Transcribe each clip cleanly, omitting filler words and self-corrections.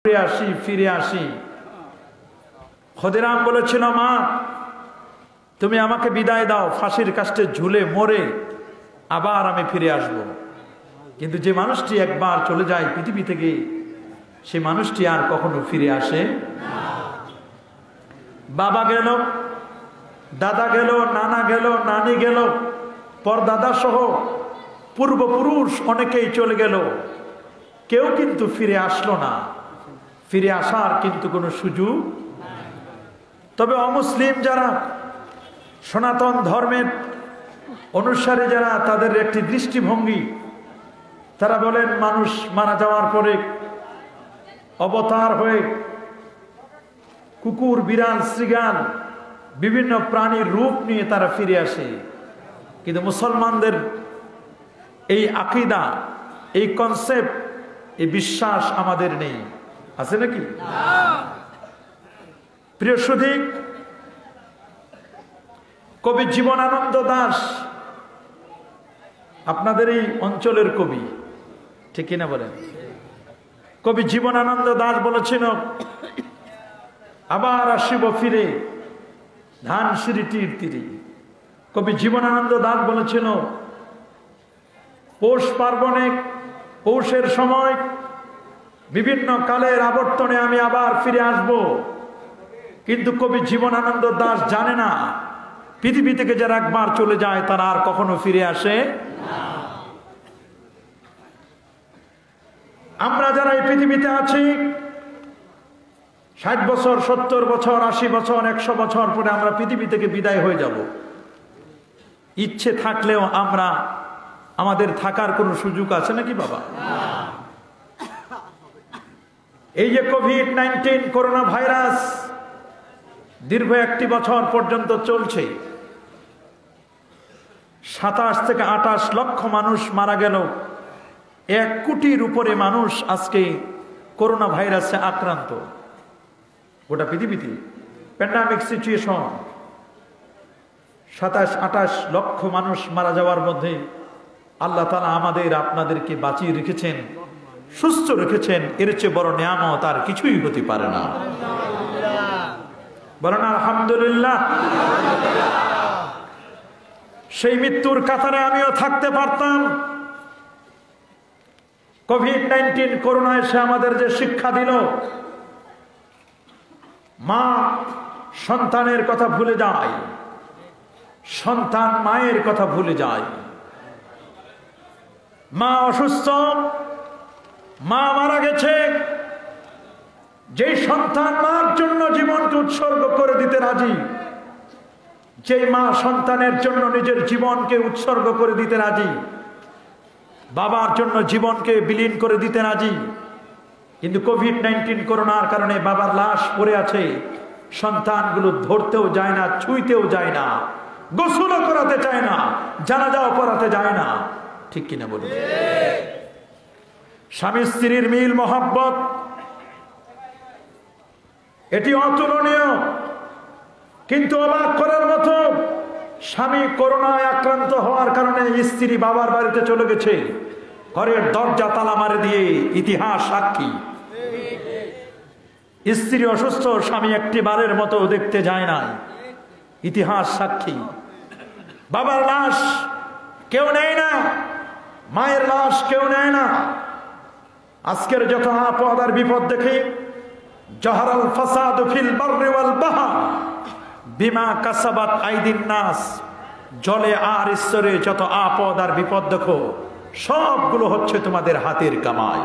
ফিরে আসি। ক্ষুদিরাম বলেছিল, মা তুমি আমাকে বিদায় দাও, ফাঁসির কাস্টে ঝুলে মরে আবার আমি ফিরে আসব। কিন্তু যে মানুষটি একবার চলে যায় পৃথিবী থেকে, সে মানুষটি আর কখনো ফিরে আসে। বাবা গেল, দাদা গেল, নানা গেল, নানি গেল, পরদাদা সহ পূর্বপুরুষ অনেকেই চলে গেল, কেউ কিন্তু ফিরে আসলো না। ফিরে আসার কিন্তু কোনো সুযোগ। তবে অমুসলিম যারা, সনাতন ধর্মের অনুসারী যারা, তাদের একটি দৃষ্টিভঙ্গি, তারা বলেন মানুষ মারা যাওয়ার পরে অবতার হয়ে কুকুর, বিড়াল, শৃগাল, বিভিন্ন প্রাণীর রূপ নিয়ে তারা ফিরে আসে। কিন্তু মুসলমানদের এই আকীদা, এই কনসেপ্ট, এই বিশ্বাস আমাদের নেই। আছে নাকি? প্রিয় সুধী, কবি জীবনানন্দ দাশ আপনাদের এই অঞ্চলের কবি, ঠিক কিনা বলেন? কবি জীবনানন্দ দাশ বলেছিল, আবার আসিব ফিরে ধানসিঁড়িটির তীরে। কবি জীবনানন্দ দাশ বলেছিল, পৌষ পার্বণে, পৌষের সময় বিভিন্ন কালের আবর্তনে আমি আবার ফিরে আসব। কিন্তু কবি জীবনানন্দ দাশ জানে না, পৃথিবী থেকে যারা একবার চলে যায় তারা আর কখনো ফিরে আসে না। আমরা যারা এই পৃথিবীতে আছি, 60 বছর, 70 বছর, 80 বছর, 100 বছর পরে আমরা পৃথিবী থেকে বিদায় হয়ে যাব। ইচ্ছে থাকলেও আমরা, আমাদের থাকার কোনো সুযোগ আছে নাকি বাবা? এই যে কোভিড-19 করোনা ভাইরাস দীর্ঘ 1 বছর পর্যন্ত চলছে, 27 থেকে 28 লক্ষ মানুষ মারা গেল। 1 কোটির উপরে মানুষ আজকে করোনা ভাইরাসে আক্রান্ত। গোটা পৃথিবীতে প্যান্ডামিক সিচুয়েশন, 27-28 লক্ষ মানুষ মারা যাওয়ার মধ্যে আল্লাহ তাআলা আমাদের আপনাদেরকে বাঁচিয়ে রেখেছেন, সুস্থ রেখেছেন। এর চেয়ে বড় নিয়ামত আর কিছুই হতে পারে না। বলেন আলহামদুলিল্লাহ। সেই মৃত্যুর কাতারে আমিও থাকতে পারতাম। কোভিড-19 করোনা এসে আমাদের যে শিক্ষা দিল, মা সন্তানের কথা ভুলে যায়, সন্তান মায়ের কথা ভুলে যায়। মা অসুস্থ, মা মারা গেছে, যে সন্তান মার জন্য জীবনকে উৎসর্গ করে দিতে রাজি, যে মা সন্তানের জন্য নিজের জীবনকে উৎসর্গ করে দিতে রাজি, বাবার জন্য জীবনকে বিলীন করে দিতে রাজি, কিন্তু কোভিড-19 করোনার কারণে বাবার লাশ পড়ে আছে, সন্তানগুলো ধরতেও যায় না, ছুঁইতেও যায় না, গোসলও করাতে চায় না, জানাজাও পড়াতে যায় না। ঠিক কিনা বলুন? স্বামী স্ত্রীর মিল মহব্বত, এটি অতুলনীয়। কিন্তু অবাক করার মতো, স্বামী করোনায় আক্রান্ত হওয়ার কারণে স্ত্রী বাবার বাড়িতে চলে গেছে, ঘরের দরজা তালা মারে দিয়ে। ইতিহাস সাক্ষী, স্ত্রী অসুস্থ, স্বামী একটি বারের মতো দেখতে যায় না। ইতিহাস সাক্ষী। বাবার লাশ কেউ নেয় না, মায়ের লাশ কেউ নেয় না। আজকের যত আপদ আর বিপদ দেখি, জহরাল ফাসাদু ফিল বাররি ওয়াল বাহর বিমা কাসাবাত আইদিন নাস, জলে আর ঈশ্বরে যত আপদ আর বিপদ দেখো, সবগুলো হচ্ছে তোমাদের হাতের কামাই।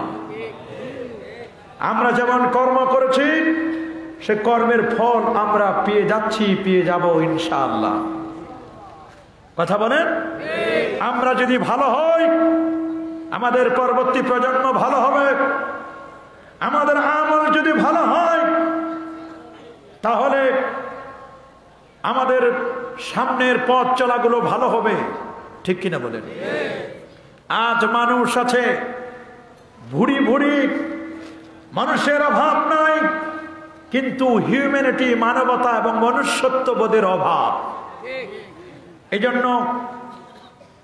আমরা যেমন কর্ম করেছি, সে কর্মের ফল আমরা পেয়ে যাচ্ছি, পেয়ে যাব ইনশাআল্লাহ। কথা বলেন? আমরা যদি ভালো হই, আমাদের পরবর্তী প্রজন্ম ভালো হবে। আমাদের আমল যদি ভালো হয়, তাহলে আমাদের সামনের পথ চলাগুলো ভালো হবে। ঠিক কিনা বলেন? আজ মানুষ আছে ভুরি ভুরি, মানুষের অভাব নাই, কিন্তু হিউম্যানিটি, মানবতা এবং মনুষ্যত্ব বোধের অভাব। এই জন্য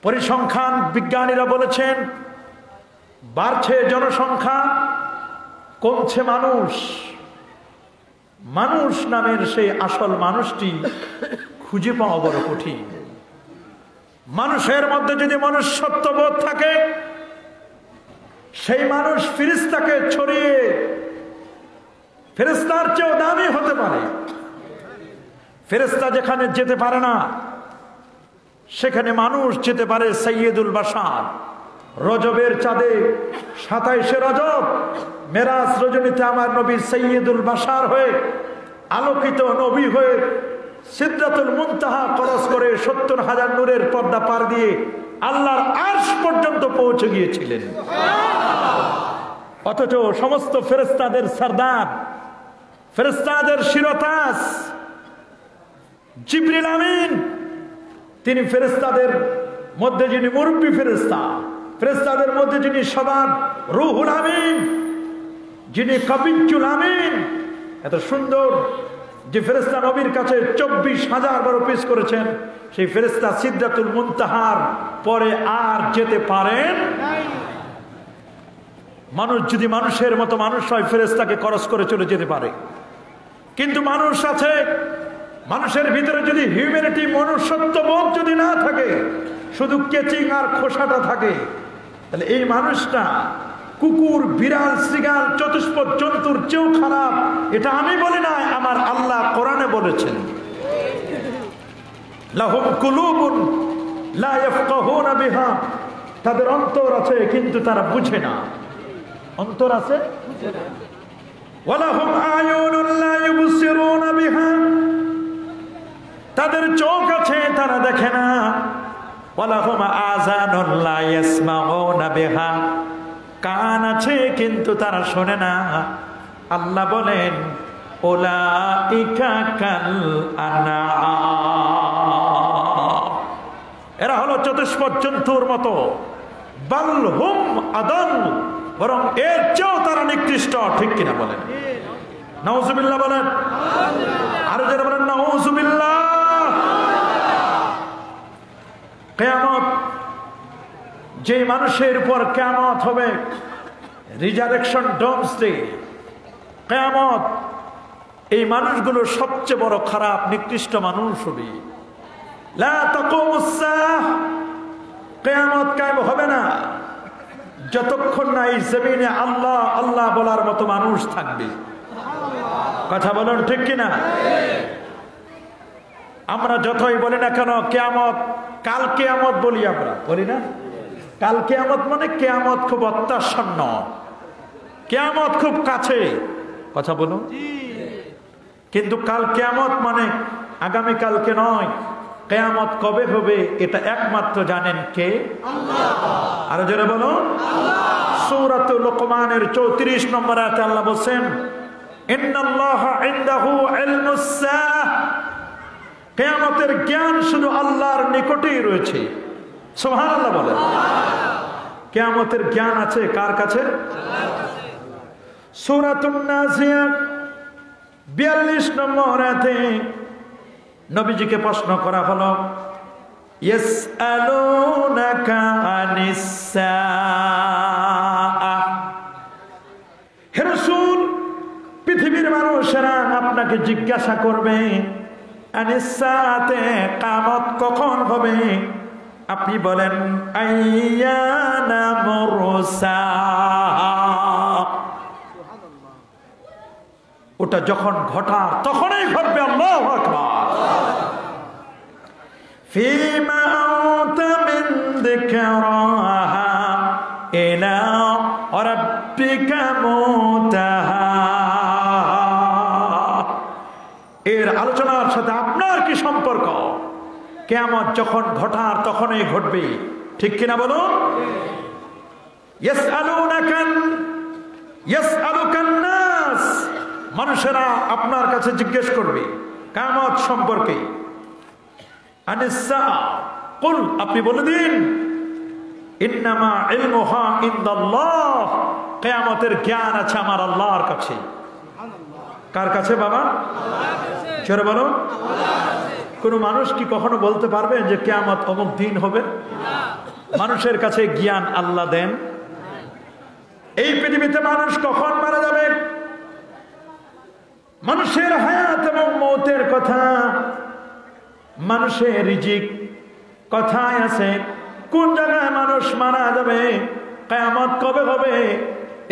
পরিসংখ্যান বিজ্ঞানীরা বলেছেন, বাড়ছে জনসংখ্যা, কমছে মানুষ। মানুষ নামের সেই আসল মানুষটি খুঁজে পাওয়া বড় কঠিন। মানুষের মধ্যে যদি মনুষ্যত্ববোধ থাকে, সেই মানুষ ফেরেশতাকে ছড়িয়ে ফেরেশতার চেয়েও দামি হতে পারে। ফেরেশতা যেখানে যেতে পারে না, সেখানে মানুষ যেতে পারে। সাইয়্যিদুল বাশার রজবের চাঁদে 27শে রজব মেরাজ রজনীতে আমার নবী সাইয়্যিদুল বাশার হয়ে, আলোকিত নবী হয়ে সিদরাতুল মুনতাহা ক্রস করে 70,000 নূরের পর্দা পার দিয়ে আল্লাহর আরশ পর্যন্ত পৌঁছে গিয়েছিলেন। অথচ সমস্ত ফেরেশতাদের সরদার, ফেরেশতাদের শিরতাজ জিবরিল আমিন, তিনি ফেরেশতাদের মধ্যে যিনি মুরব্বী ফেরেশতা, ফেরেশতাদের মধ্যে যিনি সবার রুহুল আমিন, যিনি কবিয়্যুল আমিন, এত সুন্দর যে ফেরেশতা নবীর কাছে 24,000 বার পেশ করেছেন, সেই ফেরেশতা সিদরাতুল মুনতাহার পরে আর যেতে পারেন। মানুষ যদি মানুষের মতো মানুষ হয়, ফেরেশতাকে ক্রস করে চলে যেতে পারে। কিন্তু মানুষ আছে, মানুষের ভিতরে যদি হিউম্যানিটি, মনুষ্যত্ববোধ যদি না থাকে, শুধু কেচিং আর খোসাটা থাকে, তাহলে এই মানুষটা কুকুর, বিড়াল, শৃগাল, চতুষ্পদ জন্তুর চেয়েও খারাপ। এটা আমি বলি না, আমার আল্লাহ কোরআনে বলেছেন, লাহুম কুলুবুন লা ইয়াফকাহুনা বিহা, তাদের অন্তর আছে কিন্তু তারা বুঝে না। অন্তর আছে, ওয়ালাহুম আয়ুনুন লা ইউবসিরুনা বিহা, তাদের চোখ আছে তারা দেখে না। ওয়ালাহুম আযানুন লা ইয়াসমাউনা বিহা, কান আছে কিন্তু তারা শোনে না। আল্লাহ বলেন, উলাইকা কাল আনআম, এরা হলো চতুষ্পদ জন্তুর মতো। বাল হুম আদাল, বরং এর চেয়েও তারা নিকৃষ্ট। ঠিক কিনা বলেন? নাউজুবিল্লাহ বলেন। আর যারা বলেন নাউজুবিল্লাহ। কিয়ামত, যে মানুষের উপর কিয়ামত হবে, রিজারেকশন, ডোমসডে, কিয়ামত, এই মানুষগুলো সবচেয়ে বড় খারাপ, নিকৃষ্ট মানুষ হবে। লা তাকুমুস সাআহ, কিয়ামত কায়েম হবে না যতক্ষণ না এই জমিনে আল্লাহ আল্লাহ বলার মতো মানুষ থাকবে। কথা বলুন ঠিক কিনা? আমরা যতই বলি না কেন কিয়ামত, কাল কিয়ামত বলি, আমরা বলি না? কাল কিয়ামত মানে কিয়ামত খুব অত্যাসন্ন, কিয়ামত খুব কাছে। কথা বলুন। কিন্তু কাল কিয়ামত মানে আগামী কালকে নয়। কিয়ামত কবে হবে এটা একমাত্র জানেন কে? আল্লাহ। আরো জোরে বলুন। সূরাতুল লুকমানের 34 নম্বর আয়াতে আল্লাহ বলেন, ইন্নাল্লাহা ইনদাহু ইলমুস সাআহ, কিয়ামতের জ্ঞান শুধু আল্লাহর নিকটেই রয়েছে। সুবহানাল্লাহ বলেন। কিয়ামতের জ্ঞান আছে কার কাছে? আল্লাহর কাছে। সূরাতুন নাজিয়াত 42 নম্বর আয়াতে নবীজিকে প্রশ্ন করা হলো, ইয়াসআলুনাকা আনিস সাআহ, হে রাসূল, পৃথিবীর মানুষেরা আপনাকে জিজ্ঞাসা করবে আনিস সাআতে, কিয়ামত কখন হবে? আপনি বলেন আইয়ানা মুরসাহা, ওটা যখন ঘটার তখনই ঘটবে। আল্লাহু আকবার। ফিমা আনতা মিন যিকরাহা ইলা রাব্বিকা মুনতাহা, এর আলোচনার সাথে আপনার কি সম্পর্ক? কিয়ামত যখন ঘটার তখনই ঘটবে। ঠিক কিনা বলুন? ইয়াসআলুকান নাস, মানুষেরা আপনার কাছে জিজ্ঞেস করবে কিয়ামত সম্পর্কে। আনিস সাআহ, কুল, আপনি বলে দিন, ইন্নামা ইলমুহা ইনদাল্লাহ, কিয়ামতের জ্ঞান আছে আমার আল্লাহর কাছে। কার কাছে বাবা? আল্লাহর কাছে। জোরে বলো। আল্লাহর কাছে। কোন মানুষ কি কখনো বলতে পারবে যে কিয়ামত অমুক দিন হবে? না। মানুষের কাছে জ্ঞান আল্লাহ দেন। এই পৃথিবীতে মানুষ কখন মারা যাবে মানুষের হায়াত এবং মৌতের কথা, মানুষের রিজিক কথায় আছে। কোন জায়গায় মানুষ মারা যাবে, কিয়ামত কবে হবে,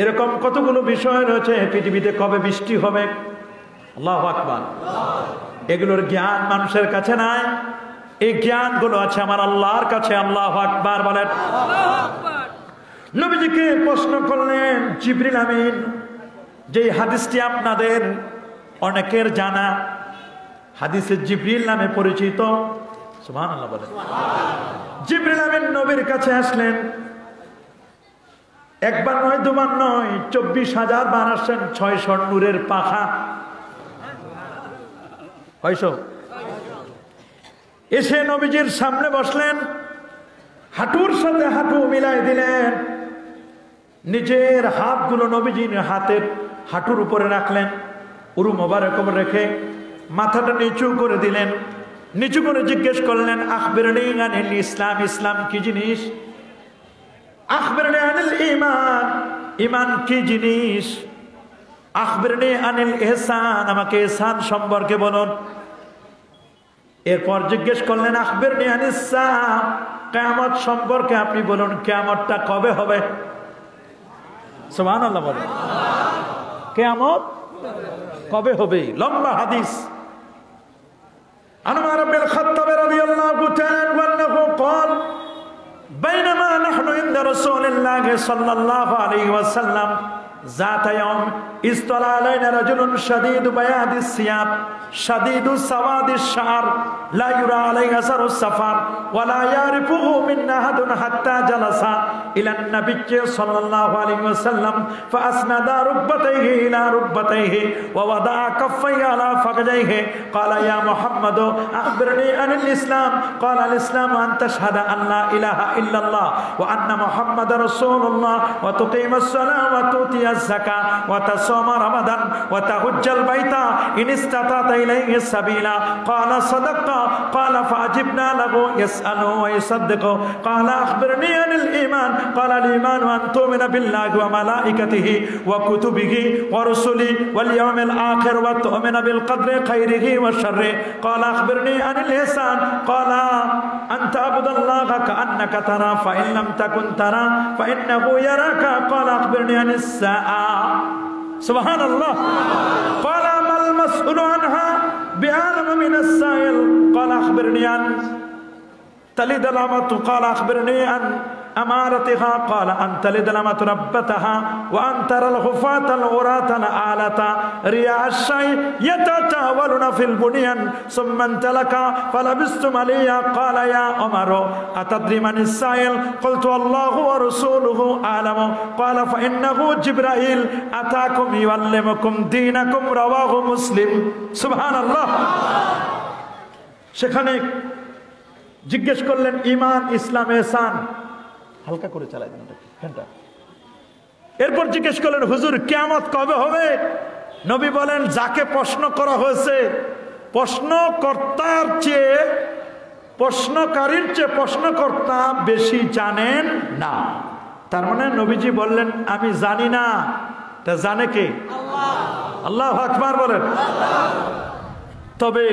এরকম কতগুলো বিষয় রয়েছে। পৃথিবীতে কবে বৃষ্টি হবে, আল্লাহু আকবার, এগুলোর জ্ঞান মানুষের কাছে নাই। এই জ্ঞানগুলো আছে আমার আল্লাহর কাছে। আল্লাহু আকবার বলেন। নবীজিকে প্রশ্ন করলেন জিবরিল আমিন, যে হাদিসটি আপনাদের অনেকের জানা, হাদিসে জিবরিল নামে পরিচিত। সুবহানাল্লাহ বলেন। জিবরিল আমিন নবীর কাছে আসলেন, একবার নয়, দুবার নয়, 24,000 বার আসছেন। 600 নূরের পাখা, কয়শো? এসে নবীজির সামনে বসলেন, হাঁটুর সাথে হাঁটু মিলাই দিলেন, নিজের হাতগুলো নবীজির হাতের হাঁটুর উপরে রাখলেন, উরু মোবারক রেখে মাথাটা নিচু করে দিলেন। নিচু করে জিজ্ঞেস করলেন, আখবিরনি আনিল ইসলাম, ইসলাম কি জিনিস? আখবিরনি আনিল ঈমান, ঈমান কি জিনিস? আখবিরনি আনিল ইহসান, আমাকে ইহসান সম্পর্কে বলুন। এরপর জিজ্ঞেস করলেন, আখবিরনি আনিস সাআ, কিয়ামত সম্পর্কে আপনি বলুন, কিয়ামতটা কবে হবে? সুবহানাল্লাহ বলেন। কিয়ামত কবে হবে? লম্বা হাদিস। عن عمر بن الخطاب رضي الله تعالى عنه قال بينما نحن عند رسول الله صلى الله عليه وسلم ذات يوم اطلع علينا رجل شديد بياض الثياب شديد سواد الشعر لا يرى عليه اثر السفر ولا يعرفه منا احد حتى جلس الى النبي صلى الله عليه وسلم فاسند ركبتيه الى ركبتيه ووضع كفيه على فخذيه قال يا محمد اخبرني عن الاسلام قال الاسلام ان تشهد ان لا اله الا الله وان محمد رسول الله وتقيم الصلاه وتؤتي الزكاه وتصوم رمضان وتحج البيت ان استطعت إليه السبيلا قال صدق قال فأجبنا له يسأل ويصدق قال أخبرني عن الإيمان قال الإيمان أن تؤمن بالله وملائكته وكتبه ورسله واليوم الآخر وتؤمن بالقدر خيره وشره قال أخبرني عن الإحسان قال أن تعبد الله كأنك ترى فإن لم تكن ترى فإنه يراك قال أخبرني عن الساعة سبحان الله قال ما المسؤول عنها بعالم من السائل قال أخبرني عن تلد الأمة قال أخبرني عن أمارتها قال أن تلد الأمة ربتها وأن ترى الخفاة العراة العالة رياء الشيء يتطاولون في البنيان ثم انطلق فلبثت مليا قال يا عمر أتدري من السائل قلت الله ورسوله أعلم قال فإنه جبرائيل أتاكم يعلمكم دينكم رواه مسلم سبحان الله সেখানে জিজ্ঞেস করলেন ঈমান ইসলাম ইহসান, হালকা করে চালাই দেন ফ্যানটা। এরপর জিজ্ঞেস করলেন হুজুর কিয়ামত কবে হবে? নবী বলেন যাকে প্রশ্ন করা হয়েছে প্রশ্নকর্তার চেয়ে প্রশ্নকারীর চেয়ে প্রশ্নকর্তা বেশি জানেন না। তার মানে নবীজি বললেন আমি জানি না, তা জানে কে? আল্লাহ। আল্লাহু আকবার বলেন। তবে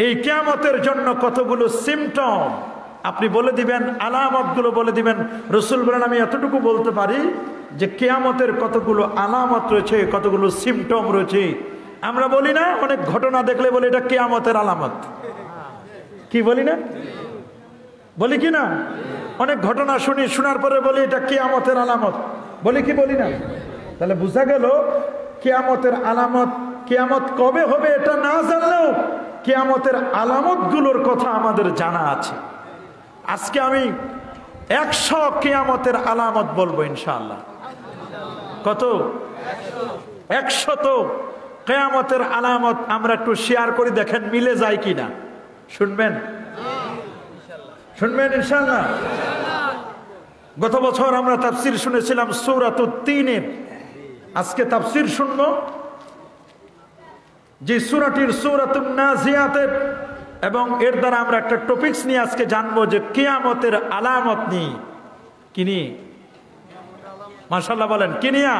এই কিয়ামতের জন্য কতগুলো সিমটম আপনি বলে দিবেন, আলামতগুলো বলে দিবেন। রাসূল বলেন আমি এতটুকু বলতে পারি যে কিয়ামতের কতগুলো আলামত রয়েছে, কতগুলো সিমটম রয়েছে। আমরা বলি না অনেক ঘটনা দেখলে বলি এটা কিয়ামতের আলামত, কি বলি না? বলি কি না? অনেক ঘটনা শুনি, শোনার পরে বলি এটা কিয়ামতের আলামত, বলি কি বলি না? তাহলে বোঝা গেল কিয়ামতের আলামত, কিয়ামত কবে হবে এটা না জানলেও কিয়ামতের আলামতগুলোর কথা আমাদের জানা আছে। আজকে আমি 100 কিয়ামতের আলামত বলবো ইনশাআল্লাহ। কত? 100 তো কিয়ামতের আলামত আমরা একটু শেয়ার করি, দেখেন মিলে যায় কিনা। শুনবেন? শুনবেন ইনশাআল্লাহ। গত বছর আমরা তাফসীর শুনেছিলাম সূরাতুত তিনের, আজকে তাফসীর শুনবো যে সূরাটির সূরাতুন নাজিয়াতের, এবং এর দ্বারা আমরা একটা টপিকস নিয়ে আজকে জানবো যে কিয়ামতের আলামত নিয়ে। কি নিয়ে? মাশাআল্লাহ বলেন, কি নিয়ে?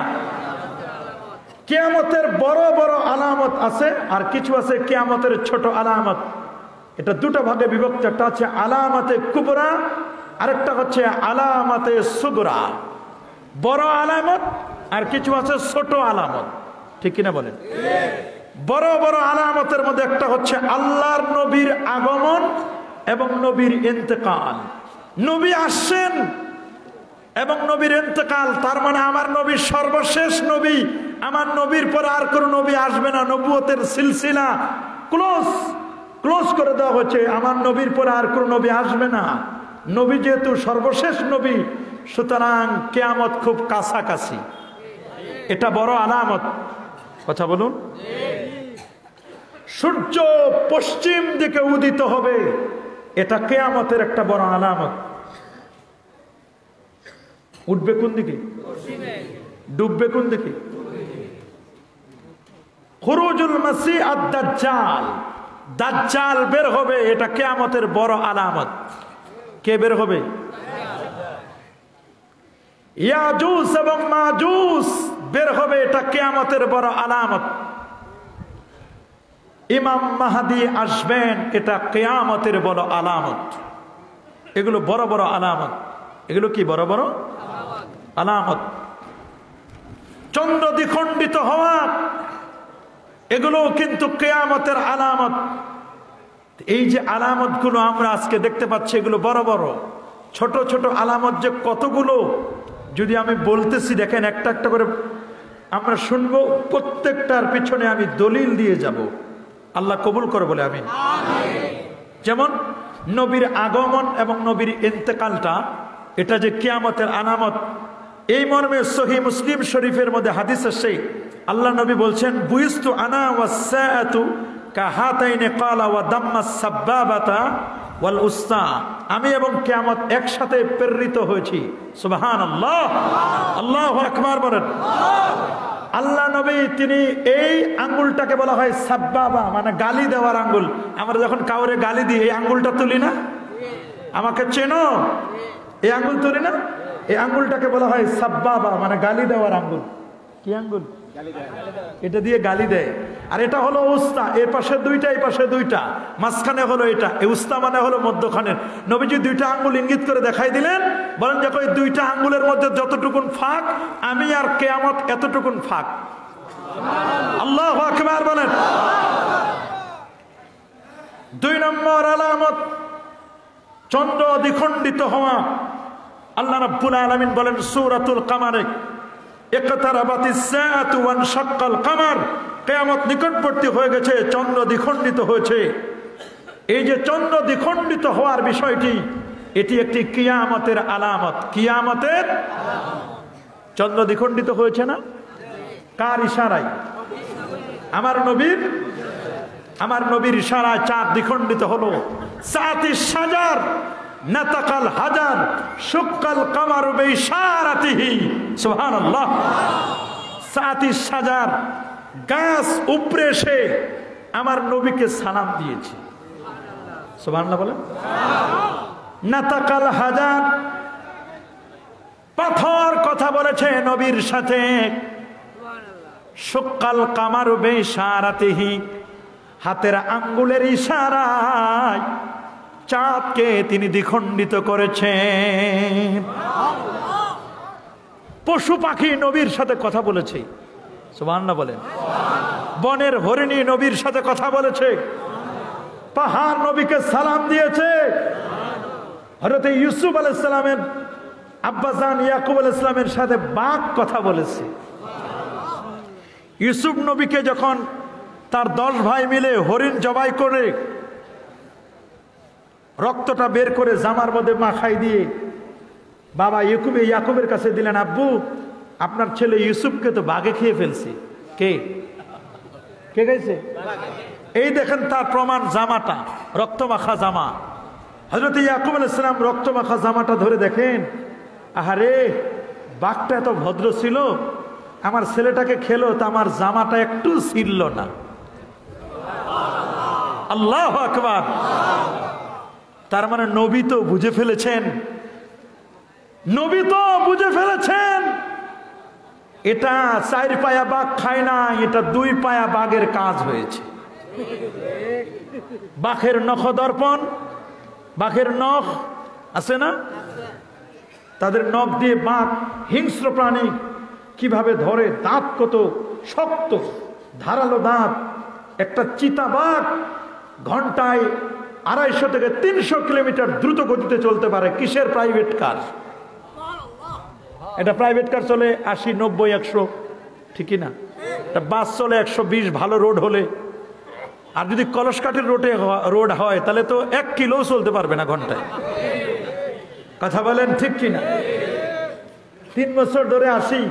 কিয়ামতের বড় বড় আলামত আছে, আর কিছু আছে কিয়ামতের ছোট আলামত। এটা দুটো ভাগে বিভক্ত, একটা হচ্ছে আলামতে কুবরা, আরেকটা হচ্ছে আলামতে সুগরা। বড় আলামত আর কিছু আছে ছোট আলামত, ঠিক কিনা বলেন? বড় বড় আলামতের মধ্যে একটা হচ্ছে আল্লাহর নবীর আগমন এবং নবীর ইন্তেকাল। নবী আসছেন এবং নবীর ইন্তেকাল, তার মানে আমার নবী সর্বশেষ নবী, আমার নবীর পরে আর কোনো নবী আসবে না। নবুয়তের সিলসিলা ক্লোজ করে দেওয়া হচ্ছে, আমার নবীর পরে আর কোনো নবী আসবে না। নবী যেহেতু সর্বশেষ নবী, সুতরাং কিয়ামত খুব কাছাকাছি। এটা বড় আলামত। কথা বলুন। সূর্য পশ্চিম দিকে উদিত হবে, এটা কিয়ামতের একটা বড় আলামত। উঠবে কোন দিকে? ডুববে কোন দিকে? খুরুজুল মাসিহ আদ-দাজ্জাল, দাজ্জাল বের হবে, এটা কিয়ামতের বড় আলামত। কে বের হবে? ইয়াজুজ এবং মাজুজ বের হবে, এটা কিয়ামতের বড় আলামত। ইমাম মাহদী আসবেন, এটা কিয়ামতের বড় আলামত। এগুলো বড় বড় আলামত। এগুলো কি বড় বড় আলামত? চন্দ্র দ্বিখণ্ডিত হওয়া, এগুলো কিন্তু কিয়ামতের আলামত। এই যে আলামতগুলো আমরা আজকে দেখতে পাচ্ছি, এগুলো বড় বড়। ছোট ছোট আলামত যে কতগুলো, যদি আমি বলতেছি, দেখেন একটা একটা করে আমরা শুনবো, প্রত্যেকটার পিছনে আমি দলিল দিয়ে যাব। আল্লাহ কবুল করে বলে আমিন। যেমন নবীর আগমন এবং নবীর ইন্তেকালটা, এটা যে কিয়ামতের আলামত, এই মর্মে সহিহ মুসলিম শরীফের মধ্যে হাদিস আছে, আল্লাহ নবী বলছেন, বুইস্তু আনা ওয়াস-সাআতু কাহাতাইনি ক্বালা ওয়া দাম্মাস সাব্বাবাতা ওয়াল উস্তা। আমি এবং কিয়ামত একসাথে প্রেরিত হয়েছি। সুবহানাল্লাহ, আল্লাহু আকবার বলেন। আল্লাহ নবী তিনি এই আঙ্গুলটাকে বলা হয় সাব্বাবা, মানে গালি দেওয়ার আঙ্গুল। আমরা যখন কাউরে গালি দিই, এই আঙ্গুলটা তুলি না? আমাকে চেনো? এই আঙ্গুল তুলি না? এই আঙ্গুলটাকে বলা হয় সাব্বাবা, মানে গালি দেওয়ার আঙ্গুল। কি আঙ্গুল? এটা দিয়ে গালি দেয়। আর এটা হলো উস্তা, এর পাশে দুইটা, এই পাশে দুইটা, মাঝখানে হলো এটা। এই উস্তা মানে হলো মধ্যখানের। নবীজি দুইটা আঙ্গুল ইঙ্গিত করে দেখাই দিলেন, বলেন দেখো এই দুইটা আঙ্গুলের মধ্যে যতটুকুন ফাঁক, আমি আর কিয়ামত এতটুকুন ফাঁক। আল্লাহু আকবার বলেন। দুই নম্বর আলামত, চন্দ্র দ্বিখণ্ডিত হওয়া। আল্লাহ রাব্বুল আলামিন বলেন সূরাতুল কামারে, ইকতারাবাতিস সাআতু ওয়ানশাক্কাল কামার, কিয়ামত নিকটবর্তী হয়ে গেছে, চন্দ্র দ্বিখণ্ডিত হয়েছে। এই যে চন্দ্র দ্বিখণ্ডিত হওয়ার বিষয়টি, এটি একটি কিয়ামতের আলামত। কিয়ামতের চন্দ্র দ্বিখণ্ডিত হয়েছে না? কার ইশারায়? আমার নবীর ইশারায় চাঁদ দ্বিখণ্ডিত হলো। সাতিশ হাজার নাতাকাল হাজার শুক্কাল কামারু বিইশারাতিহি। সুবহানাল্লাহ। সাতিশ হাজার গাছ উপরে এসে আমার নবীকে সালাম দিয়েছে। সুবহানাল্লাহ বলেন। নাতাকাল হাজার, পাথর কথা বলেছে নবীর সাথে। শুক্কাল কামারু বিইশারাতিহি, হাতের আঙ্গুলের ইশারায় চাঁদকে তিনি দ্বিখণ্ডিত করেছেন। পশু পাখি নবীর সাথে কথা বলেছে। সুবহানাল্লাহ বলেন। বনের হরিণী নবীর সাথে কথা বলেছে। পাহাড় নবীকে সালাম দিয়েছে। হযরত ইউসুফ আলাইহিস সালামের আব্বাজান ইয়াকুব আলাইহিস সালামের সাথে বাঘ কথা বলেছে। ইউসুফ নবীকে যখন তার 10 ভাই মিলে হরিণ জবাই করে রক্তটা বের করে জামার মধ্যে মাখাই দিয়ে বাবা ইয়াকুবের কাছে দিলেন, আব্বু আপনার ছেলে ইউসুফকে তো বাঘে খেয়ে ফেলছে। কে গেছে? এই দেখেন তার প্রমাণ, জামাটা রক্ত মাখা জামা। হযরত ইয়াকুব আলাইহিস সালাম রক্ত মাখা জামাটা ধরে দেখেন, আহারে বাঘটা এত ভদ্র ছিল, আমার ছেলেটাকে খেলো তা আমার জামাটা একটু ছিঁড়ল না। আল্লাহু আকবার। তার মানে নবী তো বুঝে ফেলেছেন, এটা 4 পায়া বাঘ খায় না, এটা 2 পায়া বাঘের কাজ হয়েছে। বাঘের নখ দর্পণ, বাঘের নখ আছে না, তাদের নখ দিয়ে বাঘ হিংস্র প্রাণী কিভাবে ধরে, দাঁত কত শক্ত ধারালো দাঁত। একটা চিতা বাঘ ঘন্টায় 250 থেকে 300 কিলোমিটার দ্রুত গতিতে চলতে পারে। কিসের? Private car. এটা প্রাইভেট কার চলে 80, 90, 100, ঠিকই না? এটা বাস চলে 120 ভালো রোড হলে। আর যদি কলসকাঠির রোড হয় তাহলে তো 1 কিলো চলতে পারবে না ঘন্টায়। কথা বলেন ঠিক কিনা? 3 বছর ধরে আসি,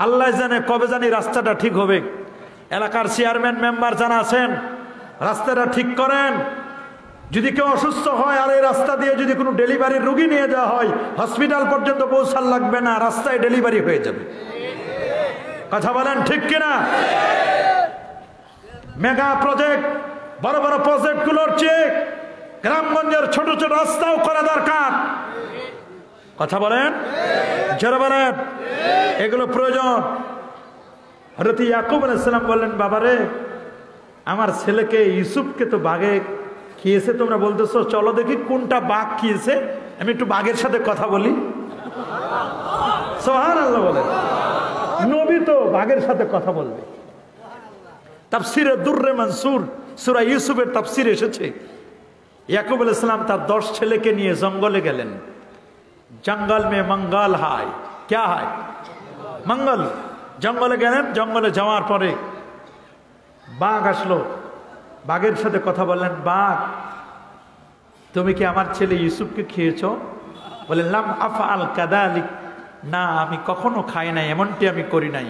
আল্লাহ জানে কবে জানি রাস্তাটা ঠিক হবে। এলাকার চেয়ারম্যান মেম্বার যারা আছেন, রাস্তাটা ঠিক করেন। যদি কেউ অসুস্থ হয় আর এই রাস্তা দিয়ে যদি কোনো ডেলিভারির রোগী নিয়ে যাওয়া হয়, হসপিটাল পর্যন্ত পৌঁছার লাগবে না, রাস্তায় ডেলিভারি হয়ে যাবে। কথা বলেন ঠিক কিনা? মেগা প্রজেক্ট, বড় বড় প্রজেক্ট গুলোর চেয়ে গ্রামগঞ্জের ছোট ছোট রাস্তাও করা দরকার। কথা বলেন, জোরে বলেন, এগুলো প্রয়োজন। হযরত ইয়াকুব আলাইহিস সালাম বললেন, বাবারে আমার ছেলেকে ইউসুফকে তো বাঘে খেয়েছে, তোমরা বলতেছো চলো দেখি কোনটা বাঘ খেয়েছে, আমি একটু বাঘের সাথে কথা বলি। সুবহানাল্লাহ বলেন, নবী তো বাঘের সাথে কথা বলবে। তাফসিরে দুররে মনসুর সূরা ইউসুফের তাফসির এসেছে, ইয়াকুব আলাইহিস সালাম তার 10 ছেলেকে নিয়ে জঙ্গলে গেলেন। জঙ্গল মে মঙ্গল হয়, क्या है মঙ্গল। জঙ্গলে গেলেন, জঙ্গলে যাওয়ার পরে বাঘ আসলো, বাঘের সাথে কথা বললেন, বাঘ তুমি কি আমার ছেলে ইউসুফকে খেয়েছো? বলেন লাম আফআল কাযালিক, না আমি কখনো খাই নাই, এমনটি আমি করি নাই।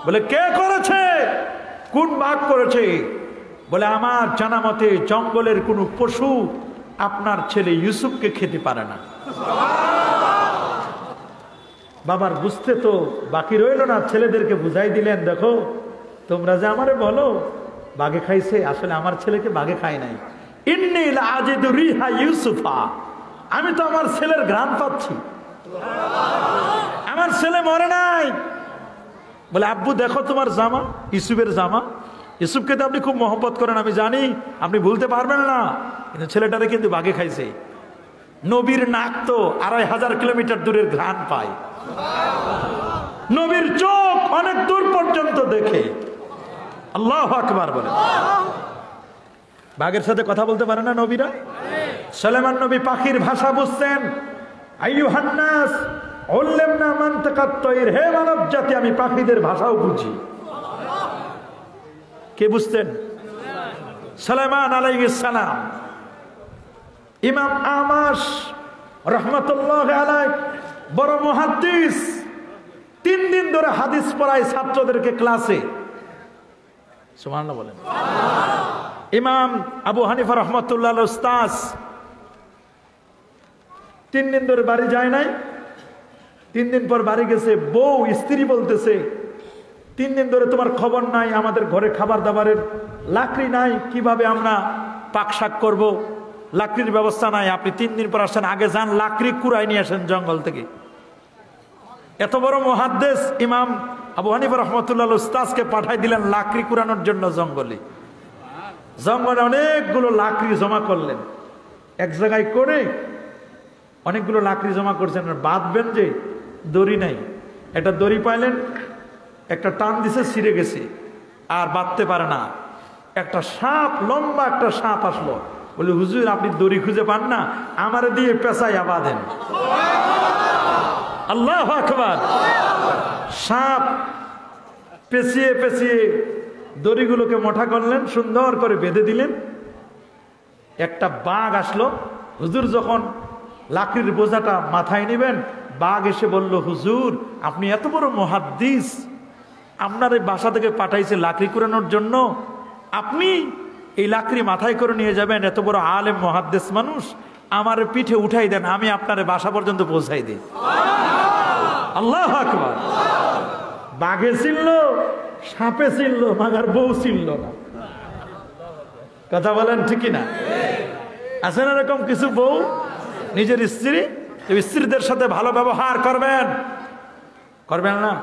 বলে কে করেছে? কোন বাঘ করেছে? বলে আমার জানা মতে জঙ্গলের কোনো পশু আপনার ছেলে ইউসুফকে খেতে পারে না। বাবার বুঝতে তো বাকি রইল না, ছেলেদেরকে বুঝাই দিলেন, দেখো তোমরা যে আমারে বলো বাঘে খাইছে, আসলে আমার ছেলেকে বাঘে খাই নাই। ইন্নী লাআজিদু রিহা ইউসুফা, আমি তো আমার ছেলের ঘ্রাণ পাচ্ছি, আমার ছেলে মরে নাই। বলে আব্বু দেখো তোমার জামা, ইউসুফের জামা, ইউসুফকে তো আপনি খুব মহব্বত করেন, আমি জানি আপনি ভুলতে পারবেন না, কিন্তু ছেলেটারে কিন্তু বাঘে খাইছে। নবীর নাক তো 2500 কিলোমিটার দূরের ঘ্রাণ পায়, নবীর চোখ অনেক দূর পর্যন্ত দেখে। আল্লাহু আকবার বলে। বাঘের সাথে কথা বলতে পারে না নবীরা? সুলাইমান নবী পাখির ভাষা বুঝতেন। আইয়ুহান নাস উল্লিমনা মানতাকাত তায়র, হে মানব জাতি আমি পাখিদের ভাষাও বুঝি। কে বুঝতেন? সুলাইমান আলাইহিস সালাম। ইমাম আমাশ রাহমাতুল্লাহ আলাইহি বড় মুহাদ্দিস, 3 দিন ধরে হাদিস পড়ায় ছাত্রদেরকে ক্লাসে। সুবহানাল্লাহ বলেন। ইমাম আবু হানিফা রাহমাতুল্লাহ উস্তাদ 3 দিন ধরে বাড়ি যায় নাই। 3 দিন পর বাড়ি গেছে, বউ স্ত্রী বলতেছে 3 দিন ধরে তোমার খবর নাই, আমাদের ঘরে খাবার দাবারের লাকড়ি নাই, কিভাবে আমরা পাক শাক করবো, লাকড়ির ব্যবস্থা নাই, আপনি 3 দিন পর আসছেন, আগে যান লাকড়ি কুড়াই নিয়ে আসেন জঙ্গল থেকে। এত বড় মুহাদ্দিস ইমাম আবু হানিফা রাহমাতুল্লাহ উস্তাদকে পাঠাই দিলেন লাকড়ি কুড়ানোর জন্য জঙ্গলে। জঙ্গলে অনেকগুলো লাকড়ি জমা করলেন, এক জায়গায় করে অনেকগুলো লাকড়ি জমা করছেন। বাঁধবেন যে দড়ি নাই, একটা দড়ি পাইলেন, একটা টান দিছে ছিঁড়ে গেছে, আর বাঁধতে পারে না। একটা সাপ, লম্বা একটা সাপ আসলো, বলে হুজুর আপনি দড়ি খুঁজে পান না, আমারে দিয়ে পেঁচাইয়া বাঁধেন। আল্লাহু আকবার। সাপ পেঁচিয়ে পেঁচিয়ে দড়িগুলোকে মোটা করলেন, সুন্দর করে বেঁধে দিলেন। একটা বাঘ আসলো, হুজুর যখন লাকড়ির বোঝাটা মাথায় নেবেন, বাঘ এসে বলল, হুজুর আপনি এত বড় মুহাদ্দিস, আপনার এই বাসা থেকে পাঠাইছে লাকড়ি কুড়ানোর জন্য, আপনি এই লাকড়ি মাথায় করে নিয়ে যাবেন, এত বড় আলেম মুহাদ্দিস মানুষ, আমার পিঠে উঠাই দেন, আমি আপনার বাসা পর্যন্ত পৌঁছাই দিই। আল্লাহু আকবার। বাঘে ছিল, সাপে ছিল, মাগার বউ ছিল না। কথা বলেন ঠিকই না? আছে না এরকম কিছু বউ, নিজের স্ত্রীদের সাথে ভালো ব্যবহার করবেন, করবেন না?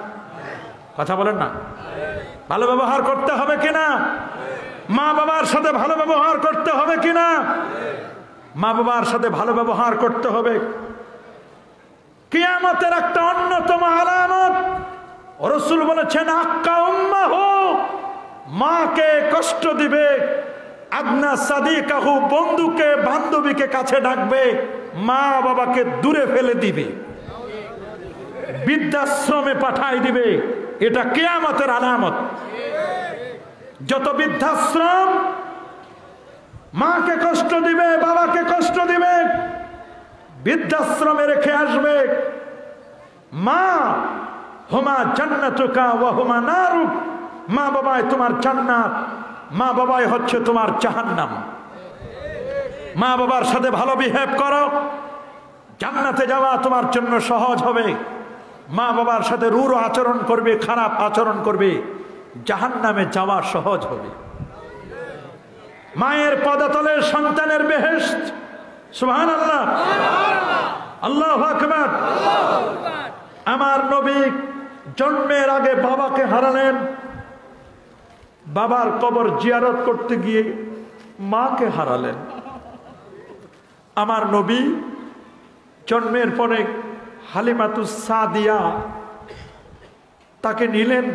কথা বলেন না? ভালো ব্যবহার করতে হবে কিনা? মা বাবার সাথে ভালো ব্যবহার করতে হবে কিনা? মা বাবার সাথে ভালো ব্যবহার করতে হবে। কিয়ামতের একটা অন্যতম আলামত রাসূল বলেছেন, আক্কা উম্মাহ, মাকে কষ্ট দিবে, আদনা সাদিকাহু, বন্ধুকে বান্ধবীকে কাছে ডাকবে, মা বাবাকে দূরে ফেলে দিবে, বৃদ্ধাশ্রমে পাঠাই দিবে। এটা কিয়ামতের আলামত। যত বৃদ্ধাশ্রম মাকে কষ্ট দিবে, বাবাকে কষ্ট দিবে, বৃদ্ধাশ্রমে রেখে আসবে, মা হুমা জান্নাতুকা ওয়া হুমা নারুক, মা বাবাই তোমার জান্নাত, মা বাবাই হচ্ছে তোমার জাহান্নাম। মা বাবার সাথে ভালো বিহেভ করো, জান্নাতে যাওয়া তোমার জন্য সহজ হবে। মা বাবার সাথে রূঢ় আচরণ করবে, খারাপ আচরণ করবে, জাহান্নামে যাওয়া সহজ হবে। মায়ের পদতলে সন্তানের বেহেশত। সুবহানাল্লাহ, আল্লাহু আকবার। আমার নবী জন্মের আগে বাবাকে হারালেন, বাবার কবর জিয়ারত করতে গিয়ে মাকে হারালেন। আমার নবী জন্মের পরে হালিমাতুস সাদিয়া তাকে নিলেন,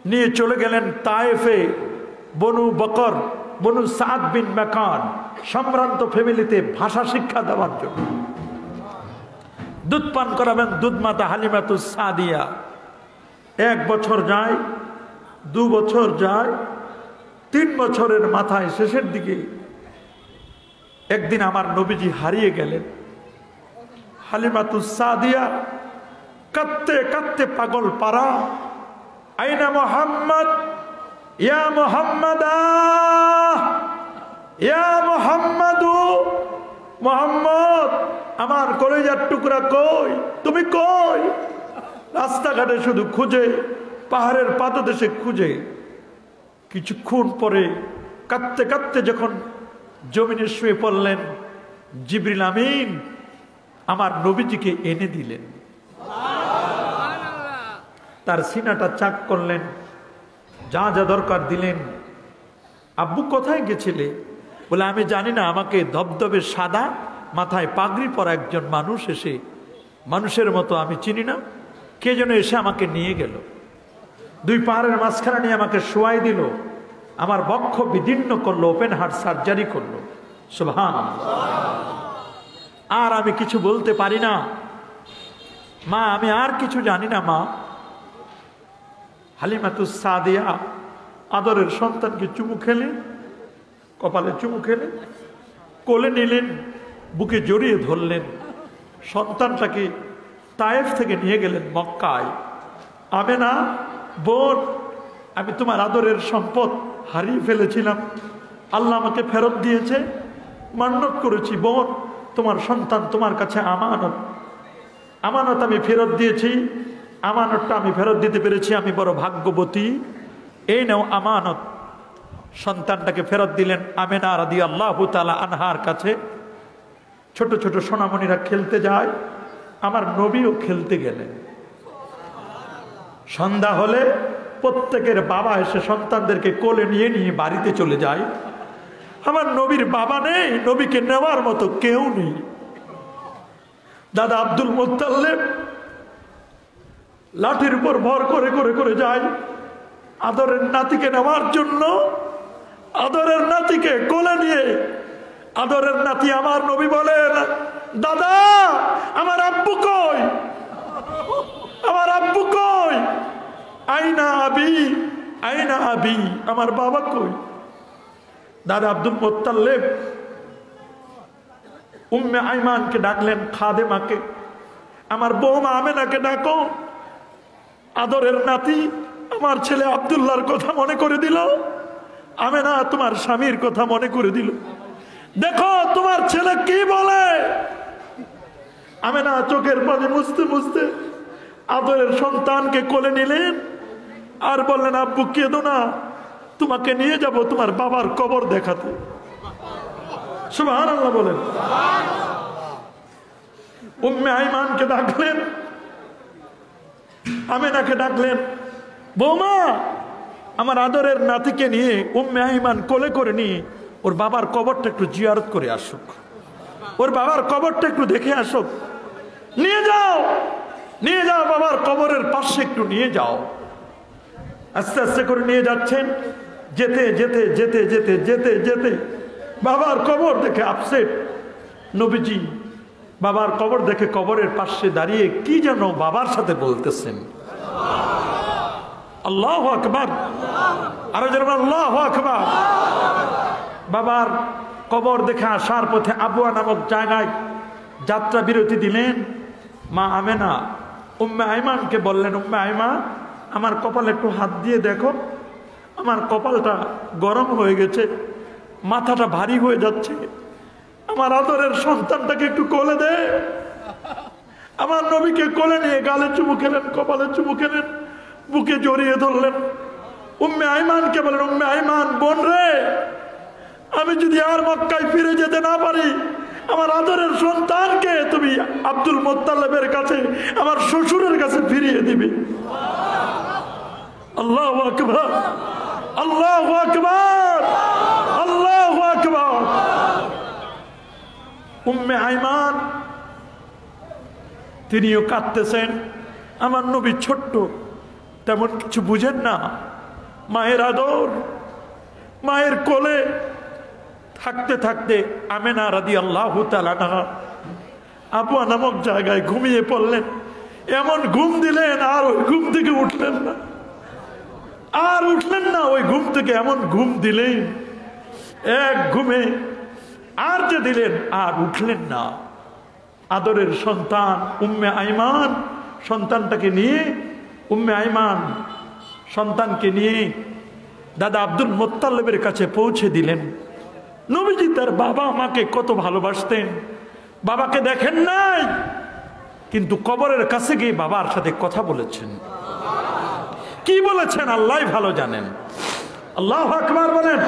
নিয়ে চলে গেলেন তায়েফে, বনু বকর, বনু সাদ বিন মাকান, সম্ভ্রান্ত ফ্যামিলিতে ভাষা শিক্ষা দেওয়ার জন্য। দুধ পান করাবেন দুধ মাতা হালিমাতুস সাদিয়া। 1 বছর যায়, 2 বছর যায়, 3 বছরের মাথায় শেষের দিকে একদিন আমার নবীজি হারিয়ে গেলেন। হালিমাতুস সাদিয়া কাঁদতে কাঁদতে পাগল পারা, আইনা মুহাম্মদ, ইয়া মুহাম্মাদা, ইয়া মুহাম্মাদু, মুহাম্মদ আমার কলিজার টুকরা কই, তুমি কই? রাস্তাঘাটে শুধু খুঁজে, পাহাড়ের পাদদেশে খুঁজে। কিছুক্ষণ পরে কাঁদতে কাঁদতে যখন জমিনে শুয়ে পড়লেন, জিবরিল আমিন আমার নবীজিকে এনে দিলেন। তার সিনাটা চাক করলেন, যা যা দরকার দিলেন। আব্বু কোথায় গেছিলে? বলে আমি জানি না, আমাকে ধবধবে সাদা মাথায় পাগড়ি পরা একজন মানুষ এসে, মানুষের মতো আমি চিনি না, কে যেন এসে আমাকে নিয়ে গেল, 2 পাহাড়ের মাঝখানে নিয়ে আমাকে শোয়াই দিল, আমার বক্ষ বিদীর্ণ করলো, ওপেন হার্ট সার্জারি করলো। সুবহানাল্লাহ। আর আমি কিছু বলতে পারি না মা, আমি আর কিছু জানি না মা। হালিমাতুস সাদিয়া আদরের সন্তানকে চুমু খেলে, কপালে চুমু খেলে, কোলে নিলেন, বুকে জড়িয়ে ধরলেন। সন্তানটাকে তায়েফ থেকে নিয়ে গেলেন মক্কায়। আমেনা বোন, আমি তোমার আদরের সম্পদ হারিয়ে ফেলেছিলাম, আল্লাহ আমাকে ফেরত দিয়েছে, মান্নত করেছি বোন, তোমার সন্তান তোমার কাছে আমানত, আমানত আমি ফেরত দিয়েছি, আমানতটা আমি ফেরত দিতে পেরেছি, আমি বড় ভাগ্যবতী, এই নাও আমানত। সন্তানটাকে ফেরত দিলেন আমেনা রাদিয়াল্লাহু তাআলা আনহার কাছে। ছোট ছোট সোনামণিরা খেলতে যায়, আমার নবীও খেলতে গেলেন। সন্ধ্যা হলে প্রত্যেকের বাবা এসে সন্তানদেরকে কোলে নিয়ে নিয়ে বাড়িতে চলে যায়। আমার নবীর বাবা নেই, নবীকে নেওয়ার মতো কেউ নেই। দাদা আব্দুল মুত্তালিব লাঠির উপর ভর করে করে করে যায় আদরের নাতিকে নেওয়ার জন্য। আদরের নাতিকে কোলে নিয়ে, আদরের নাতি আমার নবী বলেন, দাদা আমার আব্বু কই, আমার আব্বু কই, আইনা আবি, আইনা আবি, আমার বাবা কই? দাদা আব্দুল মুত্তালিব উম্মে আইমানকে ডাকলেন, খাদেমাকে, আমার বৌমা আমেনাকে ডাকো, আদরের নাতি আমার ছেলে আব্দুল্লাহর কথা মনে করে দিল, আমেনা তোমার স্বামীর কথা মনে করে দিল, দেখো তোমার ছেলে কি বলে। আমেনা চোখের পানি মুছতে মুছতে আদরের সন্তানকে কোলে নিলেন আর বললেন, আব্বু কেঁদো না, তোমাকে নিয়ে যাব তোমার বাবার কবর দেখাতে। সুবহানাল্লাহ বলেন। উম্মে আইমানকে ডাকলেন, আমেনাকে ডাকলেন, বৌমা আমার আদরের নাতিকে নিয়ে উম্মে আইমান কোলে করে নিয়ে ওর বাবার কবরটা একটু জিয়ারত করে আসুক, ওর বাবার কবরটা একটু দেখে আসুক। নিয়ে যাও, নিয়ে যাও, বাবার কবরের পাশে একটু নিয়ে যাও। আস্তে আস্তে করে নিয়ে যাচ্ছেন। যেতে যেতে যেতে যেতে যেতে যেতে বাবার কবর দেখে আপসেট নবীজি বাবার কবর দেখে কবরের পাশে দাঁড়িয়ে কি যেন বাবার সাথে বলতেছেন। আল্লাহু আকবার, আরো যেন আল্লাহু আকবার। বাবার কবর দেখে আসার পথে আবুয়া নামক জায়গায় যাত্রা বিরতি দিলেন। মা আমেনা উম্মে আইমানকে বললেন, উম্মে আইমান আমার কপালে একটু হাত দিয়ে দেখো, আমার কপালটা গরম হয়ে গেছে, মাথাটা ভারী হয়ে যাচ্ছে, আমার আদরের সন্তানটাকে একটু কোলে দে। আমার নবীকে কোলে নিয়ে গালে চুমু খেলেন, কপালে চুমু খেলেন, বুকে জড়িয়ে ধরলেন। উম্মে আইমানকে বলেন, উম্মে আইমান বোন রে, আমি যদি আর মক্কায় ফিরে যেতে না পারি, আমার আদরের সন্তানকে তুমি আব্দুল মুত্তালিবের কাছে, আমার শ্বশুরের কাছে ফিরিয়ে দিবি। আল্লাহু আকবার, আল্লাহু আকবার, আল্লাহু আকবার। উম্মে আইমান তিনিও কাঁদতেছেন। আমার নবী ছোট্ট, তেমন কিছু বুঝেন না। মায়ের আদর, মায়ের কোলে থাকতে থাকতে আমেনা রাদিয়াল্লাহু তাআলা আনহা আবুয়া নামক জায়গায় ঘুমিয়ে পড়লেন। এমন ঘুম দিলেন আর ওই ঘুম থেকে উঠলেন না, আর উঠলেন না। ওই ঘুম থেকে এমন ঘুম দিলেন, এক ঘুমে আর যে দিলেন আর উঠলেন না। আদরের সন্তান উম্মে আইমান সন্তানটাকে নিয়ে, উম্মে আইমান সন্তানকে নিয়ে দাদা আব্দুল মুত্তালিবের কাছে পৌঁছে দিলেন। নবীজি তার বাবা আমাকে কত ভালোবাসতেন, বাবাকে দেখেন নাই, কিন্তু কবরের কাছে গিয়ে বাবার সাথে কথা বলেছেন। কি বলেছেন আল্লাহ ভালো জানেন। আল্লাহু আকবার বলেন।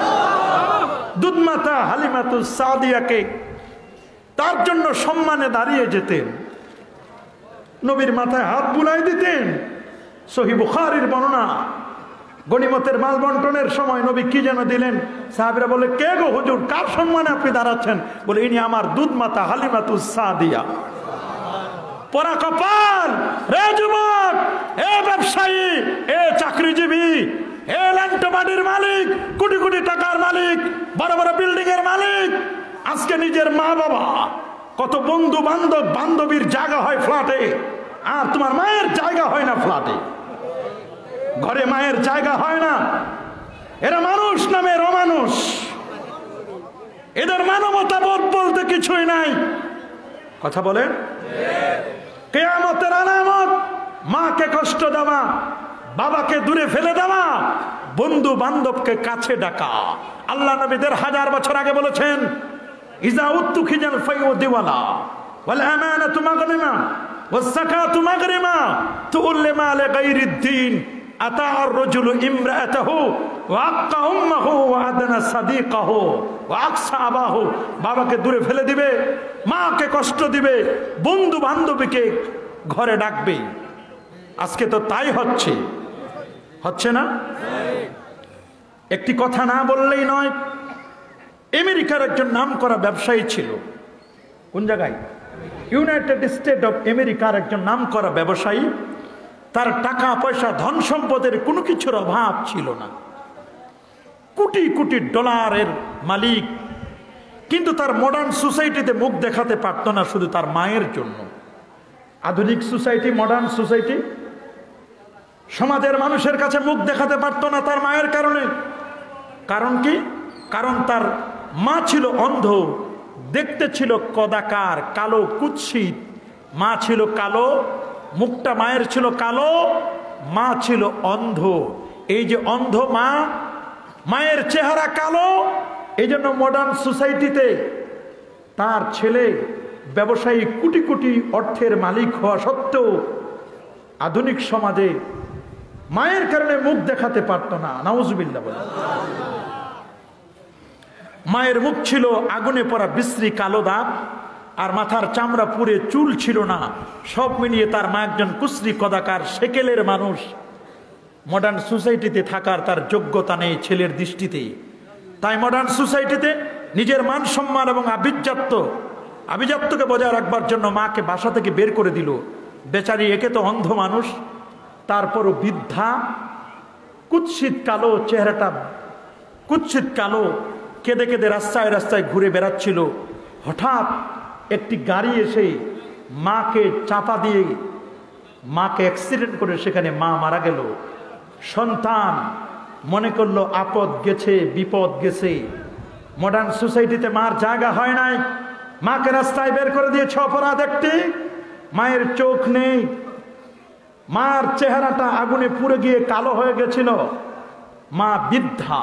দুধমাতা হালিমাতুস সাদিয়াকে তার জন্য সম্মানে দাঁড়িয়ে যেতেন, নবীর মাথায় হাত বুলাই দিতেন। সহিহ বুখারীর বর্ণনা, গনিমতের মাল বন্টনের সময় নবী কি যেন দিলেন, সাহাবীরা বলে কে গো হুজুর, কার সম্মানে আপনি দাঁড়াচ্ছেন? বলে ইনি আমার দুধ মাতা হালিমাতুস সাদিয়া। পোড়া কপাল রে যুবক, এ ব্যবসায়ী, এ চাকরিজীবী, এ ল্যান্ডমার্কের মালিক, কোটি কোটি টাকার মালিক, বড় বড় বিল্ডিং এর মালিক, আজকে নিজের মা বাবা, কত বন্ধু বান্ধব বান্ধবীর জায়গা হয় ফ্ল্যাটে, আর তোমার মায়ের জায়গা হয় না ফ্ল্যাটে, ঘরে মায়ের জায়গা হয় না। এরা মানুষ নামের অমানুষ, এদের মানবতা বোধ বলতে কিছুই নাই। কথা বলেন। কিয়ামতের আলামত মাকে কষ্ট দেওয়া, বাবাকে দূরে ফেলে দেওয়া, বন্ধু বান্ধবকে কাছে ডাকা। আল্লাহ নবী 1000 বছর আগে বলেছেন, ইজা উত্তুখিজাল ফাইউ দিওয়ালা ওয়াল আমানাতু মাগরিমা ওয়াস যাকাতু মাগরিমা তুউল্লিমা লিগাইরিদ দ্বীন আতা আর-রাজুলু ইমরাআতাহু ওয়া আক্কা উম্মাহু ওয়া আদনা সাদিকাহু ওয়া আকসা আবাহু। বাবাকে দূরে ফেলে দিবে, মাকে কষ্ট দিবে, বন্ধু বান্ধবীকে ঘরে ডাকবে। আজকে তো তাই হচ্ছে, হচ্ছে না? একটি কথা না বললেই নয়। আমেরিকার একজন নামকরা ব্যবসায়ী ছিল। কোন জায়গায়? ইউনাইটেড স্টেট অফ আমেরিকার একজন নামকরা ব্যবসায়ী। তার টাকা পয়সা ধন সম্পদের কোনো কিছুর অভাব ছিল না, কোটি কোটি ডলারের মালিক। কিন্তু তার মডার্ন সোসাইটিতে মুখ দেখাতে পারত না, শুধু তার মায়ের জন্য। আধুনিক সোসাইটি, মডার্ন সোসাইটি, সমাজের মানুষের কাছে মুখ দেখাতে পারত না তার মায়ের কারণে। কারণ কি? কারণ তার মা ছিল অন্ধ, দেখতে ছিল কদাকার, কালো কুৎসিত। মা ছিল কালো, মুখটা মায়ের ছিল কালো, মা ছিল অন্ধ। এই যে অন্ধ মা, মায়ের চেহারা কালো, এই জন্য মডার্ন সোসাইটিতে তার ছেলে ব্যবসায়ী, কোটি কোটি অর্থের মালিক হওয়া সত্ত্বেও আধুনিক সমাজে মায়ের কারণে মুখ দেখাতে পারত না। নাউজুবিল্লাহ বলে। মায়ের মুখ ছিল আগুনে পড়া বিশ্রী কালো দাগ, আর মাথার চামড়া পুড়ে চুল ছিল না। সব মিলিয়ে তার মা একজন কুশ্রী কদাকার সেকেলের মানুষ। মডার্ন সোসাইটিতে থাকার তার যোগ্যতা নেই ছেলের দৃষ্টিতে। তাই মডার্ন সোসাইটিতে নিজের মান সম্মান এবং আভিজাত্যকে বজায় রাখবার জন্য মাকে বাসা থেকে বের করে দিল। বেচারি একে তো অন্ধ মানুষ, তারপরও বৃদ্ধা, কুৎসিত কালো চেহারাটা, কুৎসিত কালো, কেঁদে কেঁদে রাস্তায় রাস্তায় ঘুরে বেড়াচ্ছিল। হঠাৎ একটি গাড়ি এসে মাকে চাপা দিয়ে মাকে অ্যাক্সিডেন্ট করে সেখানে মা মারা গেল। সন্তান মনে করলো আপদ গেছে, বিপদ গেছে। মডার্ন সোসাইটিতে মার জায়গা হয় নাই, মাকে রাস্তায় বের করে দিয়েছে অপরাধ একটি। মায়ের চোখ নেই, মার চেহারাটা আগুনে পুড়ে গিয়ে কালো হয়ে গেছিল, মা বৃদ্ধা।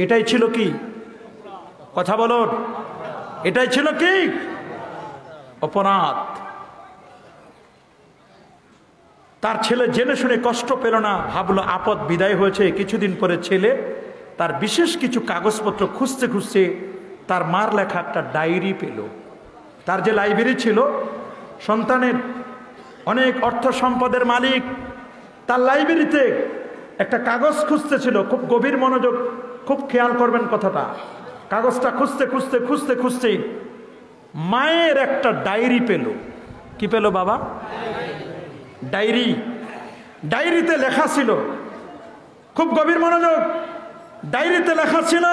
এটাই ছিল কি? কথা বলুন, এটাই ছিল কি? অপরাধ। তার ছেলে জেনে শুনে কষ্ট পেল না, ভাবলো আপদ বিদায় হয়েছে। কিছুদিন পরে ছেলে তার বিশেষ কিছু কাগজপত্র খুঁজতে খুঁজতে তার মার লেখা একটা ডায়েরি পেল। তার যে লাইব্রেরি ছিল, সন্তানের অনেক অর্থ সম্পদের মালিক, তার লাইব্রেরিতে একটা কাগজ খুঁজতেছিল। খুব গভীর মনোযোগ, খুব খেয়াল করবেন কথাটা। কাগজটা খুঁজতে খুঁজতে খুঁজতে খুঁজতে মায়ের একটা ডায়েরি পেল। কি পেল বাবা? ডায়েরি। ডায়েরিতে লেখা ছিল, খুব গভীর মনোযোগ, ডায়েরিতে লেখা ছিল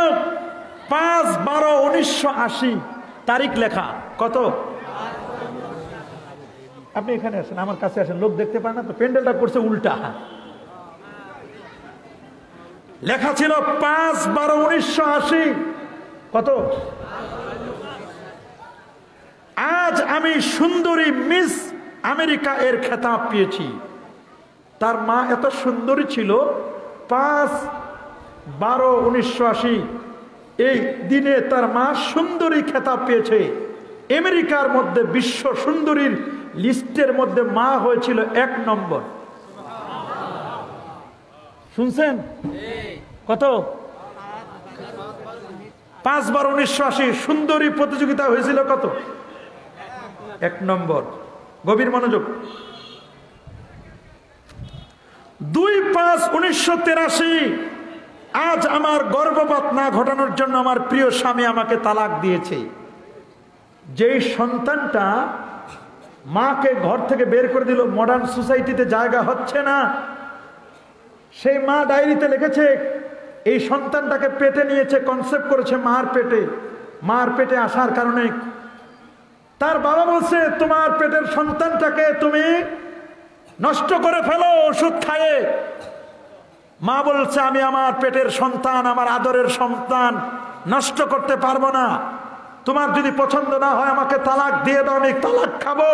5/12/1980 তারিখ লেখা। কত? আপনি এখানে আসেন, আমার কাছে আসেন, লোক দেখতে পান না তো, প্যান্ডেলটা করছে উল্টা। লেখা ছিল 5/12/1980। কত? আজ আমি সুন্দরী মিস আমেরিকা এর খেতাব পেয়েছি। তার মা এত সুন্দরী ছিল, 5/12/1980 এই দিনে তার মা সুন্দরী খেতাব পেয়েছে। আমেরিকার মধ্যে বিশ্ব সুন্দরীর লিস্টের মধ্যে মা হয়েছিল 1 নম্বর। শুনছেন? কত? 5/12/1980 সুন্দরী প্রতিযোগিতা হয়েছিল কত? 1 নম্বর। গভীর মনোযোগ। 2/5/1983 আজ আমার গর্ভপাত না ঘটানোর জন্য আমার প্রিয় স্বামী আমাকে তালাক দিয়েছে। যেই সন্তানটা মাকে ঘর থেকে বের করে দিল, মডার্ন সোসাইটিতে জায়গা হচ্ছে না, সেই মা ডায়েরিতে লিখেছে এই সন্তানটাকে পেটে নিয়েছে, কনসেপ্ট করেছে মার পেটে। মার পেটে আসার কারণে তার বাবা বলছে তোমার পেটের সন্তানটাকে তুমি নষ্ট করে ফেলো ওষুধ খায়ে। মা বলছে আমি আমার পেটের সন্তান, আমার আদরের সন্তান নষ্ট করতে পারবো না। তোমার যদি পছন্দ না হয় আমাকে তালাক দিয়ে দাও, আমি তালাক খাবো,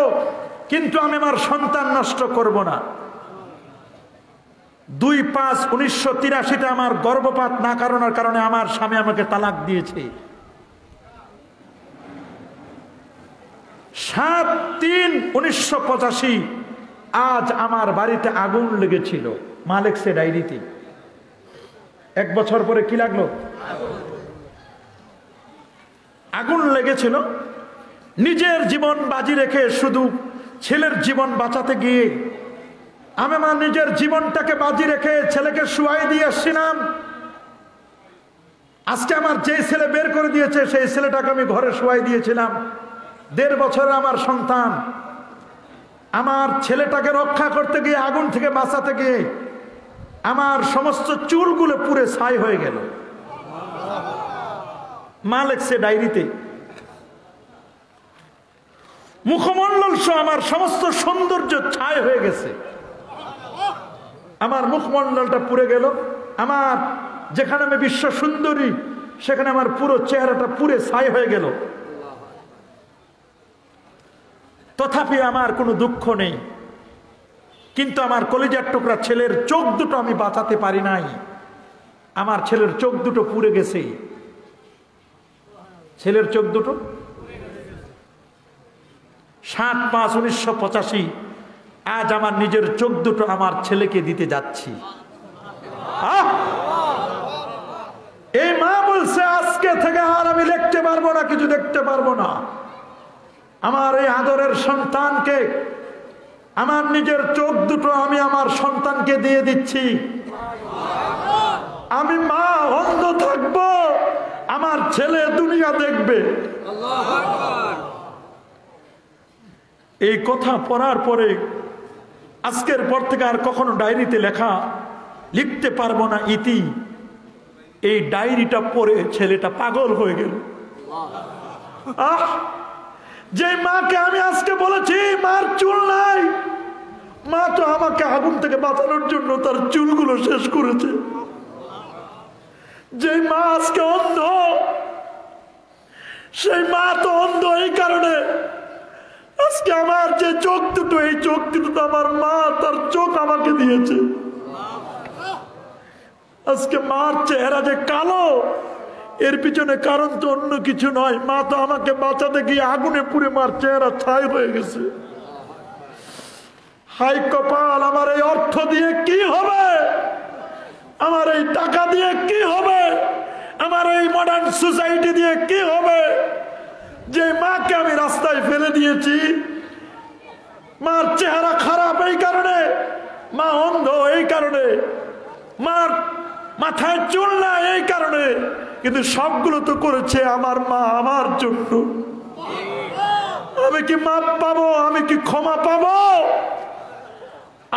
কিন্তু আমি আমার সন্তান নষ্ট করব না। 2/5/1983 আমার গর্ভপাত না করানোর কারণে আমার স্বামী আমাকে তালাক দিয়েছে। 7/3/1985 আজ আমার বাড়িতে আগুন লেগেছিল। মা লেখছে ডায়েরিতে। 1 বছর পরে কি লাগলো? আগুন লেগেছিল। নিজের জীবন বাজি রেখে, শুধু ছেলের জীবন বাঁচাতে গিয়ে আমি আমার নিজের জীবনটাকে বাজি রেখে ছেলেকে শুয়াই দিয়ে আসছিলাম। আজকে আমার যে ছেলে বের করে দিয়েছে সেই ছেলেটাকে আমি ঘরে শুয়াই দিয়েছিলাম। 1.5 বছরের আমার সন্তান। আমার ছেলেটাকে রক্ষা করতে গিয়ে, আগুন থেকে বাঁচাতে গিয়ে আমার সমস্ত চুলগুলো পুড়ে ছাই হয়ে গেল। মা লেখছে ডায়েরিতে। মুখমণ্ডল সহ আমার সমস্ত সৌন্দর্য ছাই হয়ে গেছে। আমার মুখমণ্ডলটা পুড়ে গেল। আমার যেখানে আমি বিশ্ব সুন্দরী, সেখানে আমার পুরো চেহারাটা পুড়ে ছাই হয়ে গেল। তথাপি আমার কোনো দুঃখ নেই, কিন্তু আমার কলিজার টুকরা ছেলের চোখ দুটো আমি বাঁচাতে পারি নাই। আমার ছেলের চোখ দুটো পুড়ে গেছে। ছেলের চোখ দুটো 7/5/1985 আজ আমার নিজের চোখ দুটো আমার ছেলেকে দিতে যাচ্ছি। এই মা বলছে আজকে থেকে আর আমি দেখতে পারবো না, কিছু দেখতে পারবো না। আমার এই আদরের সন্তানকে, আমার নিজের চোখ দুটো আমি আমার সন্তানকে দিয়ে দিচ্ছি। আমি মা অন্ধ থাকবো, আমার ছেলে দুনিয়া দেখবে। এই কথা পড়ার পরে আজকের পর থেকে আর কখনো ডায়েরিতে লিখতে পারবো না ইতি। এই ডায়েরিটা পড়ে ছেলেটা পাগল হয়ে গেল। যে মাকে আমি আজকে বলেছি মার চুল নাই, মা তো আমাকে আগুন থেকে বাঁচানোর জন্য তার চুলগুলো শেষ করেছে। যে মা আজকে অন্ধ, সেই মা তো অন্ধ এই কারণে আজকে আমার যে চোখ দুটো, এই চোখ দুটো আমার মা তার চোখ আমাকে দিয়েছে। আজকে মার চেহারা যে কালো, এর পিছনে কারণ তো অন্য কিছু নয়, মা তো আমাকে বাঁচাতে গিয়ে আগুনে পুড়ে মার চেহারা ছাই হয়ে গেছে। হাই কপাল, আমার এই অর্থ দিয়ে কি হবে, আমার এই টাকা দিয়ে কি হবে, আমার এই মডার্ন সোসাইটি দিয়ে কি হবে, যে মাকে আমি রাস্তায় ফেলে দিয়েছি। মার চেহারা খারাপ এই কারণে, মা অন্ধ এই কারণে, মার মাথায় চুল না এই কারণে, কিন্তু সবগুলো তো করেছে আমার মা আমার জন্য। আমি কি মাপ পাবো, আমি কি ক্ষমা পাবো?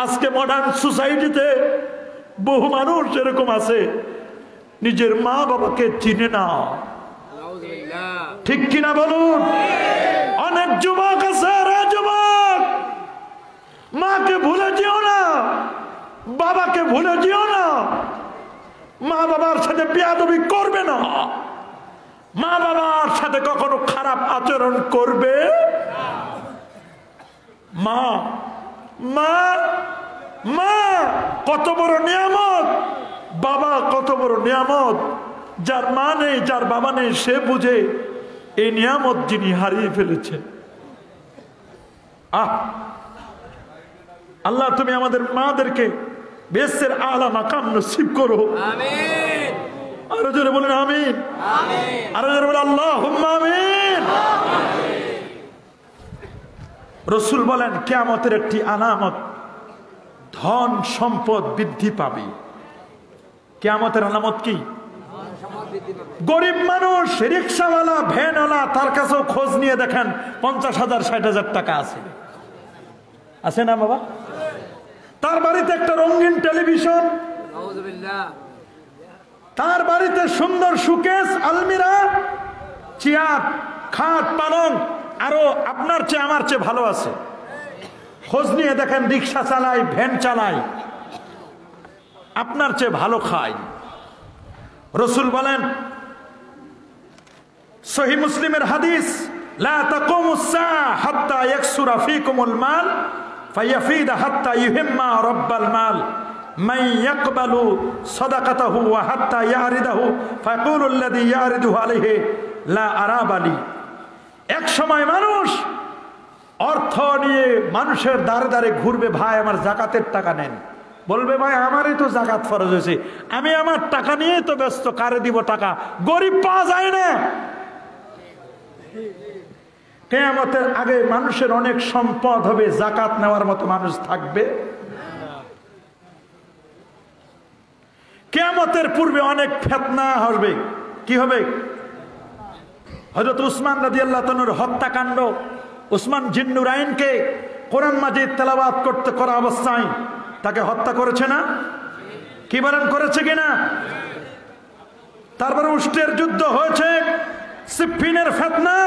আজকে মডার্ন সোসাইটিতে বহু মানুষ এরকম আছে নিজের মা বাবাকে চিনে না, ঠিক কিনা বলুন? অনেক যুবক আছে, রে যুবক, মাকে ভুলে যেও না, বাবাকে ভুলে যেও না। মা বাবার সাথে বেয়াদবি করবে না, মা বাবার সাথে কখনো খারাপ আচরণ করবে। মা মা মা কত বড় নিয়ামত, বাবা কত বড় নিয়ামত। যার মা নেই, যার বাবা নেই, সে বুঝে এই নিয়ামত যিনি হারিয়ে ফেলেছেন। আল্লাহ তুমি আমাদের মাদেরকে বেহেশতের আলা মাকাম নসিব করো। আমিন। আরো জোরে বলেন আমিন। আমিন। আরো জোরে বলেন আল্লাহুম্মা আমিন। রাসূল বলেন কিয়ামতের একটি আলামত, ধন সম্পদ বৃদ্ধি পাবে। কিয়ামতের আলামত কি? গরিব মানুষ, রিক্সাওয়ালা, ভ্যানওয়ালা, তার কাছেও খোঁজ নিয়ে দেখেন 50,000 60,000 টাকা আছে না বাবা? তার বাড়িতে একটা রঙিন টেলিভিশন, তার বাড়িতে সুন্দর সুকেস, আলমিরা, চেয়ার, খাট, পালং, আরো আপনার চেয়ে আমার চেয়ে ভালো আছে। খোঁজ নিয়ে দেখেন রিক্সা চালায়, ভ্যান চালায়, আপনার চেয়ে ভালো খায়। রাসূল বলেন, সহিহ মুসলিমের হাদিস, লা তাকুমুস সাআ হাত্তা ইয়াকসুরা ফীকুমুল মাল ফায়াফিদ হাত্তা ইউহিম্মা রাব্বাল মাল মান ইয়াকবালু সাদাকাতাহু ওয়া হাত্তা ইয়ারিদাহু ফায়াকুলু আল্লাযী ইয়ারিদুহু আলাইহি লা আরাবালি। এক সময় মানুষ অর্থ নিয়ে মানুষের দ্বারে দ্বারে ঘুরবে, ভাই আমার যাকাতের টাকা নেন। বলবে ভাই আমারই তো যাকাত ফরজ হয়েছে, আমি আমার টাকা নিয়ে তো ব্যস্ত, কারে দিব টাকা? গরিব পাওয়া যায় না। কিয়ামতের আগে মানুষের অনেক সম্পদ হবে, যাকাত নেওয়ার মতো মানুষ থাকবে। কিয়ামতের পূর্বে অনেক ফিতনা হবে। কি হবে? হযরত উসমান রাদিয়াল্লাহু তাআলার হত্যাকাণ্ড, উসমান জিন্নুরাইনকে কোরআন মাজিদ তেলাওয়াত করতে করা অবস্থায় তাকে হত্যা করেছে না? কি বলেন, করেছে কিনা? তারপরে উষ্টের যুদ্ধ হয়েছে, সিফফিনের ফিতনা।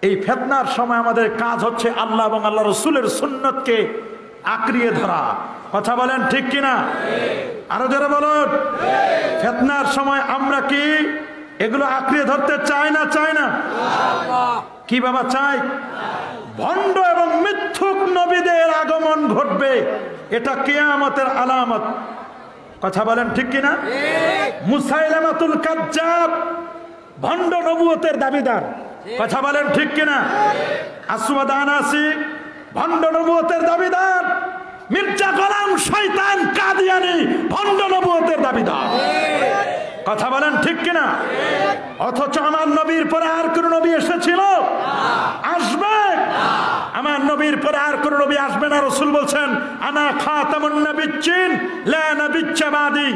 এই ফিতনার সময় আমাদের কাজ হচ্ছে আল্লাহ এবং আল্লাহ রাসূলের সুন্নতকে আঁকড়িয়ে ধরা। কথা বলেন ঠিক কিনা? আরো যারা বলুন, ফিতনার সময় আমরা কি এগুলো আঁকড়িয়ে ধরতে চাই না? চাই না? কি বাবা চাই? ভণ্ড এবং মিথ্যুক নবীদের আগমন ঘটবে, এটা কিয়ামতের আলামত। কথা বলেন ঠিক কিনা? মুসাইলামাতুল কাজ্জাব ভণ্ড নবুয়তের দাবিদার। কথা বলেন ঠিক কিনা? আসওয়াদ আনাসি ভণ্ড নবুয়তের দাবিদার। মির্জা গোলাম শয়তান কাদিয়ানি ভণ্ড নবুয়তের দাবিদার। কথা বলেন ঠিক কিনা? অথচ আমার নবীর পরে আর কোন নবী এসেছিল? আসবে? আমার নবীর পরে আর কোন নবী আসবে না। রাসূল বলছেন, আনা খাতামুন নবিয়্যিন লা নাবিয়্যা বাদি।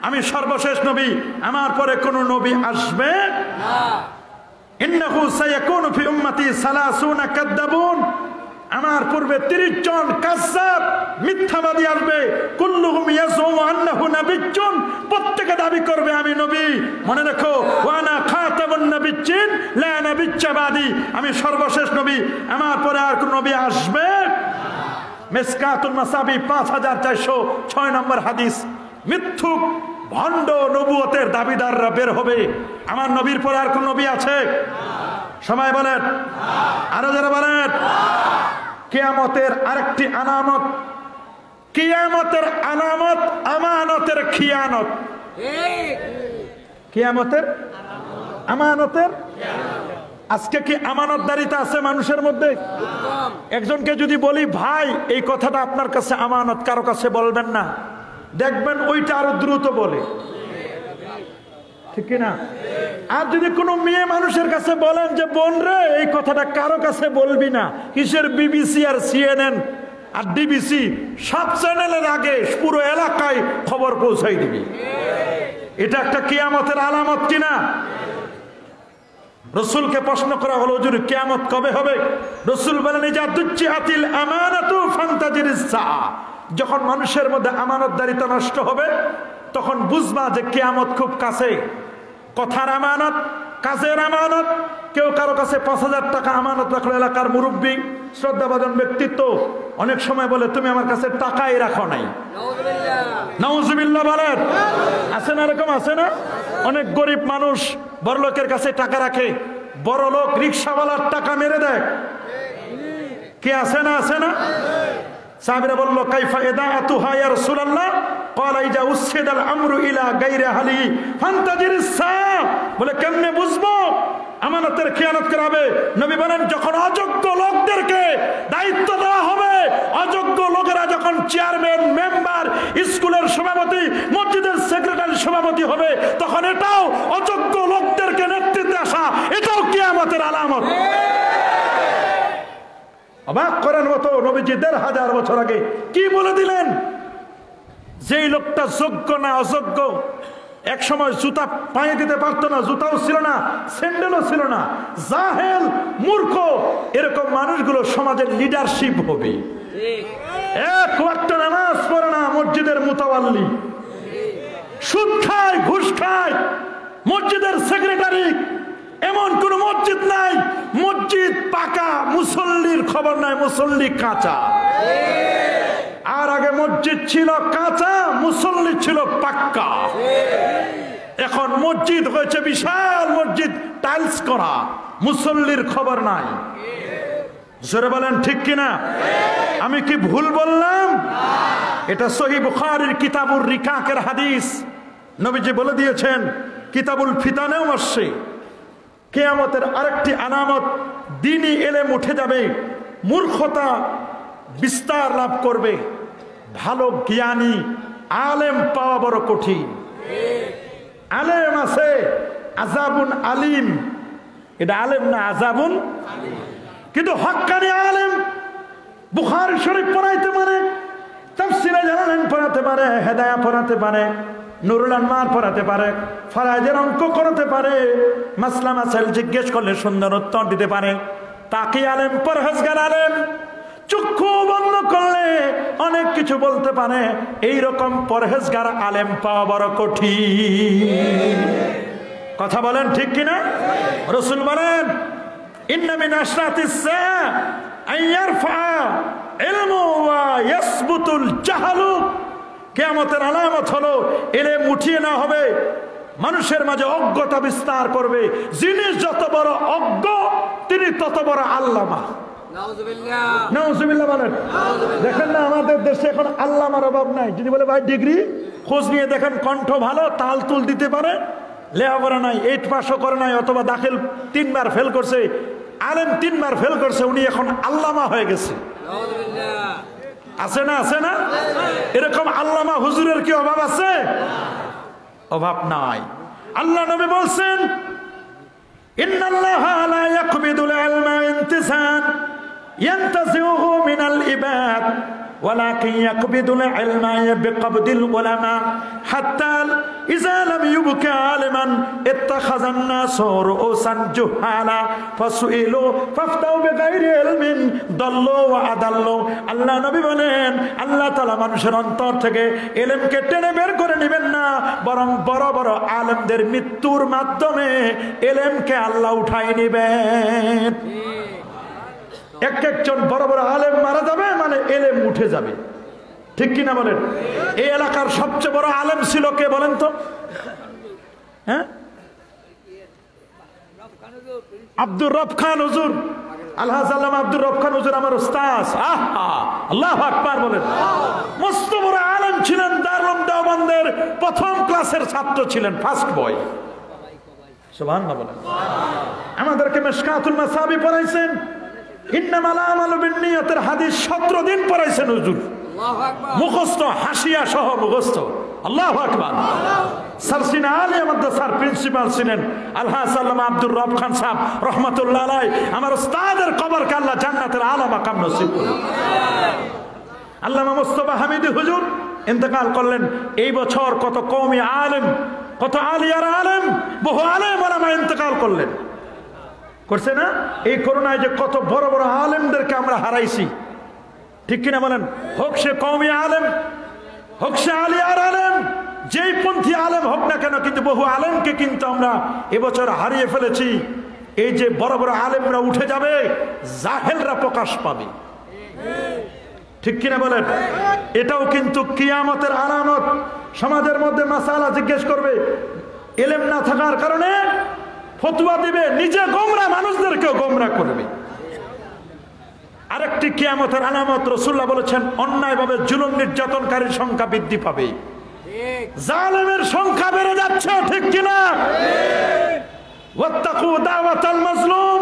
আমি সর্বশেষ নবী, আমার পরে কোন নবী আসবে না। ইন্নাহু সায়াকুনু ফি উম্মতি 30 কাদ্দাবুন, আমার পূর্বে 30 জন কাযযাব মিথ্যাবাদী আসবে। কুল্লুহুম ইয়াজুমু আন্নাহু নাবিয়্যুন, প্রত্যেকে দাবি করবে আমি নবী। মনে রাখো, ওয়া আনা খাতামুন নাবিয়্যিন লা নাবিয়্যা বাদি, আমি সর্বশেষ নবী, আমার পরে আর কোন নবী আসবে না। মিসকাতুল মাসাবি 5406 নম্বর হাদিস। মিথ্যুক ভণ্ড নবুয়তের দাবিদাররা বের হবে। আমার নবীর পরে আর কোন নবী আছে? সবাই বলেন, আরো যারা বলেন। কিয়ামতের আরেকটি আলামত, কিয়ামতের আলামত আমানতের খিয়ানত। কিয়ামতের আমানতের, আজকে কি আমানতদারিতা আছে মানুষের মধ্যে? একজনকে যদি বলি ভাই এই কথাটা আপনার কাছে আমানত, কারো কাছে বলবেন না, দেখবেন ওইটা আরো দ্রুত বলে, ঠিক না? আর যদি কোনো মেয়ে মানুষের কাছে বলেন যে বোন রে এই কথাটা কারো কাছে বলবি না, কিসের বিবিসি আর সিএনএন আর ডিবিসি সব চ্যানেলের আগে পুরো এলাকায় খবর পৌঁছাই দিবি, এটা একটা কিয়ামতের আলামত কিনা? রসুলকে প্রশ্ন করা হলো, হুজুর কিয়ামত কবে হবে? রসুল বলেন, ইজা দুজ্জিহাতিল আমানাতু ফান্তাজিরিস সাআ, যখন মানুষের মধ্যে আমানতদারিতা নষ্ট হবে তখন বুঝবা যে কিয়ামত খুব কাছে। কথার আমানত, কাজের আমানত। কেউ কারো কাছে 5000 টাকা আমানত রাখলো, এলাকার মুরব্বী শ্রদ্ধাভাজন ব্যক্তিত্ব, অনেক সময় বলে তুমি আমার কাছে টাকাই রাখো নাই। নাউজুবিল্লাহ বলেন, আছে না এরকম? আছে না? অনেক গরিব মানুষ বড় লোকের কাছে টাকা রাখে, বড় লোক রিক্সাওয়ালার টাকা মেরে দেয়। কি আছে না? আছে না? সাহাবীরা বলল, কাইফা ইদাআতুহা ইয়া রাসূলুল্লাহ? ক্বালা ইজা উসিদাল আমরু ইলা গায়রি আহলি ফান্তাজিরিস সাআ, বলে কেমনে বুঝবো আমানতের খেয়ানত করা হবে? নবী বলেন, যখন অযোগ্য লোকদেরকে দায়িত্ব দেওয়া হবে, অযোগ্য লোকেরা যখন চেয়ারম্যান, মেম্বার, স্কুলের সভাপতি, মসজিদের সেক্রেটারি সভাপতি হবে, তখন এটাও অযোগ্য লোকদেরকে নেতৃত্বে আসা, এটাও কিয়ামতের আলামত। অবাক করার মতো, নবীজি 1500 বছর আগে কি বলে দিলেন? যেই লোকটা যোগ্য না অযোগ্য, এক সময় জুতা পায়ে দিতে পারতো না, জুতাও ছিল না, স্যান্ডেলও ছিল না, জাহেল, মূর্খ, এরকম মানুষগুলো সমাজের লিডারশিপ হবে। এক ওয়াক্ত নামাজ পড়ে না, মসজিদের মুতাওয়াল্লি, সুদ খায়, ঘুষ খায়, মসজিদের সেক্রেটারি। এমন কোন মসজিদ নাই, মসজিদ পাকা, মুসল্লির খবর নাই, মুসল্লি কাঁচা। আর আগে মসজিদ ছিল কাঁচা, মুসল্লি ছিল পাক্কা। এখন মসজিদ হয়েছে বিশাল মসজিদ, টাইলস করা, মুসল্লির খবর নাই। জোরে বলেন ঠিক কিনা? আমি কি ভুল বললাম? এটা সহিহ বুখারীর কিতাবুর রিকাকের হাদিস। নবীজি বলে দিয়েছেন, কিতাবুল ফিতানেও আসছে, কিয়ামতের আরেকটি আলামত, দ্বীনি ইলম উঠে যাবে, মূর্খতা বিস্তার লাভ করবে, ভালো জ্ঞানী আলেম পাওয়া বড় কঠিন। আলেম আছে, আযাবুন আলিম, এটা আলেম না, আযাবুন। কিন্তু হক্কানি আলেম বুখারী শরীফ পড়াইতে পারে, তাফসীরে জালালাইন পড়াতে পারে, হেদায়া পড়াতে পারে, নুরুল আনওয়ার পড়াতে পারে, ফরায়েজের অঙ্ক করাতে পারে, মাসলা মাসাইল জিজ্ঞেস করলে সুন্দর উত্তর দিতে পারে, তাকি আলেম, পরহেজগার আলেম। চক্ষু বন্ধ করলে অনেক কিছু বলতে পারে, এইরকম পরহেজগার আলেম পাওয়া বড় কঠিন। কথা বলেন ঠিক কিনা? রাসূল বলেন, ইন্না মিন আশরাতিস সাআ আন ইয়ারফা ইলমু ওয়া ইয়াসবুতুল জাহলু, কিয়ামতের আলামত হলো ইলম উঠিয়ে না হবে, মানুষের মাঝে অজ্ঞতা বিস্তার করবে। যিনি যত বড় অজ্ঞ তিনি তত বড় আল্লামা। নাউজুবিল্লাহ বলেন। দেখেন না, আমাদের দেশে এখন আল্লামার অভাব নাই। যদি বলে ভাই ডিগ্রি, খোঁজ নিয়ে দেখেন কণ্ঠ ভালো, তাল তুল দিতে পারে, লেখাপড়া নাই, 8 পাসও করে নাই, অথবা দাখিল 3 বার ফেল করছে, আলেম 3 বার ফেল করছে, উনি এখন আল্লামা হয়ে গেছে। আছে না? আছে না? এরকম আল্লামা হুজুরের কি অভাব আছে? অভাব নাই। আল্লাহ নবী বলছেন, ইন্নাল্লাহা লা ইয়াকবিদুল ইলমা ইনতিসান ইয়ানতাজিউহু মিনাল ইবাদ ওয়ালাকিন ইয়াকবিদুল ইলমা বিকবদিল উলামা হাত্তা ইযা লাম ইউবকা আলিমান ইত্তাখাযান নাসু রুউসান জুহালা ফাসুইলু ফাফতাউ বিগাইরি ইলমিন দাল্লু ওয়া আদাল্লু। আল্লাহ নবী বলেন আল্লাহ তাআলা মানুষের অন্তর থেকে ইলমকে টেনে বের করে নেবেন না, বরং বড় বড় আলেমদের মৃত্যুর মাধ্যমে ইলমকে আল্লাহ উঠাই নেবেন। একজন বড় বড় আলেম মারা যাবে মানে ইলম উঠে যাবে, ঠিক কিনা বলেন? এই এলাকার সবচেয়ে বড় আলেম ছিল কে বলেন তো? হ্যাঁ, আব্দুর রব খান হুজুর, আলহাজ আল্লামা আব্দুর রব খান হুজুর আমার উস্তাদ। আল্লাহু আকবার বলেন। মস্ত বড় আলেম ছিলেন, দারুল দেওবন্দের প্রথম ক্লাসের ছাত্র ছিলেন, ফার্স্ট বয়। সুবহানাল্লাহ বলেন। আমাদেরকে মিশকাতুল মাসাবি পড়াইছেন, ইন্নামাল আমালু বিন্নিয়াতের হাদিস 17 দিন পড়াইছেন হুজুর, মুখস্থ, হাসিয়া সহ মুখস্থ। আল্লাহু আকবার। সারসিনা আলিয়া মাদ্রাসার প্রিন্সিপাল ছিলেন আলহাজ আল্লামা আব্দুর রব খান সাহেব রহমাতুল্লাহ আলাইহি। আমার উস্তাদের কবরকে আল্লাহ জান্নাতের আলা মাকাম নসিব করুন। আল্লামা মুস্তাফা হামিদি হুজুর ইন্তেকাল করলেন এই বছর। কত কওমি আলেম, কত আলিয়ার আলেম, বহু আলেম ওলামা ইন্তেকাল করলেন, করছে না? এই করোনায় যে কত বড় বড় আলেমদেরকে আমরা হারাইছি, ঠিক কিনা বলেন? হোক সে কওমি আলেম, হোক সে আলিয়ার আলেম, যেই পন্থী আলেম হোক না কেন, কিন্তু বহু আলেমকে কিন্তু আমরা এবছর হারিয়ে ফেলেছি। এই যে বড় বড় আলেমরা উঠে যাবে, জাহেলরা প্রকাশ পাবে, ঠিক কিনা বলেন? এটাও কিন্তু কিয়ামতের আলামত। সমাজের মধ্যে মাসালা জিজ্ঞেস করবে, ইলম না থাকার কারণে ফতোয়া দিবে, নিজে গোমরা মানুষদেরকেও গোমরা করবে। আরেকটি কিয়ামতের আলামত রাসূলুল্লাহ বলেছেন, অন্যায়ভাবে জুলুম নির্যাতনকারীর সংখ্যা বৃদ্ধি পাবে, জালেমের সংখ্যা বেড়ে যাচ্ছে, ঠিক কিনা? ওয়াত্তাকু দাওয়াতাল মাজলুম।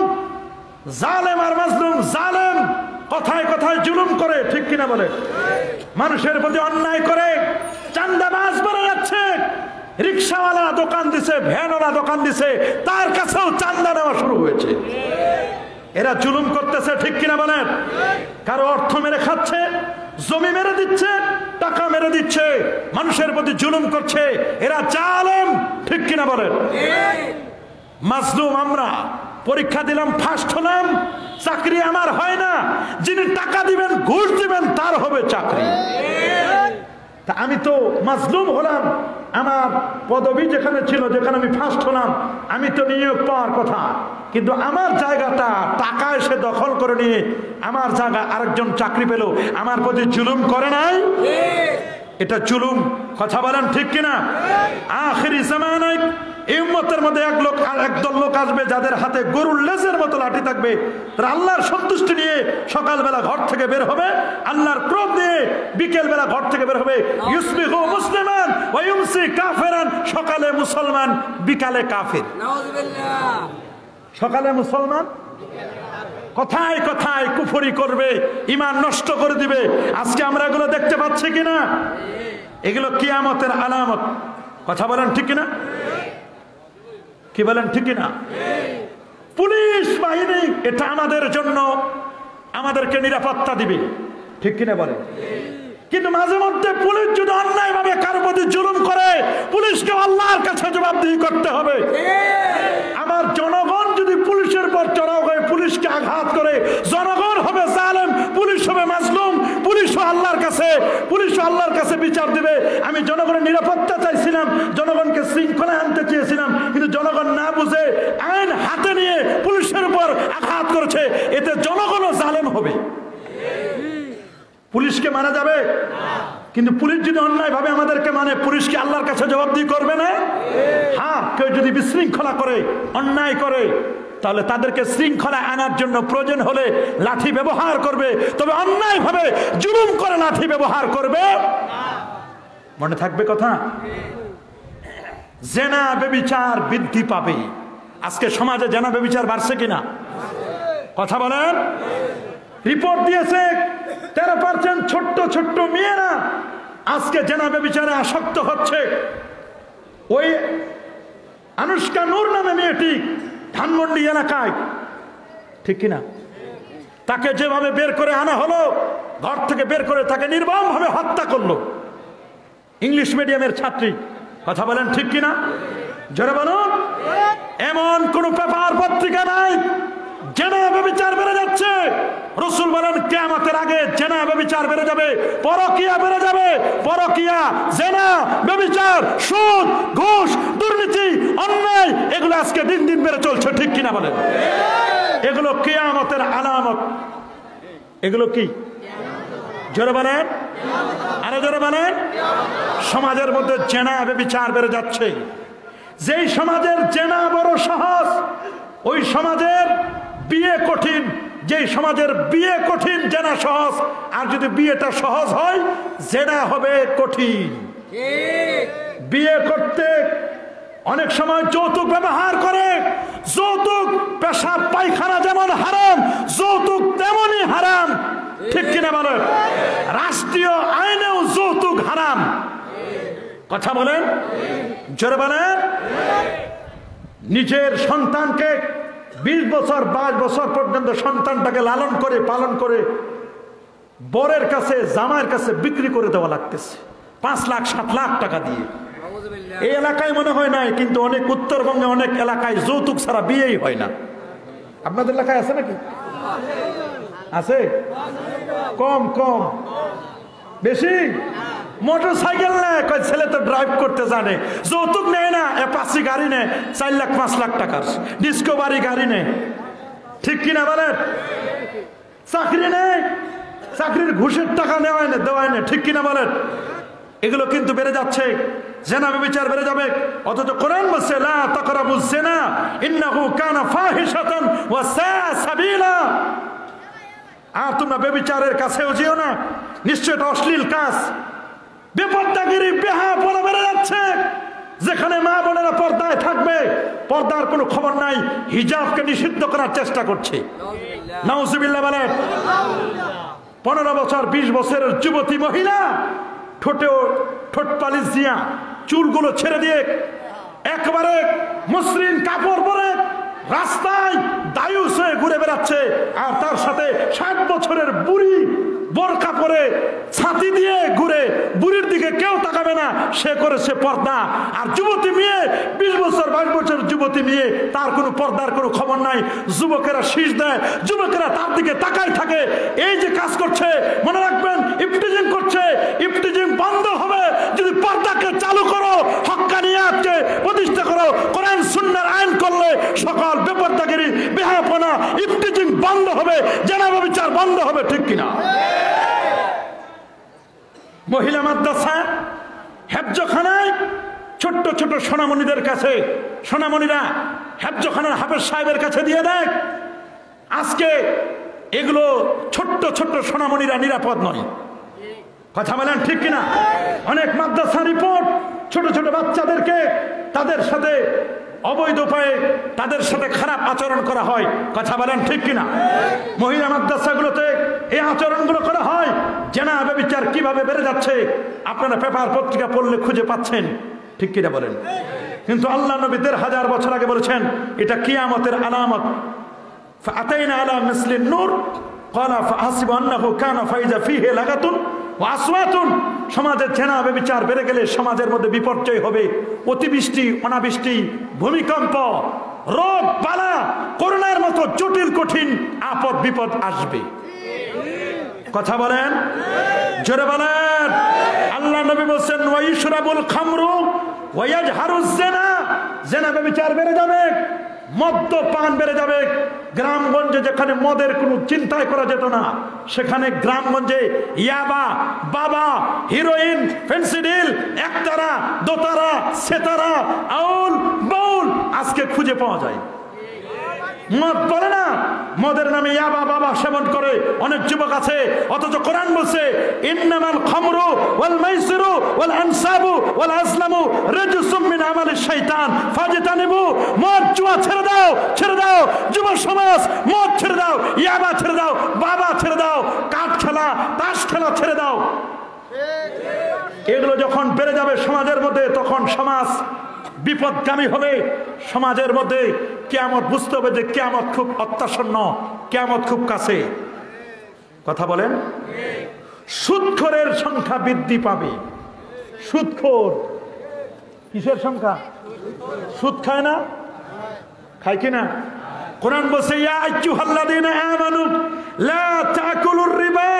জালেম আর মাজলুম, জালেম কথায় কথায় জুলুম করে, ঠিক কিনা বলে? মানুষের প্রতি অন্যায় করে, চাঁদাবাজ বলে যাচ্ছে। রিকশাওয়ালা দোকান দিছে, ভ্যানওয়ালা দোকান দিছে, তার কাছেও চাঁদা নেওয়া শুরু হয়েছে। এরা জুলুম করতেছে, ঠিক কিনা বলেন? কারো অর্থ মেরে খাচ্ছে, জমি মেরে দিচ্ছে, টাকা মেরে দিচ্ছে, মানুষের প্রতি জুলুম করছে। এরা জালেম, ঠিক কিনা বলেন? মাজলুম আমরা। পরীক্ষা দিলাম, ফার্স্ট হলাম, চাকরি আমার হয় না। যিনি টাকা দিবেন, ঘুষ দিবেন, তার হবে চাকরি। তা আমি তো মাজলুম হলাম, আমার পদবি যেখানে ছিল, যেখানে আমি ফার্স্ট হলাম, আমি তো নিয়োগ পাওয়ার কথা, কিন্তু আমার জায়গাটা টাকা এসে দখল করে নিয়ে আমার জায়গা আরেকজন চাকরি পেল, আমার প্রতি জুলুম করে নাই? এটা জুলুম, কথা বলেন ঠিক কিনা? আখিরি জামানায় এই উম্মতের মধ্যে একদল লোক আসবে যাদের হাতে গরুর লেজের মতো লাঠি থাকবে। তারা আল্লাহর সন্তুষ্টি নিয়ে সকালবেলা ঘর থেকে বের হবে, আল্লাহর ক্রোধ নিয়ে বিকেল বেলা ঘর থেকে বের হবে। ইউসবিহু মুসলিমান ওয়া ইউমসি কাফিরান। সকালে মুসলমান, বিকালে কাফির। নাউযুবিল্লাহ। সকালে মুসলমান, কথায় কথায় কুফরি করবে, ঈমান নষ্ট করে দিবে। আজকে আমরা এগুলো দেখতে পাচ্ছি কিনা? এগুলো কিয়ামতের আলামত। কথা বলেন ঠিক কিনা? কি বলেন ঠিক কিনা? পুলিশ বাহিনী এটা আমাদের জন্য, আমাদেরকে নিরাপত্তা দিবে, ঠিক কিনা বলেন? কিন্তু মাঝে মধ্যে পুলিশ যদি অন্যায় ভাবে কারো প্রতি জুলুম করে, পুলিশকে আল্লাহর কাছে জবাবদিহি করতে হবে। আমার জনগণ যদি পুলিশের পর চড়াও হয়ে পুলিশকে আঘাত করে, জনগণ হবে জালেম, পুলিশ হবে মাজলুম, পুলিশও আল্লাহর কাছে বিচার দিবে। আমি জনগণের নিরাপত্তা চাইছিলাম, জনগণকে শৃঙ্খলায় আনতে চেয়েছিলাম, কিন্তু জনগণ না বুঝে আইন হাতে নিয়ে পুলিশের উপর আঘাত করেছে, এতে জনগণও জালেম হবে। পুলিশকে মানা যাবে? কিন্তু পুলিশ যদি অন্যায় ভাবে আমাদেরকে মানে, পুলিশ কি আল্লাহর কাছে জবাবদিহি করবে না? হ্যাঁ, কেউ যদি বিশৃঙ্খলা করে, অন্যায় করে, তাহলে তাদেরকে শৃঙ্খলায় আনার জন্য প্রয়োজন হলে লাঠি ব্যবহার করবে, তবে অন্যায় ভাবে জুলুম করে লাঠি ব্যবহার করবে। মনে থাকবে কথা। জেনা ব্যভিচার বৃদ্ধি পাবে। আজকে সমাজে জেনা ব্যভিচার বাড়ছে কিনা? কথা বলেন। রিপোর্ট দিয়েছে 13% ছোট্ট ছোট্ট মেয়েরা আজকে জেনা ব্যভিচারে আসক্ত হচ্ছে। ওই আনুষ্কা নূর নামে মেয়েটি ধানমন্ডি এলাকায়, ঠিক কিনা? তাকে যেভাবে বের করে আনা হলো, ঘর থেকে বের করে তাকে নির্মমভাবে হত্যা করলো। ইংলিশ মিডিয়ামের ছাত্রী, কথা বলেন ঠিক কিনা? জোরে বলুন। এমন কোন পেপার পত্রিকা নাই জেনা ব্যভিচার বেড়ে যাচ্ছে। রাসূল বলেন কিয়ামতের আগে জেনা ব্যভিচার বেড়ে যাবে, পরকীয়া বেড়ে যাবে। পরকীয়া, জেনা, ব্যভিচার, সুদ, ঘুষ, দুর্নীতি, অন্যায় এগুলো আজকে দিন দিন বেড়ে চলছে, ঠিক কিনা বলেন? এগুলো কিয়ামতের আলামত। এগুলো কি? জোরে বলেন, আরো জোরে বলেন। সমাজের মধ্যে জেনা ব্যভিচার বেড়ে যাচ্ছে। যেই সমাজের জেনা বড় সহজ, ওই সমাজের বিয়ে কঠিন। যেই সমাজের বিয়ে কঠিন, জেনা সহজ। আর যদি বিয়েটা সহজ হয়, জেনা হবে কঠিন। বিয়ে করতে অনেক সময় যৌতুক ব্যবহার করে। যৌতুক পেশাব পায়খানা যেমন হারাম, যৌতুক তেমনই হারাম, ঠিক কিনা বলেন? রাষ্ট্রীয় আইনেও যৌতুক হারাম। কথা বলেন, জোরে বলেন। নিজের সন্তানকে 20 বছর 22 বছর পর্যন্ত সন্তানটাকে লালন করে পালন করে বরের কাছে, জামাইয়ের কাছে বিক্রি করে দেওয়া লাগতেছে 5 লাখ 7 লাখ টাকা দিয়ে। এই এলাকায় মনে হয় নাই, কিন্তু অনেক উত্তরবঙ্গে অনেক এলাকায় যৌতুক ছাড়া বিয়েই হয় না। আপনাদের এলাকায় আছে নাকি? আছে? কম কম, বেশি? মোটর সাইকেল নেয়, ছেলে তো ড্রাইভ করতে জানে। যৌতুক নেয় না, অ্যাপাচি গাড়ি নেয় 4 লাখ 5 লাখ টাকার, ডিসকভারি গাড়ি নেয়, ঠিক কিনা বলেন? চাকরি নেয়, চাকরির ঘুষের টাকা নেওয়ায় না, দেওয়ায় না, ঠিক কিনা বলেন? এগুলো কিন্তু বেড়ে যাচ্ছে, জেনা ব্যভিচার বেড়ে যাবে। অথচ কোরআন বলছে লা তাকরাবুজ জিনা ইন্নাহু কানা ফাহিশাতান ওয়া সাআ সাবিলা। আর তোমরা ব্যভিচারের কাছেও যেও না, নিশ্চয় এটা অশ্লীল কাজ। বেপরদাগিরি, বেহায়াপনা বেড়ে যাচ্ছে। যেখানে মা বোনেরা পর্দায় থাকবে, পর্দার কোনো খবর নাই, হিজাবকে নিষিদ্ধ করার চেষ্টা করছে। নাউজুবিল্লাহ বলেন। 15 বছর 20 বছরের যুবতী মহিলা ঠোঁটেও ঠোঁট পালিশ দিয়া, চুলগুলো ছেড়ে দিয়ে একবারে মসৃণ কাপড় পরে রাস্তায় দায়ুস হয়ে ঘুরে বেড়াচ্ছে। আর তার সাথে 60 বছরের বুড়ি বোরকা পরে ছাতি দিয়ে ঘুরে, বুড়ির দিকে কেউ তাকাবে না, সে করেছে পর্দা। আর যুবতী মেয়ে 20 বছর 22 বছর যুবতী মেয়ে, তার কোনো পর্দার কোনো খবর নাই। যুবকেরা শীষ দেয়, যুবকেরা তার দিকে তাকায় থাকে। এই যে কাজ করছে, মনে রাখবেন ইফটিজিং করছে। ইফটিজিং বন্ধ হবে যদি পর্দাকে চালু করো, হক্কানিয়াতকে প্রতিষ্ঠা করো, কোরআন সুন্নাহর আইন করলে সকল বেপরদাগিরি, বেহায়াপনা, ইফটিজিং বন্ধ হবে, জেনা ব্যভিচার বন্ধ হবে, ঠিক কিনা? মহিলা মাদ্রাসা, হেফজখানায় ছোট্ট ছোট সোনামণিদের কাছে, সোনামণিরা হেফজখানার হাফেজ সাহেবের কাছে দিয়ে দেয়। আজকে এগুলো ছোট্ট ছোট্ট সোনামণিরা নিরাপদ নয়। কথা বলেন ঠিক কিনা? অনেক মাদ্রাসা রিপোর্ট, ছোট ছোট বাচ্চাদেরকে তাদের সাথে অবৈধ উপায়ে তাদের সাথে খারাপ আচরণ করা হয়। কথা বলেন ঠিক কিনা? মহিলা মাদ্রাসাগুলোতে এই আচরণগুলো করা হয়। জেনা ব্যভিচার কিভাবে বেড়ে যাচ্ছে আপনারা পেপার পত্রিকা পড়লে খুঁজে পাচ্ছেন, ঠিক কিনা বলেন? কিন্তু আল্লাহ নবী 1000 বছর আগে বলেছেন এটা কিয়ামতের আলামত। ফাআতাইনা আলা মিসলিন নূর ক্বালা ফাহাসিবু আন্নাহু কানা ফাইজা ফীহি লাগাতুন ওয়া আসওয়াতুন। সমাজের জেনা ব্যভিচার বেড়ে গেলে সমাজের মধ্যে বিপর্যয় হবে। অতিবৃষ্টি, অনাবৃষ্টি, ভূমিকম্প, রোগ বালা, করোনার মতো জটিল কঠিন আপদ বিপদ আসবে। কথা বলেন, জোরে বলেন। আল্লাহ নবী বলেন ওয়া ইশরাবুল খামরু ওয়া ইয়াজহারুজ জিনা। জেনা ব্যভিচার বেড়ে যাবে, মদ্যপান বেড়ে যাবে। গ্রামগঞ্জে যেখানে মদের কোনো চিন্তাই করা যেত না, সেখানে গ্রামগঞ্জে ইয়াবা, বাবা, হিরোইন, ফেন্সিডিল, একতারা, দোতারা, সেতারা, আউল, বাউল আজকে খুঁজে পাওয়া যায়। মদ বলে না, মদের নামে ইয়াবা বাবা সেবন করে অনেক যুবক আছে। অথচ কোরআন বলছে ইন্নামাল খামরু ওয়াল মাইসিরু ওয়াল আনসাবু ওয়াল আজলামু রিজসুম মিন আমালিশ শাইতান ফাজতানিবু। মদ জুয়া ছেড়ে দাও, ছেড়ে দাও। যুব সমাজ মদ ছেড়ে দাও, ইয়াবা ছেড়ে দাও, বাবা ছেড়ে দাও, কাঠ খেলা, তাস খেলা ছেড়ে দাও। এগুলো যখন বেড়ে যাবে সমাজের মধ্যে, তখন সমাজ বিপদগামী হবে। সমাজের মধ্যে কিয়ামত বুঝতে হবে যে কিয়ামত খুব অত্যাসন্ন, কিয়ামত খুব কাছে। কথা বলেন। সুদখোরের সংখ্যা বৃদ্ধি পাবে। সুদখোর কিসের সংখ্যা? সুদ খায় না? খায় কিনা? কোরআন বলছে ইয়া আইয়ুহাল্লাযীনা আমানু লা তাকুলুর রিবা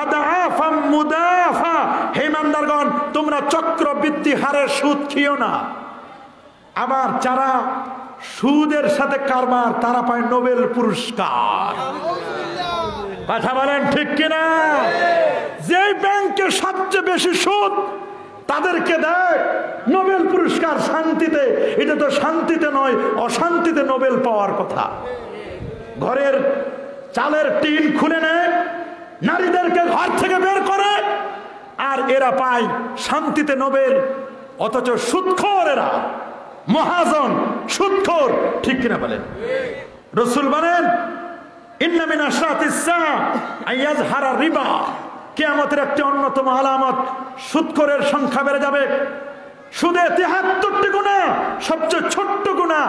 আদআফাম মুদাফা, হে ইমানদারগণ তোমরা চক্রবৃদ্ধি হারে সুদ খেও না। আবার যারা সুদের সাথে কারবার তারা পায় নোবেল পুরস্কার। কথা বলেন ঠিক কিনা? যে ব্যাংকে সবচেয়ে বেশি সুদ তাদেরকে দেয় নোবেল পুরস্কার শান্তিতে। এটা তো শান্তিতে নয়, অশান্তিতে নোবেল পাওয়ার কথা। ঘরের চালের টিন খুলে নেয়, নারীদেরকে ঘর থেকে বের করে, আর এরা পায় শান্তিতে নোবেল। অথচ সুদখোর এরা, মহাজন সুদখোর। ঠিক কিনা বলেন? রাসূল বলেন ইন্না মিন আশরাতিস সাআ আইয়াজহারা রিবা, কিয়ামতের একটি অন্যতম আলামত সুদখোরের সংখ্যা বেড়ে যাবে। সুদে ৭৩টি গুনাহ, সবচেয়ে ছোট্ট গুনাহ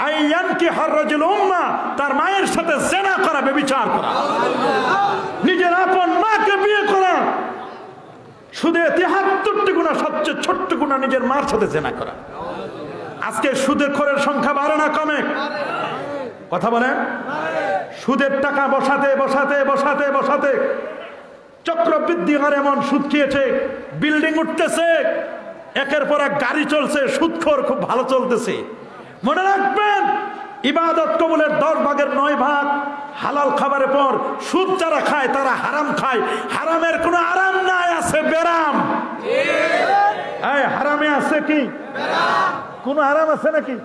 আইয়ানকি হাররাজুল উম্মা, তার মায়ের সাথে জিনা করা, ব্যভিচার করা, নিজের আপন মাকে বিয়ে করা। সুদে ৭৩টি গুনাহ, সবচেয়ে ছোট্ট গুনাহ নিজের মার সাথে জিনা করা। আজকে সুদখোরের সংখ্যা বাড়ে না কমে? কথা বলেন। সুদের টাকা বসাতে বসাতে বসাতে বসাতে চক্রবৃদ্ধি হারে এমন সুদ খেয়েছে, বিল্ডিং উঠতেছে, একের পর এক গাড়ি চলছে, সুদখোর খুব ভালো চলতেছে। মনে রাখবেন ইবাদত কবুলের 10 ভাগের 9 ভাগ হালাল খাবারের পর সুদ যারা খায় তারা হারাম খায়। হারামের কোনো আরাম নাই, আছে বেরাম। হারামে আছে কি কোন আরাম আছে নাকি?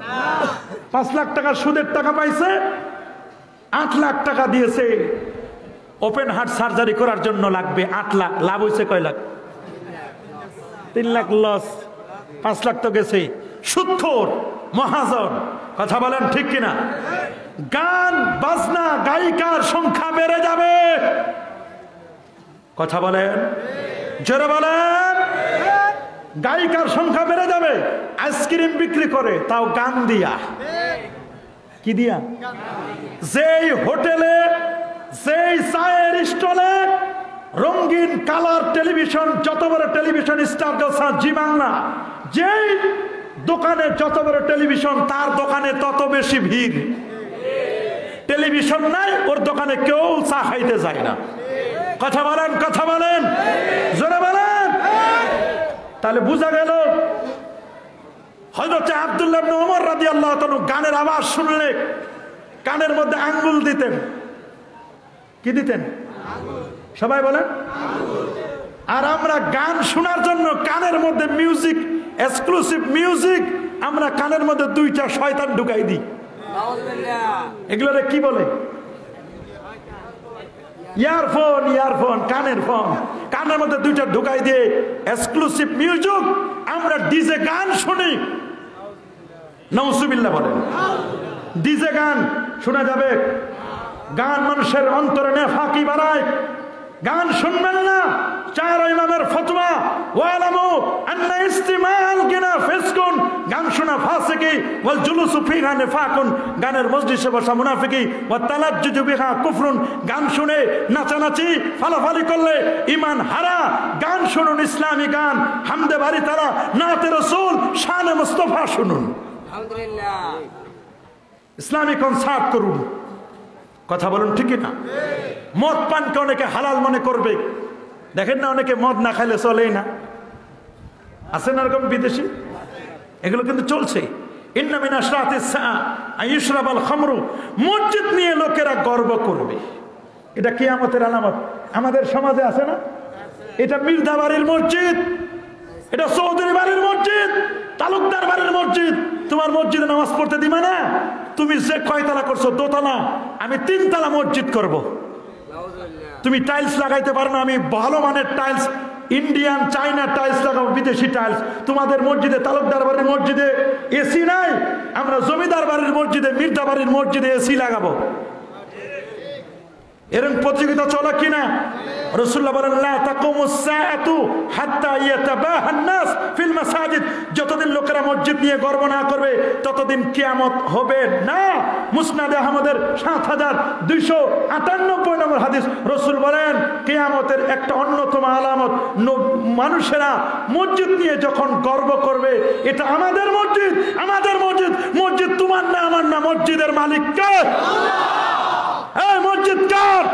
5 লাখ টাকা সুদের টাকা পাইছে, 8 লাখ টাকা দিয়েছে ওপেন হার্ট সার্জারি করার জন্য, লাগবে 8 লাখ, লাভ হয়েছে কয় লাখ? 3 লাখ লস, 5 লাখ তো গেছে। সুদখোর মহাজন। কথা বলেন ঠিক কিনা? গান বাজনা গায়িকার সংখ্যা বেড়ে যাবে। কথা বলেন, জোরে বলেন। গায়িকার সংখ্যা বেড়ে যাবে। আইসক্রিম বিক্রি করে, তাও গান দিয়া। কি দিয়া? যেই হোটেলে, যেই চায়ের স্টলে রঙিন কালার টেলিভিশন, যত বড় টেলিভিশন, স্টার জলসা, জি বাংলা, যেই দোকানে যত বড় টেলিভিশন তার দোকানে তত বেশি ভিড়। টেলিভিশন নাই, ওর দোকানে কেউ চা খাইতে যায় না। কথা বলেন, কথা বলেন, জোরে বলেন। তাহলে বুঝা গেল হযরত আব্দুল্লাহ ইবনে ওমর রাদিয়াল্লাহু তাআলা গানের আওয়াজ শুনলে কানের মধ্যে আঙ্গুল দিতেন। কি দিতেন? সবাই বলেন। আর আমরা গান শোনার জন্য কানের মধ্যে মিউজিক, এক্সক্লুসিভ মিউজিক, আমরা কানের মধ্যে 2টা শয়তান ঢুকাই দিই। এগুলোরে কি বলে? ইয়ারফোন। ইয়ারফোন, কানের ফোন। কানের মধ্যে 2টা ঢুকাই দিয়ে এক্সক্লুসিভ মিউজিক, আমরা ডিজে গান শুনি। নাউজুবিল্লাহ বলেন। ডিজে গান শোনা যাবে? গান মানুষের অন্তরে নেফাকি বাড়ায়। গান শুনবেন না। 4 ইমামের ফতোয়া, ওয়ালামু আন্না ইস্তিমাল গিনা ফিসকুন, গান শোনা ফাসিকি, ওয়াল জুলুসু ফিহা নিফাকুন, গানের মজলিসে বসা মুনাফিকি, ওয়া তালাজ্জুজু বিহা কুফরুন, গান শুনে নাচানাচি ফালাফালি করলে ঈমান হারা। গান শুনুন, ইসলামী গান, হামদে বাড়ি তারা, নাতে রাসূল, শানে মুস্তাফা শুনুন। আলহামদুলিল্লাহ। ইসলামী কনসার্ট করুন। কথা বলুন ঠিক না? মদ পানকে অনেকে হালাল মনে করবে। দেখেন না, অনেকে মদ না খাইলে চলেই না, আছে না এরকম বিদেশি? এগুলো কিন্তু চলছে। ইন্না মিন আশরাতিস সাআ আইয়ুশরাবাল খামরু, মসজিদ নিয়ে লোকেরা গর্ব করবে। এটা কিয়ামতের আলামত। আমাদের সমাজে আছে না? এটা মির্জা বাড়ির মসজিদ, এটা চৌধুরী বাড়ির মসজিদ, তালুকদার বাড়ির মসজিদ। তোমার মসজিদে নামাজ পড়তে দিবে না? তুমি যে কয়তলা করছো, দোতলা, আমি 3 তলা মসজিদ করব। তুমি টাইলস লাগাইতে পারো না, আমি ভালো মানের টাইলস, ইন্ডিয়ান চাইনা টাইলস লাগাবো, বিদেশি টাইলস। তোমাদের মসজিদে, তালুকদার বাড়ির মসজিদে এসি নাই, আমরা জমিদার বাড়ির মসজিদে, মির্জা বাড়ির মসজিদে এসি লাগাবো। এরকম প্রতিযোগিতা চলে কিনা? রাসূলুল্লাহ বলেন লা তাকুমুস সাআতু হাত্তা ইয়াতাবাহান নাস ফিল মাসাজিদ, যতদিন লোকেরা মসজিদ নিয়ে গর্ব না করবে ততদিন কিয়ামত হবে না। মুসনাদে আহমদের 7298 নম্বর হাদিস। রাসূল বলেন কিয়ামতের একটা অন্যতম আলামত, মানুষেরা মসজিদ নিয়ে যখন গর্ব করবে, এটা আমাদের মসজিদ, আমাদের মসজিদ। মসজিদ তোমার না আমার না, মসজিদের মালিক কে? এই মসজিদ কার?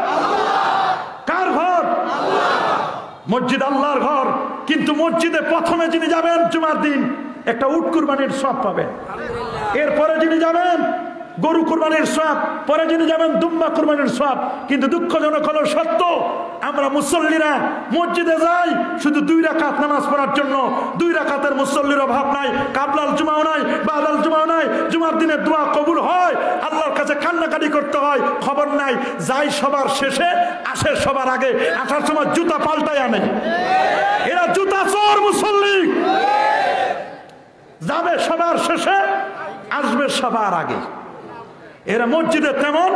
কার ঘর? মসজিদ আল্লাহর ঘর। কিন্তু মসজিদে প্রথমে যিনি যাবেন জুমার দিন একটা উট কুরবানির সওয়াব পাবেন, এরপরে যিনি যাবেন গরু কুরবানির সওয়াব, পরে যিনি যাবেন দুম্বা কুরবানির সওয়াব। কিন্তু দুঃখজনক হলো সত্য, আমরা মুসল্লিরা মসজিদে যাই শুধু 2 রাকাত নামাজ পড়ার জন্য। 2 রাকাতের মুসল্লির অভাব নাই, কাবলাল জুমাও নাই, বাদাল জুমাও নাই। জুমার দিনে দোয়া কবুল হয়, আল্লাহর কাছে কান্নাকাটি করতে হয়, খবর নাই। যাই সবার শেষে, আসে সবার আগে। আসার সময় জুতা পাল্টায় আনে। এরা জুতা চোর মুসল্লি। যাবে সবার শেষে, আসবে সবার আগে। এরা মসজিদে তেমন,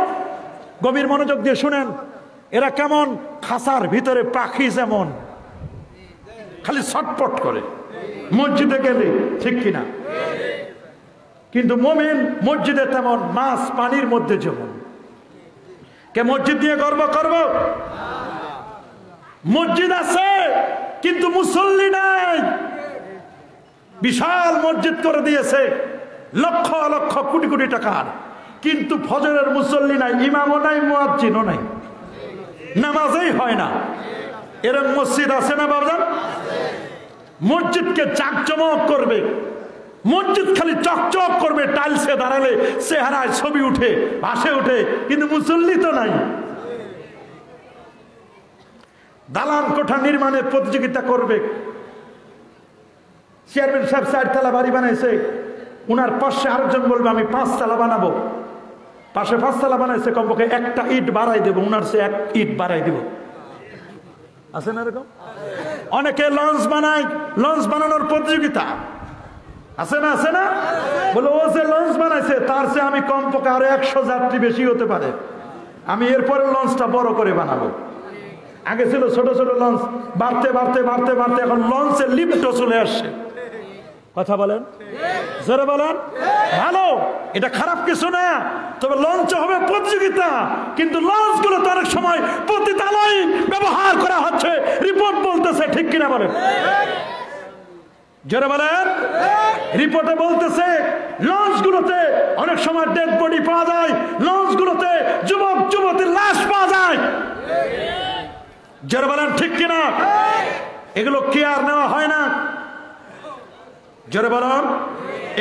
গভীর মনোযোগ দিয়ে শুনেন, এরা কেমন খাসার ভিতরে পাখি যেমন খালি ছটপট করে মসজিদে গেলে, ঠিক কিনা? কিন্তু মুমিন মসজিদে তেমন মাছ পানির মধ্যে যেমন। কে মসজিদ নিয়ে গর্ব করব? মসজিদ আছে কিন্তু মুসল্লি নাই। বিশাল মসজিদ করে দিয়েছে, লক্ষ লক্ষ কোটি কোটি টাকার, কিন্তু ফজরের মুসল্লি নাই, ইমামও নাই, মুয়াজ্জিনও নাই, নামাজই হয় না। এরকম মসজিদ আছে না বাবাজান? মসজিদকে জাকজমক করবে, মসজিদ খালি চকচক করবে, টাইলসে দাঁড়ালে চেহারায় ছবি উঠে, ভাসে উঠে, কিন্তু মুসল্লি তো নাই। দালান কোঠা নির্মাণের প্রতিযোগিতা করবে। চেয়ারম্যান সাহেব 4 তলা বাড়ি বানাইছে, উনার পাশে আরেকজন বলবে আমি 5 তলা বানাবো। পাশে 5 তলা বানাইছে, কমপক্ষে একটা ইট বাড়াই দেবো, উনার সে 1 ইট বাড়াই দিব। আছে না এরকম? অনেকে লঞ্চ বানায়, লঞ্চ বানানোর প্রতিযোগিতা আছে না? আছে না? বলে ও যে লঞ্চ বানাইছে তার চেয়ে আমি কমপক্ষে আরো 100 যাত্রী বেশি হতে পারে, আমি এরপরে লঞ্চটা বড় করে বানাবো। আগে ছিল ছোট ছোট লঞ্চ, বাড়তে বাড়তে বাড়তে বাড়তে এখন লঞ্চের লিফটও চলে আসছে। কথা বলেন, জোরে বলেন। ভালো, এটা খারাপ কিছু না, তবে লঞ্চ হবে প্রতিযোগিতা। কিন্তু লঞ্চগুলো তো অনেক সময় পতিতালয় ব্যবহার করা হচ্ছে, রিপোর্ট বলতেছে, ঠিক কিনা বলেন? জোরে বলেন। রিপোর্টে বলতেছে লঞ্চগুলোতে অনেক সময় ডেড বডি পাওয়া যায়, লঞ্চগুলোতে যুবক যুবতীর লাশ পাওয়া যায়। জোরে বলেন, ঠিক কিনা? এগুলো কেয়ার নেওয়া হয় না। জোরে বলেন।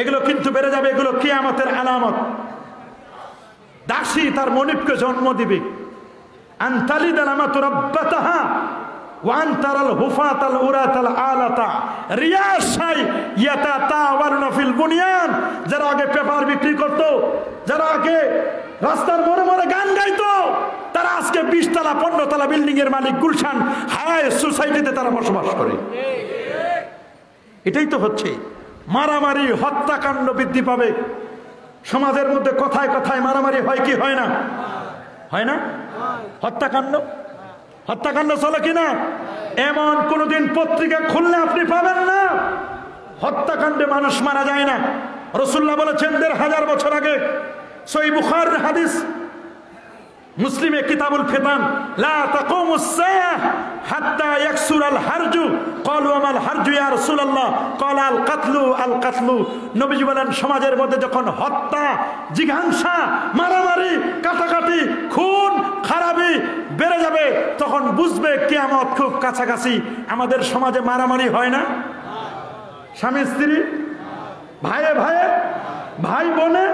এগুলো কিন্তু বেড়ে যাবে, এগুলো কিয়ামতের আলামত। দাসী তার মনিবকে জন্ম দিবে, আনতালিদাল আমাতু রাব্বাতাহা ওয়া আনতারাল হুফাতাল উরাতাল আলাতা রিয়াশাই ইয়াতাতাওয়ারুনা ফিল বুনিয়ান। যারা আগে পেপার বিক্রি করত, যারা আগে রাস্তার মোড়ে মোড়ে গান গাইতো, তারা আজকে 20 তলা 15 তলা বিল্ডিং এর মালিক, গুলশান হাই সোসাইটিতে তারা বসবাস করে। এটাই তো হচ্ছে। মারামারি হত্যাকাণ্ড বৃদ্ধি পাবে সমাজের মধ্যে। কথায় কথায় মারামারি হয় কি হয় না? হয় না? হত্যাকাণ্ড, হত্যাকাণ্ড চলে কিনা? এমন কোনদিন পত্রিকা খুললে আপনি পাবেন না হত্যাকাণ্ডে মানুষ মারা যায় না। রাসূলুল্লাহ বলেছেন 1500 বছর আগে, সহিহ বুখারীর হাদিস, মুসলিমে কিতাবুল ফিতান, লা তাকুমুস সাআহ হাত্তা ইয়াকসুরাল হারজু। ক্বালু আমাল হারজু ইয়া রাসূলুল্লাহ? ক্বালা আল কাতলু আল কাতলু। নবীজি বলেন সমাজের মধ্যে যখন হত্যা, জিঘাংসা, মারামারি, কাটাকাটি, খুন খারাপি বেড়ে যাবে, তখন বুঝবে কিয়ামত খুব কাছাকাছি। আমাদের সমাজে মারামারি হয় না? স্বামী স্ত্রী, ভাইয়ে ভাইয়ে, ভাই বোনে,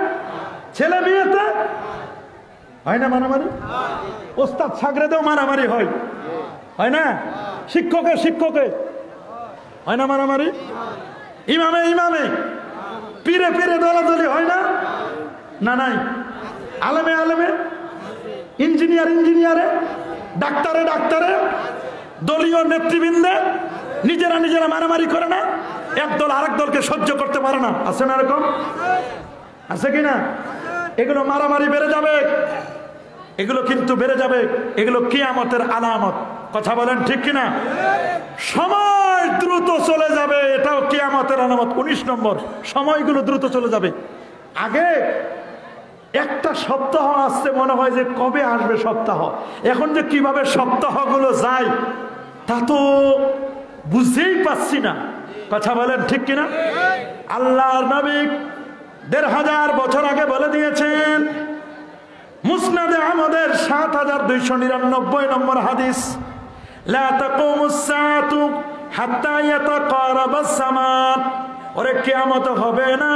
ছেলে মেয়েতে হয় না মারামারি? ওস্তাদ ছাগরেদেও মারামারি হয়, হয় না? শিক্ষকে শিক্ষকে হয় না মারামারি? ইমামে ইমামে, পীরে পীরে দলাদলি হয় না? না নাই। আলেমে আলেমে, ইঞ্জিনিয়ার ইঞ্জিনিয়ারে, ডাক্তারে ডাক্তারে, দলীয় নেতৃবৃন্দে নিজেরা নিজেরা মারামারি করে না? একদল আরেক দলকে সহ্য করতে পারে না। আছে না এরকম? আছে কিনা? এগুলো মারামারি বেড়ে যাবে, এগুলো কিন্তু বেড়ে যাবে। এগুলো কিয়ামতের আলামত। কথা বলেন, ঠিক কিনা? সময় দ্রুত চলে যাবে, এটাও কিয়ামতের আলামত। 19 নম্বর, সময়গুলো দ্রুত চলে যাবে। আগে একটা সপ্তাহ আসতে মনে হয় যে কবে আসবে সপ্তাহ। এখন যে কিভাবে সপ্তাহগুলো যায় তা তো বুঝতেই পাচ্ছি না। কথা বলেন ঠিক কিনা? আল্লাহর নবী ১৫০০ বছর আগে বলে দিয়েছেন, মুসনাদে আহমদের ৭২৯৯ নম্বর হাদিস, লা তাকুমুস সাআতু হাত্তা ইয়াতাকারাবাস সামাত, ওরে কিয়ামত হবে না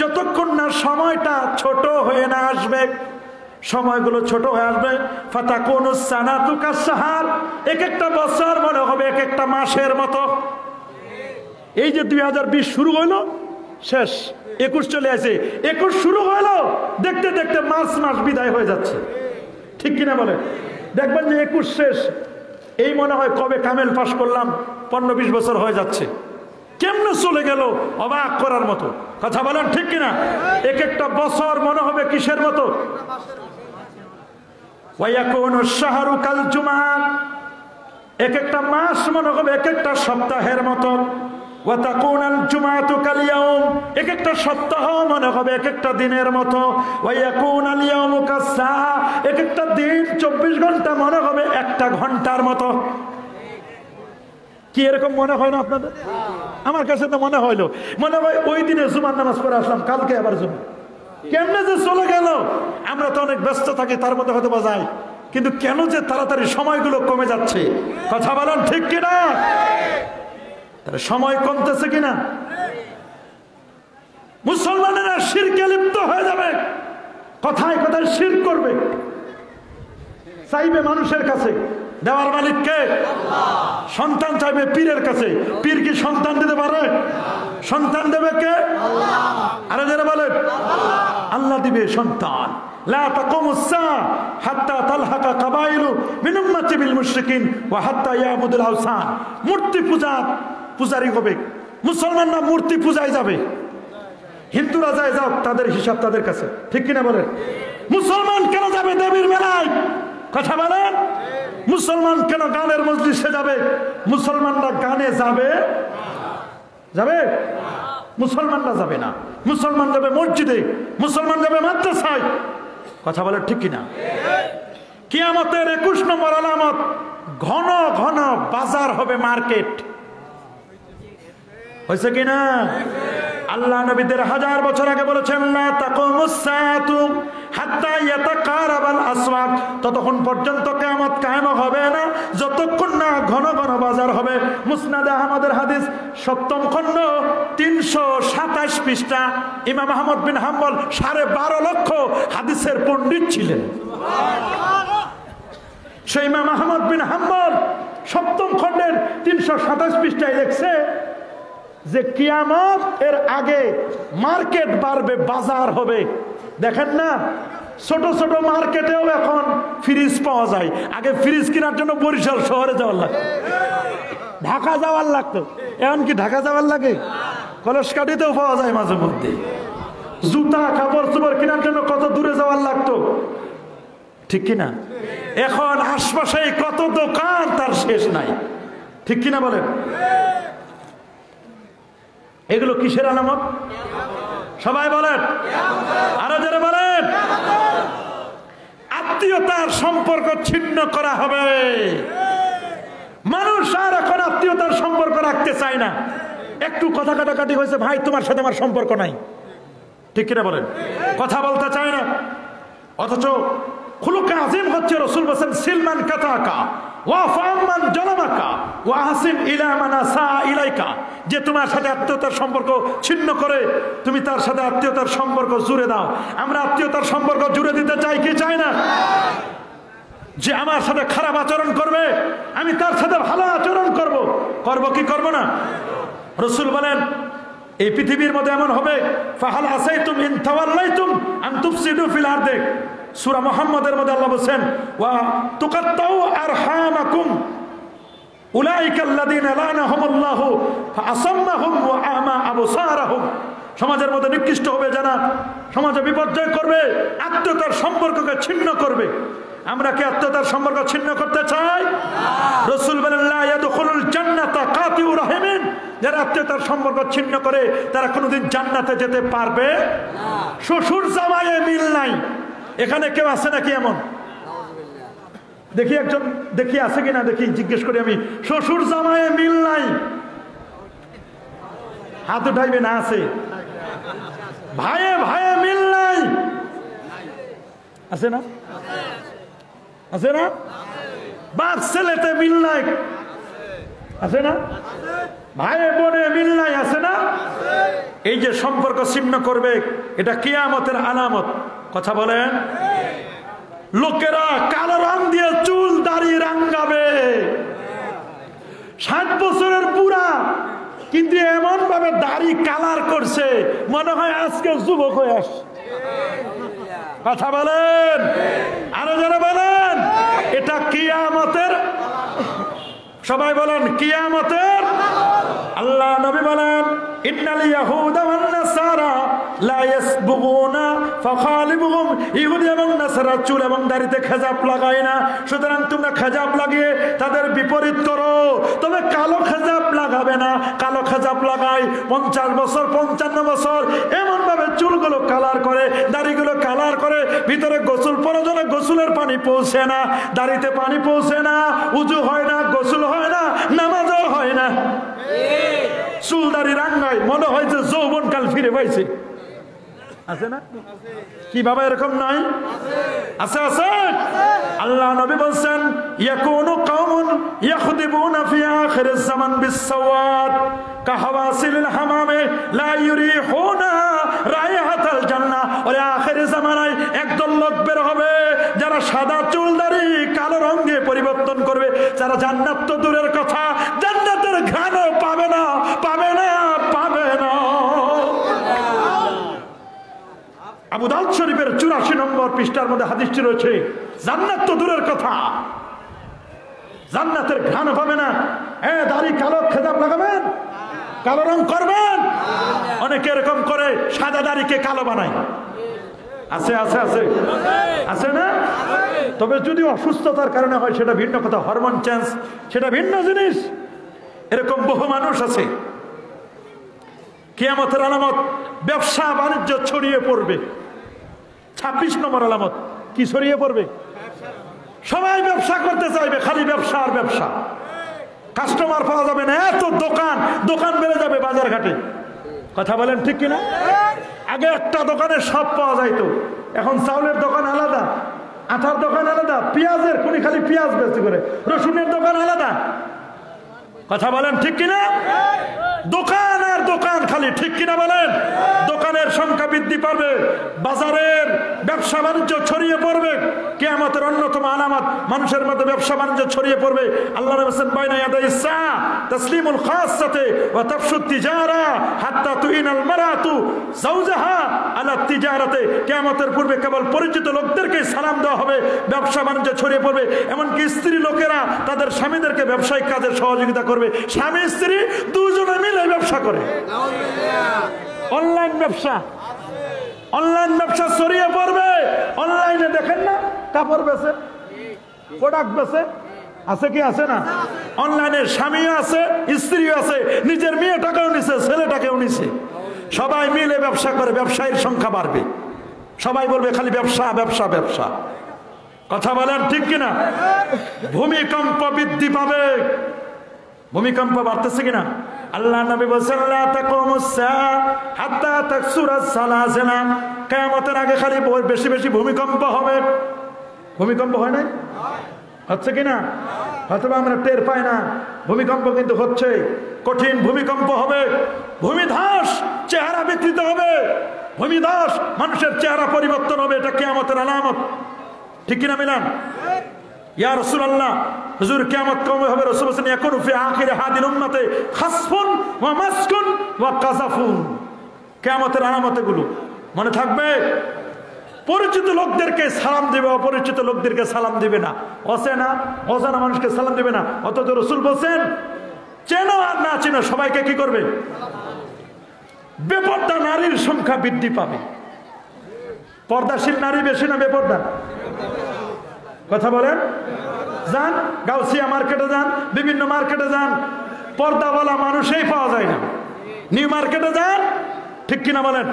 যতক্ষণ না সময়টা ছোট হয়ে না আসবে, সময়গুলো ছোট হয়ে আসবে। ফাতাকুনুস সানাতু কাসসাহার, এক একটা বছর মনে হবে এক একটা মাসের মতো। এই যে ২০২০ শুরু হইলো, শেষ ২১ চলে আসে, ২১ শুরু হইলো, দেখতে দেখতে মাস বিদায় হয়ে যাচ্ছে। ঠিক কিনা বলে? দেখবেন যে ২১ শেষ, এই মনে হয় কবে কামেল পাশ করলাম, ১৫-২০ বছর হয়ে যাচ্ছে, কেমনে চলে গেল অবাক করার মতো। কথা বলেন ঠিক কিনা? এক একটা বছর মনে হবে কিসের মতো? ওয়ায়াকুনুশ শাহরু কাল জুমআ, এক একটা মাস মনে হবে এক একটা সপ্তাহের মতো। ওয়া তাকুনাল জুমআতু কাল ইয়াউম, এক একটা সপ্তাহ মনে হবে এক একটা দিনের মতো। ওয়া ইয়াকুনাল ইয়াউমু কাস-সাআ, এক একটা দিন ২৪ ঘন্টা মনে হবে একটা ঘন্টার মতো। কি এরকম মনে হয় না আপনাদের? আমার কাছে তো মনে হইলো, মনে হয় ওই দিনে জুমার নামাজ পড়ে আসলাম, কালকে আবার জুমা, কেমনে যে চলে গেল। আমরা তো অনেক ব্যস্ত থাকি, তার মধ্যে হয়তো বা যাই, কিন্তু কেন যে তাড়াতাড়ি সময়গুলো কমে যাচ্ছে। কথা বলেন ঠিক কিনা? তাহলে সময় কমতেছে কিনা? মুসলমানেরা শিরকে লিপ্ত হয়ে যাবে, কথায় কথায় শিরক করবে, চাইবে মানুষের কাছে, দেওয়ার মালিক কে? সন্তান চাইবে পীরের কাছে, পীর কি সন্তান দিতে পারে? সন্তান দেবে কে? আরে যারা বলেন আল্লাহ দিবে সন্তান। লা তাকুমুস সাআ হাত্তা তালহাকা কাবাইলু মিন উম্মতি বিল মুশরিকিন ওয়া হাত্তা ইয়াবুদুল আওসান, মূর্তি পূজারি হবে, মুসলমানরা মূর্তি পূজায় যাবে, হিন্দুরা যায় যাও, তাদের হিসাব তাদের কাছে। ঠিক কিনা বলেন? মুসলমান কেন যাবে দেবীর মেলায়? কথা বলেন। মুসলমান কেন গানের মজলিসে যাবে? মুসলমানরা গানে যাবে? মুসলমানরা যাবে না। মুসলমান যাবে মসজিদে, মুসলমান যাবে মাদ্রাসায়। কথা বলে ঠিক কিনা? কিয়ামতের ২১ নম্বর আলামত, ঘন ঘন বাজার হবে, মার্কেট। হয়েছে কিনা? আল্লাহ নবী ১৫০০ বছর আগে বলেছেন, লা তাকুমুস সাআতু হাত্তা ইয়াতাকারাবাল আসওয়াক, ততক্ষণ পর্যন্ত কিয়ামত কায়েম হবে না যতক্ষণ না ঘন ঘন বাজার হবে। মুসনাদে আহমদের হাদিস ৭ম খণ্ড ৩২৭ পৃষ্ঠা। ইমাম আহমদ বিন হাম্বল ১২.৫ লক্ষ হাদিসের পণ্ডিত ছিলেন। সেই ইমাম আহমদ বিন হাম্বল ৭ম খণ্ডের ৩২৭ পৃষ্ঠায় লিখছে যে কিয়ামত এর আগে মার্কেট বাড়বে, বাজার হবে। দেখেন না, ছোট ছোট মার্কেটেও এখন ফ্রিজ পাওয়া যায়। আগে ফ্রিজ কেনার জন্য বরিশাল শহরে যাওয়ার লাগতো, ঢাকা যাওয়ার লাগতো। এখন কি ঢাকা যাওয়ার লাগে? কলসকাঠিতেও পাওয়া যায় মাঝে মধ্যে। জুতা কাপড় চোপড় কেনার জন্য কত দূরে যাওয়ার লাগতো, ঠিক কিনা? এখন আশপাশে কত দোকান, তার শেষ নাই। ঠিক কিনা বলেন? এগুলো কিসের আলামত? সবাই বলেন, আরো যারা বলেন, আত্মীয়তার সম্পর্ক ছিন্ন করা হবে। মানুষ আর এখন আত্মীয়তার সম্পর্ক রাখতে চায় না। একটু কথা কাটাকাটি হয়েছে, ভাই তোমার সাথে আমার সম্পর্ক নাই, ঠিক কিনা বলেন? কথা বলতে চায় না। অথচ খুলুকে আজিম হচ্ছে রাসূল বলেন, সিলমান কাতাকা ওয়া ফামান জালামাকা ওয়া আহসিন ইলা মান আসা ইলাইকা, যে তোমার সাথে আত্মীয়তার সম্পর্ক ছিন্ন করে তুমি তার সাথে আত্মীয়তার সম্পর্ক জুড়ে দাও। আমরা আত্মীয়তার সম্পর্ক জুড়ে দিতে চাই কি চাই না? যে আমার সাথে খারাপ আচরণ করবে আমি তার সাথে ভালো আচরণ করব, করব কি করব না? রাসূল বলেন এই পৃথিবীর মধ্যে এমন হবে, ফাহাল আসাইতুম ইন তাওয়াল্লাইতুম আন তুফসিদু ফিল আরদি, সূরা মুহাম্মাদের মধ্যে আল্লাহ বলেন, ওয়া তুকাত্তাউ আরহামাকুম উলাইকাল্লাযীনা লানাহুমুল্লাহু ফাআসাম্মাহুম ওয়া আমা আবসারাহুম। সমাজের মধ্যে নিকৃষ্ট হবে যারা, সমাজে বিপর্যয় করবে, আত্মীয়তার সম্পর্ককে ছিন্ন করবে। আমরা কি আত্মীয়তার সম্পর্ক ছিন্ন করতে চাই? রাসূল বলেন, লা ইয়াদখুলুল জান্নাতা কাতিউ রাহিমিন, যারা আত্মীয়তার সম্পর্ক ছিন্ন করে তারা কোনোদিন জান্নাতে যেতে পারবে না। শ্বশুর জামাইয়ে মিল নাই, এখানে কেউ আছে নাকি এমন? দেখি একজন, দেখি আছে কিনা দেখি, জিজ্ঞেস করি আমি, শ্বশুর জামাইয়ে মিল নাই, হাত উঠাইবে না? আছে? ভাইয়ে ভাইয়ে মিল নাই, আছে না? আছে না? বাপ ছেলেতে মিল নাই, আছে না? ভাইয়ে বোনে মিল নাই, আছে না? এই যে সম্পর্ক ছিন্ন করবে, এটা কিয়ামতের আলামত। কথা বলেন। লোকেরা কালো রং দিয়ে চুল দাড়ি রাঙ্গাবে, 60 বছরের বুড়া, কিন্তু এমন ভাবে দাড়ি কালার করছে মনে হয় আজকে যুবক হয়ে আস। কথা বলেন, আরো যারা বলেন, এটা কিয়ামতের, সবাই বলেন কিয়ামতের। আল্লাহ নবী বলেন, ইন্নাল ইয়াহুদা ওয়ান নাসারা লা ইয়াসবুগুনা ফাখালিবুহুম, ইহুদি এবং নাসারা চুল এবং দাড়িতে খেজাব লাগায় না, সুতরাং তোমরা খেজাব লাগিয়ে তাদের বিপরীত করো। তবে কালো খেজাব লাগাবে না। কালো খেজাব লাগায় 50 বছর 55 বছর এমন ভাবে চুলগুলো কালার করে, দাড়িগুলো কালার করে, ভিতরে গোসল প্রয়োজনে গোসলের পানি পৌঁছে না, দাড়িতে পানি পৌঁছে না, উজু হয় না, গোসল হয় না, নামাজও হয় না, চুল দাড়ি রাঙ্গায়, মনে হয় যে যৌবন কাল ফিরে পাইছে। আছে না? কি বাবা এরকম নাই? আছে, আছে। আল্লাহ নবী বলেন, ইয়াকুনু কওমুন ইয়াখদিবুনা ফি আখিরিজ জামান বিসসাওয়াদ কাহাওয়াসিলিল হামামে লা ইউরিহুনা রাইহাতাল জান্নাহ। ওই আখিরি জামানায় একদল লোক বের হবে যারা সাদা চুল দাড়ি কালো রঙে পরিবর্তন করবে, যারা জান্নাত তো দূরের কথা, জান্নাতের ঘ্রাণও পাবে না, পাবে না, পাবে না। আবু দাউদ শরীফের 84 নম্বর পৃষ্ঠার মধ্যে হাদিসটি রয়েছে, জান্নাত তো দূরের কথা, জান্নাতের ঘ্রাণ পাবে না। দাড়ি কালো খেজাব লাগাবেন, কালো রং করবেন, অনেকে এরকম করে সাদা দাড়িকে কালো বানায়। আছে, আছে, আছে, আছে না? তবে যদি অসুস্থতার কারণে হয় সেটা ভিন্ন কথা, হরমোন চেঞ্জ সেটা ভিন্ন জিনিস। এরকম বহু মানুষ আছে। কিয়ামতের আলামত, ব্যবসা বাণিজ্য ছড়িয়ে পড়বে। 26 নম্বর আলামত কি ছড়িয়ে পড়বে? সবাই ব্যবসা করতে চাইবে, খালি ব্যবসা আর ব্যবসা, কাস্টমার পাওয়া যাবে না, এত দোকান, দোকান বেড়ে যাবে বাজার ঘাটে। কথা বলেন ঠিক কিনা? আগে একটা দোকানে সব পাওয়া যাইতো, এখন চাউলের দোকান আলাদা, আটার দোকান আলাদা, পেঁয়াজের কোনি খালি পেঁয়াজ বেশি করে, রসুনের দোকান আলাদা। কথা বলেন ঠিক কিনা? দোকান আর দোকান খালি, ঠিক কিনা বলেন? দোকানের সংখ্যা বৃদ্ধি পাবে, বাজারের ব্যবসা বাণিজ্য ছড়িয়ে পড়বে। কিয়ামতের অন্যতম আলামত, মানুষের মধ্যে ব্যবসা বাণিজ্য ছড়িয়ে পড়বে। আল্লাহ নবী বলেন, বাইনা ইয়াদাই সা তাসলিমুল খাসসাতি ওয়া তাফশু তিজারা হাত্তা তুইনাল মারাতু যাওজাহা আলা তিজারাতে। কিয়ামতের পূর্বে কেবল পরিচিত লোকদেরকে সালাম দেওয়া হবে, ব্যবসা বাণিজ্য ছড়িয়ে পড়বে। এমনকি স্ত্রী লোকেরা তাদের স্বামীদেরকে ব্যবসায়িক কাজে সহযোগিতা করবে। স্বামী স্ত্রী দুজনে মিলে ব্যবসা করে, অনলাইন ব্যবসা, অনলাইন ব্যবসা ছড়িয়ে পড়বে। অনলাইনে দেখেন না, কাপড় বেচে, প্রোডাক্ট বেচে, আছে কি আছে না? অনলাইনে স্বামীও আছে, স্ত্রীও আছে, নিজের মেয়েটাকেও নিছে, ছেলেটাকেও নিছে, সবাই মিলে ব্যবসা করে। ব্যবসায়ীর সংখ্যা বাড়বে, সবাই বলবে খালি ব্যবসা, ব্যবসা, ব্যবসা। কথা বলেন ঠিক কিনা? ভূমিকম্প বৃদ্ধি পাবে, ভূমিকম্প বাড়তেছে কিনা? আল্লাহ নবী বলেছেন, লা তাকুমুস সাআ হাত্তা তাকসুরাস সালাসিলা। কিয়ামতের আগে খালি বেশি বেশি ভূমিকম্প হবে। ভূমিকম্প হয় না? হচ্ছে কিনা? হয়তো আমরা টের পাই না, ভূমিকম্প কিন্তু হচ্ছে। কঠিন ভূমিকম্প হবে, ভূমিধস, চেহারা বিকৃত হবে, ভূমিধস, মানুষের চেহারা পরিবর্তন হবে। এটা কিয়ামতের আলামত, ঠিক কিনা মিলান? ইয়া রাসূলুল্লাহ, হুজুর কিয়ামত কবে হবে? রাসূল বলেন, ইয়াকুনু ফি আখিরি হাদিল উম্মতে খাসফুন ওয়া মাসকুন ওয়া কাযাফুন। কিয়ামতের আলামত এগুলো মনে থাকবে। পরিচিত লোকদেরকে সালাম দিবে, অপরিচিত লোকদেরকে সালাম দিবে না, অচেনা অজানা মানুষকে সালাম দিবে না। অথচ রাসূল বলেন, চেনো আর না চেনো সবাইকে কি করবে? বেপর্দা নারীর সংখ্যা বৃদ্ধি পাবে। পর্দাশীল নারী বেশি না বেপর্দা? কথা বলেন। যান গাউসিয়া মার্কেটে যান, বিভিন্ন মার্কেটে যান, পর্দাওয়ালা মানুষই পাওয়া যায় না। নিউ মার্কেটে যান, ঠিক কিনা বলেন?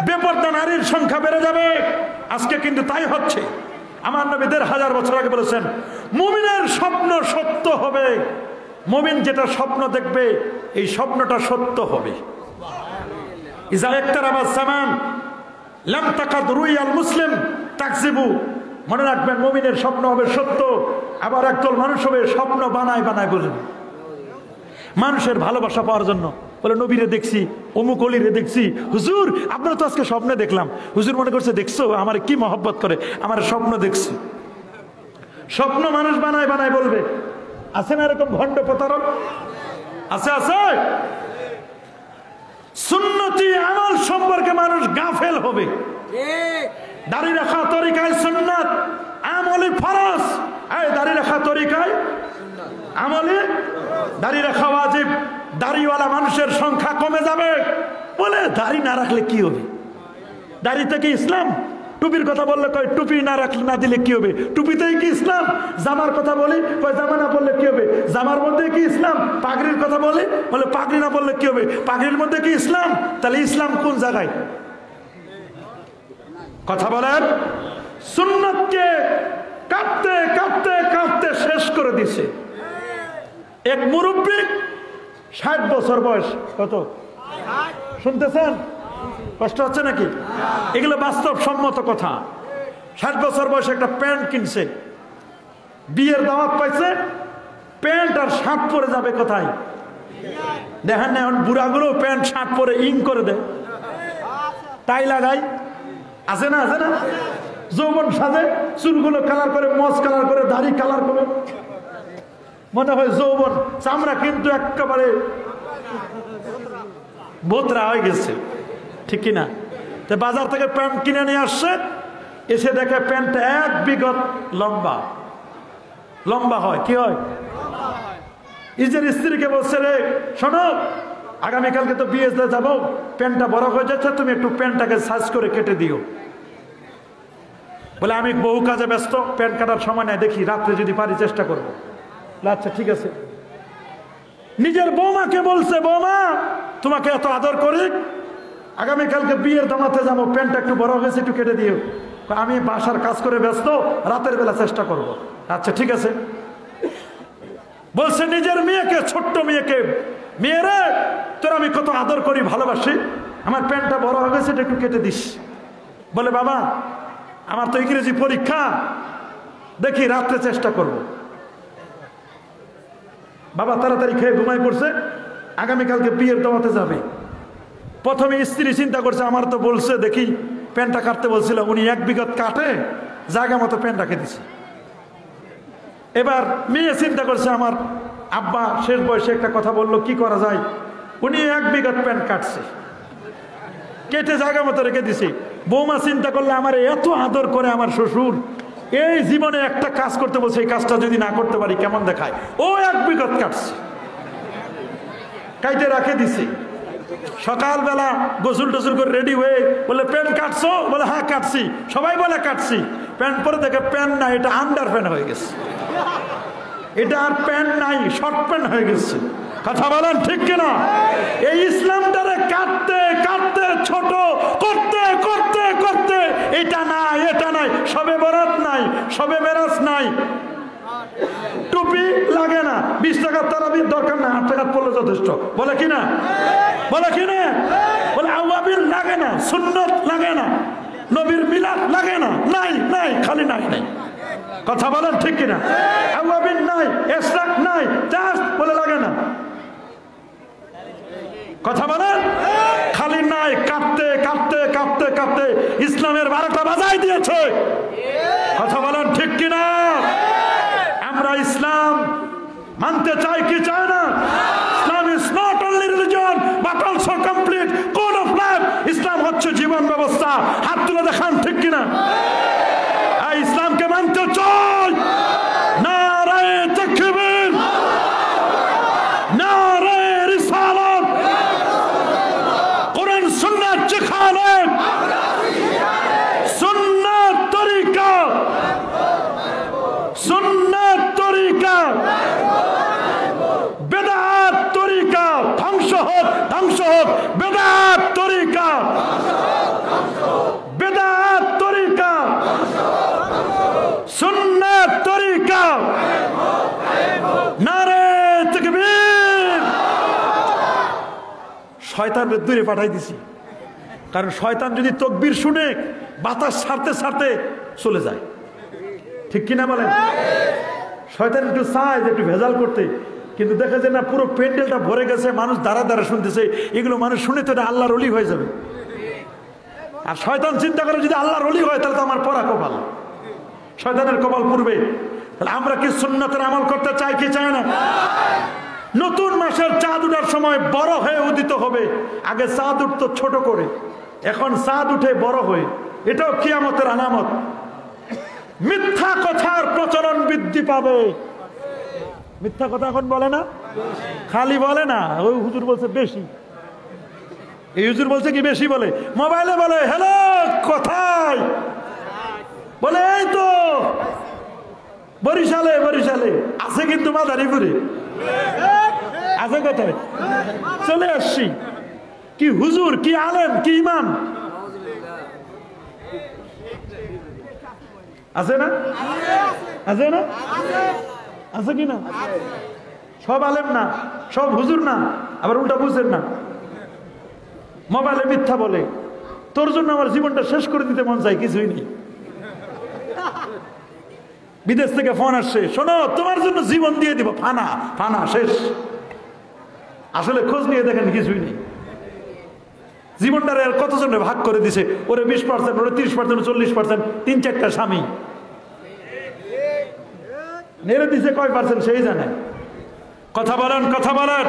বেপর্দা নারীর সংখ্যা বেড়ে যাবে। আজকে কিন্তু তাই হচ্ছে। আমার নবী ১৫০০ বছর আগে বলেছেন মুমিনের স্বপ্ন সত্য হবে, মুমিন যেটা স্বপ্ন দেখবে এই স্বপ্নটা সত্য হবে। ইজা ইকতারাবাস জামান লাম তাকাদ রুয়াল মুসলিম তাকজিবু, মনে রাখবেন মুমিনের স্বপ্ন হবে সত্য। আবার একদল মানুষ হবে স্বপ্ন বানায় বানায় বলবে মানুষের ভালোবাসা পাওয়ার জন্য, বলে নবীরে দেখছি, অমুক অলিরে দেখছি, হুজুর আপনারা তো আজকে স্বপ্নে দেখলাম। হুজুর মনে করছে দেখছো আমার কি মহব্বত করে, আমার স্বপ্ন দেখছি। স্বপ্ন মানুষ বানায় বানায় বলবে। আছে না এরকম ভণ্ড প্রতারক? আছে আছে। সুন্নতি আমল সম্পর্কে মানুষ গাফেল হবে। দাড়ি রাখা তরিকায় সুন্নাত, আমলে ফরজ। এই দাড়ি রাখা তরিকায় আমলে দাড়ি রাখা ওয়াজিব। দাড়িওয়ালা মানুষের সংখ্যা কমে যাবে। বলে দাড়ি না রাখলে কি হবে? দাড়ি থেকে ইসলাম? টুপির কথা বললে কয় টুপি না রাখলে না দিলে কি হবে? টুপিতেই কি ইসলাম? জামার কথা বলি কয় জামা না পড়লে কি হবে? জামার মধ্যে কি ইসলাম? পাগড়ির কথা বলি বলে পাগড়ি না পড়লে কি হবে? পাগড়ির মধ্যে কি ইসলাম? তাহলে ইসলাম কোন জায়গায়? কথা বলেন। সুন্নতকে কাটতে কাটতে কাটতে শেষ করে দিছে। এক মুরব্বী ৬০ বছর বয়স, কত শুনতেছেন? কষ্ট হচ্ছে নাকি? এগুলো বাস্তব সম্মত কথা। ৬০ বছর বয়সে একটা প্যান্ট কিনছে, বিয়ের দাওয়াত পাইছে, প্যান্ট আর শার্ট পরে যাবে কোথায়? দেখেন না এখন বুড়াগুলো প্যান্ট শার্ট পরে ইং করে দেয়, টাই লাগাই। আছে না? আছে না? যৌবন সাজে, চুলগুলো কালার করে, মজ কালার করে, দাড়ি কালার করে, মনে হয় যৌবন। চামড়া কিন্তু একেবারে বোতরা হয়ে গেছে, ঠিক কিনা? তো বাজার থেকে প্যান্ট কিনে নিয়ে আসছে, এসে দেখে প্যান্টটা এক বিগত লম্বা লম্বা হয়। কি হয়? নিজের স্ত্রীকে বলছে রে শোনো, আগামীকালকে তো বিয়ে যাবো, প্যান্টটা বড় হয়ে যাচ্ছে, তুমি একটু প্যান্টটাকে সাইজ করে কেটে দিও। বলে আমি বহু কাজে ব্যস্ত, প্যান্ট কাটার সময় নাই, দেখি রাত্রে যদি পারি চেষ্টা করবো। আচ্ছা ঠিক আছে। নিজের বৌমাকে বলছে বৌমা তোমাকে এত আদর করি, আগামীকালকে বিয়ের দামাতে যাবো, প্যান্টটা একটু বড় হয়েছে, একটু কেটে দিও। আমি বাসার কাজ করে ব্যস্ত, রাতের বেলা চেষ্টা করব। আচ্ছা ঠিক আছে। বলছে নিজের মেয়েকে, ছোট্ট মেয়েকে, মেয়েরে তোর আমি কত আদর করি, ভালোবাসি, আমার প্যান্টটা বড় হয়ে গেছে, একটু কেটে দিস। বলে বাবা আমার তো ইংরেজি পরীক্ষা, দেখি রাত্রে চেষ্টা করব। বাবা তাড়াতাড়ি খেয়ে ঘুমাই পড়ছে, আগামীকালকে বিয়ের দাওয়াতে যাবে। প্রথমে স্ত্রী চিন্তা করছে আমার তো বলছে, দেখি প্যান্টটা কাটতে বলছিল, উনি এক বিগত কাটে জায়গা মতো প্যান্ট রাখে দিছে। এবার মেয়ে চিন্তা করছে আমার আব্বা শেষ বয়সে একটা কথা বললো, কি করা যায়? উনি এক বিগত প্যান্ট কাটছে, কেটে জায়গা মতো রেখে দিছে। বৌমা চিন্তা করলে আমার এত আদর করে আমার শ্বশুর, এই জীবনে একটা কাজ করতে বলছে, এই কাজটা যদি না করতে পারি কেমন দেখায়। ও এক বিগত কাটছে, কাইটে রাখে দিছে। সকালবেলা গোসল টোসল করে রেডি হয়ে বলে প্যান্ট কাটছো? বলে হ্যাঁ কাটছি। সবাই বলে কাটছি। প্যান্ট পরে দেখে প্যান্ট নাই, এটা আন্ডার প্যান্ট হয়ে গেছে। এটা আর প্যান্ট নাই, শর্ট প্যান্ট হয়ে গেছে। কথা বলেন ঠিক কিনা? এই ইসলামটারে কাটতে কাটতে ছোট করতে করতে করতে এটা নাই, এটা নাই, সবে বরাত নাই, সবে মেরাজ নাই, টুপি লাগে না, 20 টাকার তারাবির দরকার না, 8 টাকা পড়লে যথেষ্ট। বলে কিনা? বলে কিনা? বলে আওয়াবিল লাগে না, সুন্নত লাগে না, নবীর মিলাদ লাগে না, নাই নাই, খালি নাই নাই। কথা বলেন ঠিক কিনা? আওয়াবিল নাই, ইসরাক নাই, জাস্ট বলে লাগে না। কথা বলেন খালি নাই, কাটতে কাটতে কাটতে কাটতে ইসলামের 12টা বাজাই দিয়েছে। কথা বলেন ঠিক কিনা? আমরা ইসলাম মানতে চাই কি চাই না? Islam is not only religion but also complete code of life. ইসলাম হচ্ছে জীবন ব্যবস্থা। হাত তুলে দেখান ঠিক কিনা? এই ইসলামকে মানতে চাই। নারায়ে তাকবীর, নারায়ে রিসালাত, কোরআন সুন্নাত যেখানে, সুন্নাত তরিকা, সুন্নাত তরিকা, শয়তানকে দূরে পাঠাই দিছি, কারণ শয়তান যদি তকবীর শুনে বাতাস ছাড়তে ছাড়তে চলে যায়। ঠিক কিনা বলেন? শয়তান একটু চায় যে একটু ভেজাল করতে, কিন্তু দেখা যায় না পুরো প্যান্ডেলটা ভরে গেছে, মানুষ দাঁড়া দাঁড়া শুনতেছে, এগুলো মানুষ শুনে তো এটা আল্লাহর ওলি হয়ে যাবে। আর শয়তান চিন্তা করে যদি আল্লাহর ওলি হয় তাহলে তো আমার পরা কপাল, শয়তানের কপাল পুরবে। তাহলে আমরা কি সুন্নতের আমল করতে চাই কি চাই না? নতুন মাসের চাঁদ উঠার সময় বড় হয়ে উদিত হবে। আগে চাঁদ উঠতো ছোট করে, এখন চাঁদ উঠে বড় হয়ে, এটাও কিয়ামতের আলামত। মিথ্যা কথার প্রচলন বৃদ্ধি পাবে। মিথ্যা কথা এখন বলে না, খালি বলে না, ওই হুজুর বলছে বেশি, এই হুজুর বলছে কি বেশি বলে, মোবাইলে বলে হ্যালো কোথায়, বলে এই তো বরিশালে, বরিশালে আছে কিন্তু মাদারীপুরে আছে, কোথায় চলে আসছি। কি হুজুর, কি আলেম, কি ইমাম আছে না, আছে না, আছে কি না? সব আলেম না, সব হুজুর না, আবার উল্টা বুঝেন না। মোবাইলে মিথ্যা বলে, তোর জন্য আমার জীবনটা শেষ করে দিতে মন চাই, কিছুই নেই। বিদেশ থেকে ফোন আসছে, শোনো তোমার জন্য জীবন দিয়ে দিব, ফানা ফানা শেষ। আসলে খোঁজ নিয়ে দেখেন কিছুই নেই। জীবনটারে আর কতজনে ভাগ করে দিছে, ওরে 20%, ওরে 30%, 40%, 3-4টা স্বামী নেড়ে দিছে কয় পার্সেন্ট সেই জানে। কথা বলেন, কথা বলেন,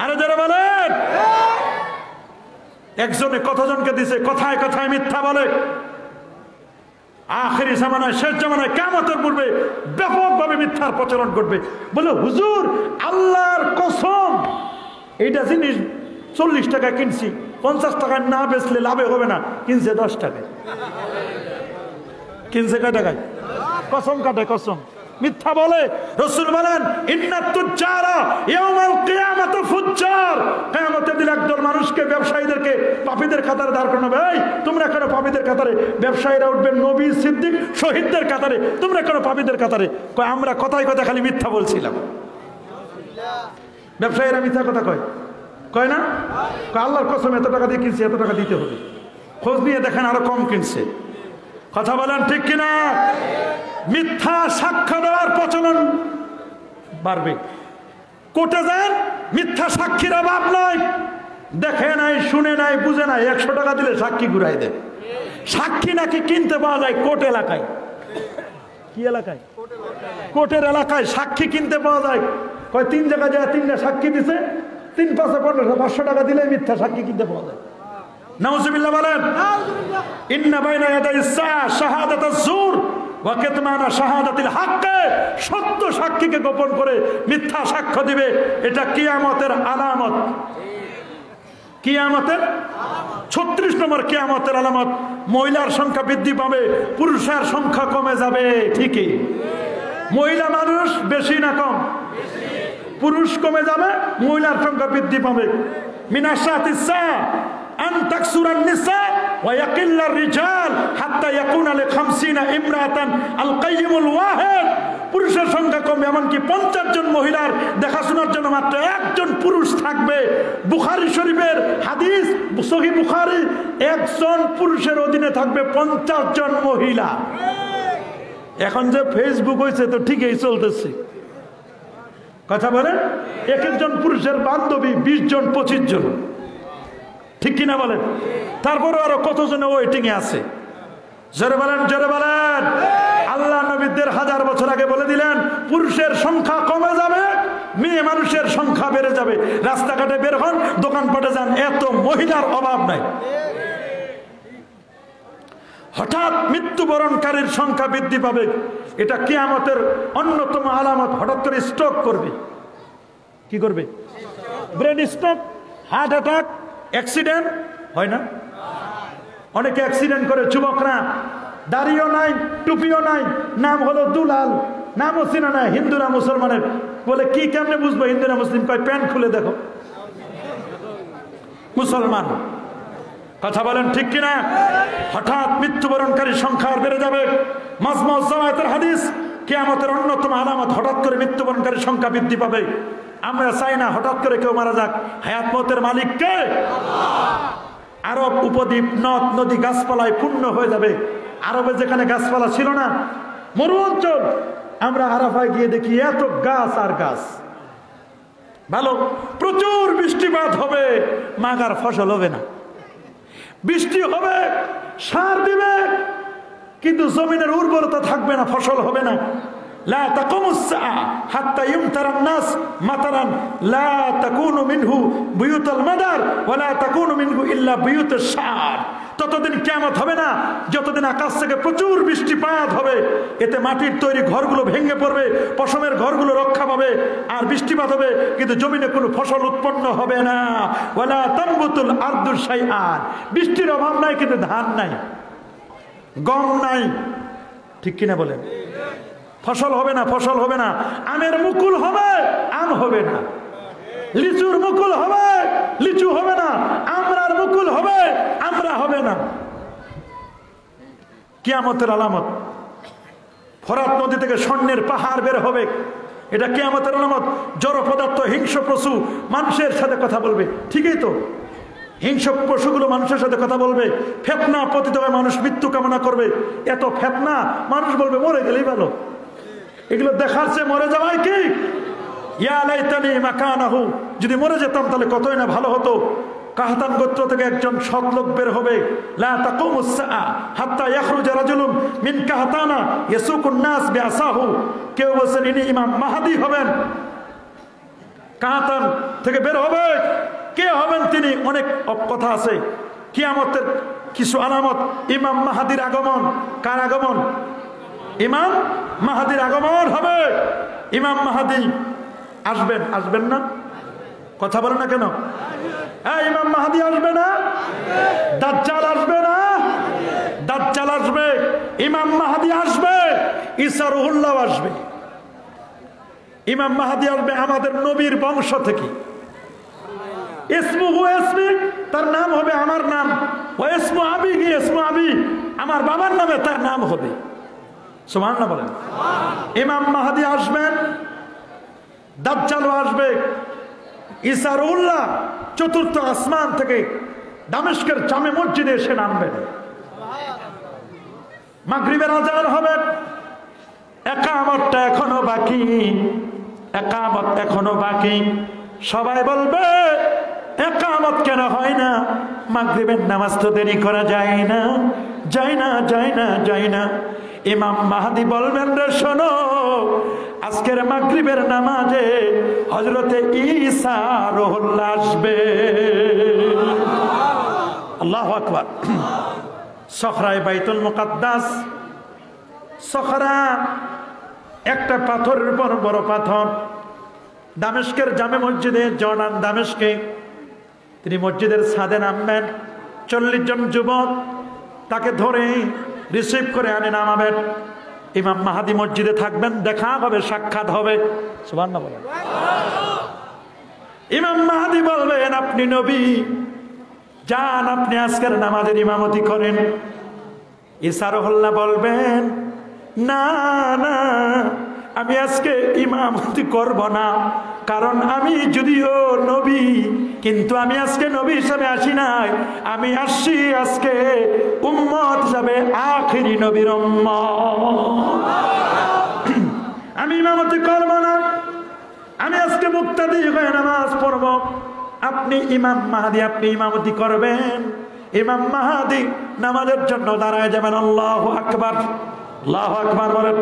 আরে যারা বলেন, একজনে কতজনকে দিছে, কথায় কথায় মিথ্যা বলে। আখেরি জামানায়, শেষ জামানায়, কিয়ামতের পূর্বে ব্যাপকভাবে মিথ্যার প্রচলন করবে। বলে হুজুর আল্লাহর কসম এইটা জিনিস 40 টাকা কিনছি, 50 টাকায় না বেচলে লাভে হবে না, কিনছে 10 টাকায়। কিনছে কয় টাকায়? কসম কাটে, কসম মিথ্যা বলে। রাসূল বলেন ইন্নাত তুজ্জারা ইয়াউমাল কিয়ামাতি ফুজ্জার, কিয়ামতের দিন একদল মানুষকে, ব্যবসায়ীদেরকে পাপীদের কাতারে দাঁড় করানো হবে। এই তোমরা কেন পাপীদের কাতারে? ব্যবসায়ীরা উঠবেন নবী, সিদ্দিক, শহীদদের কাতারে, তোমরা কেন পাপীদের কাতারে? কয় আমরা কথায় কথায় খালি মিথ্যা বলছিলাম। ব্যবসায়ীরা মিথ্যা কথা কয়, কয় না? কয় আল্লাহর কসম এত টাকা দিয়ে কিনছে, এত টাকা দিতে হবে। খোঁজ নিয়ে দেখেন আরো কম কিনছে। কথা বলেন ঠিক কিনা? মিথ্যা সাক্ষ্য দেওয়ার প্রচলন বাড়বে। কোর্টে যান, মিথ্যা সাক্ষীর অভাব নয়। দেখে নাই, শুনে নাই, বুঝে নাই, 100 টাকা দিলে সাক্ষী ঘুরাই দেয়। সাক্ষী নাকি কিনতে পাওয়া যায় কোর্ট এলাকায়। কি এলাকায়? কোর্টের এলাকায় সাক্ষী কিনতে পাওয়া যায়। কয় 3 জায়গায় যায়, 3টা সাক্ষী দিছে, 3-5-15, 500 টাকা দিলে মিথ্যা সাক্ষী কিনতে পাওয়া যায়। নাউজুবিল্লাহ বলেন। ইন্না বাইনা ইয়াদাইস সাআ শাহাদাতাজ জুর ওয়া কিতমানা শাহাদাতিল হক, সত্য সাক্ষীকে গোপন করে মিথ্যা সাক্ষ্য দিবে, এটা কিয়ামতের আলামত। কিয়ামতের 36 নম্বর কিয়ামতের আলামত। মহিলার সংখ্যা বৃদ্ধি পাবে, পুরুষের সংখ্যা কমে যাবে। ঠিকই, মহিলা মানুষ বেশি না কম? পুরুষ কমে যাবে, মহিলার সংখ্যা বৃদ্ধি পাবে। মিনাশাতিস সাআ আন তাকসুরান নিসা ওয়া ইয়াকিল্লার রিজাল হাত্তা ইয়াকুনা লি 50 ইমরাতান আল কাইয়িমুল ওয়াহিদ। পুরুষের সংখ্যা কমবে, এমনকি 50 জন মহিলার দেখাশোনার জন্য মাত্র 1 জন পুরুষ থাকবে। বুখারী শরীফের হাদিস, সহিহ বুখারী, 1 জন পুরুষের অধীনে থাকবে 50 জন মহিলা। এখন যে ফেসবুক হয়েছে তো ঠিকই চলতেছে। কথা বলেন, 1 জন পুরুষের বান্ধবী 20 জন 25 জন, ঠিক কিনা বলেন? তারপরে আরো কতজনে ওয়েটিং এ আছে। জোরে বলেন, জোরে বলেন। আল্লাহ নবীদের 1000 বছর আগে বলে দিলেন পুরুষের সংখ্যা কমে যাবে, মেয়ে মানুষের সংখ্যা বেড়ে যাবে। রাস্তাঘাটে বের হন, দোকানপাটে যান, এত মহিলার অভাব নাই। হঠাৎ মৃত্যুবরণকারীর সংখ্যা বৃদ্ধি পাবে, এটা কিয়ামতের অন্যতম আলামত। হঠাৎ করে স্ট্রোক করবে। কি করবে? Brain stroke, heart attack, accident হয় না? অনেকে অ্যাক্সিডেন্ট করে, যুবকরা, দাড়িও নাই, টুপিও নাই, নাম হলো দুলাল, নামও চিনা নাই, হিন্দুরা মুসলমানের। বলে কি, কেমনে বুঝবো হিন্দুরা মুসলিম? কয় প্যান্ট খুলে দেখো, মুসলমান। কথা বলেন ঠিক কিনা? হঠাৎ মৃত্যুবরণকারী সংখ্যা বেড়ে যাবে। মাজমু জাওয়ায়েতের হাদিস, কিয়ামতের অন্যতম আলামত হঠাৎ করে মৃত্যুবরণকারী সংখ্যা বৃদ্ধি পাবে। আমরা চাই না হঠাৎ করে কেউ মারা যাক। হায়াত মতের মালিক কে? আরব উপদ্বীপ নদ নদী গাছপালায় পূর্ণ হয়ে যাবে। আরবে যেখানে গাছপালা ছিল না, মরু অঞ্চল, আমরা আরাফায় গিয়ে দেখি এত গাছ আর গাছ। ভালো, প্রচুর বৃষ্টিপাত হবে, মাগার ফসল হবে না। বৃষ্টি হবে, সার দিবে, কিন্তু জমিনের উর্বরতা থাকবে না, ফসল হবে না। লা তাকুমুস সাআ হাত্তা ইমতারান নাস মাতারান লা তাকুনু মিনহু বুয়ুতুল মাদার ওয়া লা তাকুনু মিনহু ইল্লা বুয়ুতুশ শার। ততদিন কিয়ামত হবে না যতদিন আকাশ থেকে প্রচুর বৃষ্টিপাত হবে। এতে মাটির তৈরি ঘরগুলো ভেঙে পড়বে, পশমের ঘরগুলো রক্ষা পাবে, আর বৃষ্টিপাত হবে, কিন্তু জমিনে কোনো ফসল উৎপন্ন হবে না। ওয়া লা তানবুতুল আরদু শাইআন। বৃষ্টির অভাব নাই, কিন্তু ধান নাই, গম নাই, ঠিক কিনা বলেন? ফসল হবে না, ফসল হবে না। আমের মুকুল হবে, আম হবে না। লিচুর মুকুল হবে, লিচু হবে না। আমরার মুকুল হবে, আমরা হবে না। কিয়ামতের আলামত। ফরাত নদী থেকে স্বর্ণের পাহাড় বের হবে, এটা কিয়ামতের আলামত। জড় পদার্থ, হিংস্র পশু মানুষের সাথে কথা বলবে, ঠিকই তো? হিংস্র পশুগুলো মানুষের সাথে কথা বলবে। ফেতনা পতিত হয়ে মানুষ মৃত্যু কামনা করবে। এত ফেতনা, মানুষ বলবে মরে গেলেই ভালো। এগুলো দেখার চেয়ে মরে যাওয়াই কি? ইয়া লাইতানি মাকানাহু, যদি মরে যেতাম তাহলে কতই না ভালো হতো। কাহতান গোত্র থেকে একজন সৎ লোক বের হবে। লা তাকুমুস সাআ হাত্তা ইয়াখরুজা রাজুলুম মিন কাহতানা ইয়াসুকুন নাস বিআসাহু। কেউ বলেন ইনি ইমাম মাহদী হবেন, কাহতান থেকে বের হবে। কে হবেন তিনি? অনেক কথা আছে। কিয়ামতের কিছু আলামত, ইমাম মাহদীর আগমন। কার আগমন? ইমাম মাহদীর আগমন হবে। ইমাম মাহদী আসবেন, আসবেন না? কথা বলেন না কেন? হ্যাঁ, ইমাম মাহদী আসবে না? দাজ্জাল আসবে না? দাজ্জাল আসবে, ইমাম মাহদী আসবে, ঈসা রুহুল্লাহ আসবে। ইমাম মাহদী আসবে আমাদের নবীর বংশ থেকে। ইসমুহু ইসমি, তার নাম হবে আমার নাম। ওয়া ইসমু আবিহি ইসমু আবি, আমার বাবার নামে তার নাম হবে। সুবহানাল্লাহ বলেন। ইমাম মাহদী আসবেন, দাজ্জালও আসবে। ঈসা রুহুল্লাহ চতুর্থ আসমান থেকে দামেস্কের জামে মসজিদে এসে নামবেন। মাগরিবের আযান হবে। একামতটা এখনো বাকি, একামত এখনো বাকি। সবাই বলবে একামত কেন হয় না? মাগরিবের নামাজ তো দেরি করা যায় না, যায় না, যায় না, যায় না। ইমাম মাহদী বলবেন, রে শোনো, আজকের মাগরিবের নামাজে হযরতে ঈসা রুহুল্লাহ আসবে। আল্লাহু আকবার। সখরায়ে বাইতুল মুকাদ্দাস, সখরা একটা পাথরের উপর বড় পাথর। দামেস্কের জামে মসজিদে, জর্ডান দামেস্কে তিনি মসজিদের ছাদে নামবেন। 40 জন যুবক তাকে ধরে রিসিভ করে আনে নামাবেন। ইমাম মাহদী মসজিদে থাকবেন, দেখা হবে, সাক্ষাৎ হবে। সুবহানাল্লাহ বলেন। ইমাম মাহদী বলবেন, আপনি নবী, যান আপনি আজকের নামাজের ইমামতি করেন। ঈসা রুহুল্লাহ বলবেন, না না, আমি আজকে ইমামতি করব না, কারণ আমি যদিও নবী, কিন্তু আমি আজকে নবী হিসাবে আসি নাই। আমি আসছি আজকে উম্মত হিসাবে, আখিরি নবীর উম্মত। আমি ইমামতি করব না, আমি আজকে মুক্তাদি হয়ে নামাজ পড়ব। আপনি ইমাম মাহদী, আপনি ইমামতি করবেন। ইমাম মাহদী নামাজের জন্য দাঁড়ায় যাবেন। আল্লাহু আকবার, আল্লাহু আকবার বলেন,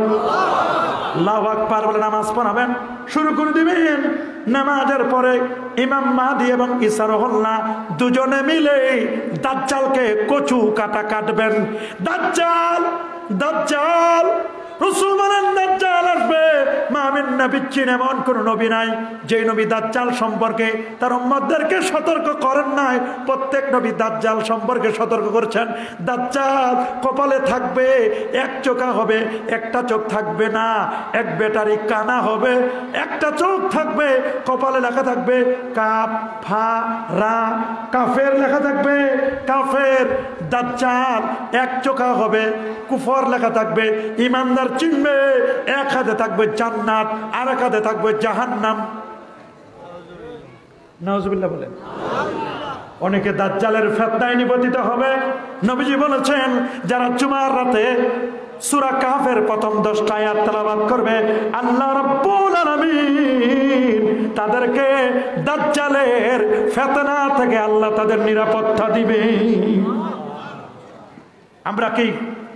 আল্লাহু আকবার বলে নামাজ পড়াবেন, শুরু করে দিবেন। নামাজের পরে ইমাম মাহদী এবং ঈসা রুহুল্লাহ দুজনে মিলে দাজ্জালকে কচু কাটা কাটবেন। দাজ্জাল, দাজ্জাল, রাসূল বলেন দাজ্জাল আসবে। মা মিন নমুনা বিচ্ছিন্ন এমন কোন নবী নাই যে নবী দাজ্জাল সম্পর্কে তার উম্মতদেরকে সতর্ক করেন নাই। প্রত্যেক নবী দাজ্জাল সম্পর্কে সতর্ক করেছেন। দাজ্জাল কপালে থাকবে, এক চোখা হবে, একটা চোখ থাকবে না, এক বেটারি কানা হবে, একটা চোখ থাকবে, কপালে লেখা থাকবে কাফ ফা রা, কাফের লেখা থাকবে কাফের। দাজ্জাল এক চোখা হবে, কুফর লেখা থাকবে, ইমানদার চিনবে। এক হাতে থাকবে জান্নাত, আর এক হাতে থাকবে জাহান্নাম। নাউজুবিল্লাহ বলেন। অনেকে দাজ্জালের ফিতনায় নিপতিত হবে। নবীজি বলেছেন যারা জুমার রাতে সূরা কাফের প্রথম 10টা আয়াত তেলাওয়াত করবে, আল্লাহ রাব্বুল আলামিন তাদেরকে দাজ্জালের ফিতনা থেকে আল্লাহ তাদের নিরাপত্তা দিবে। আমরা কি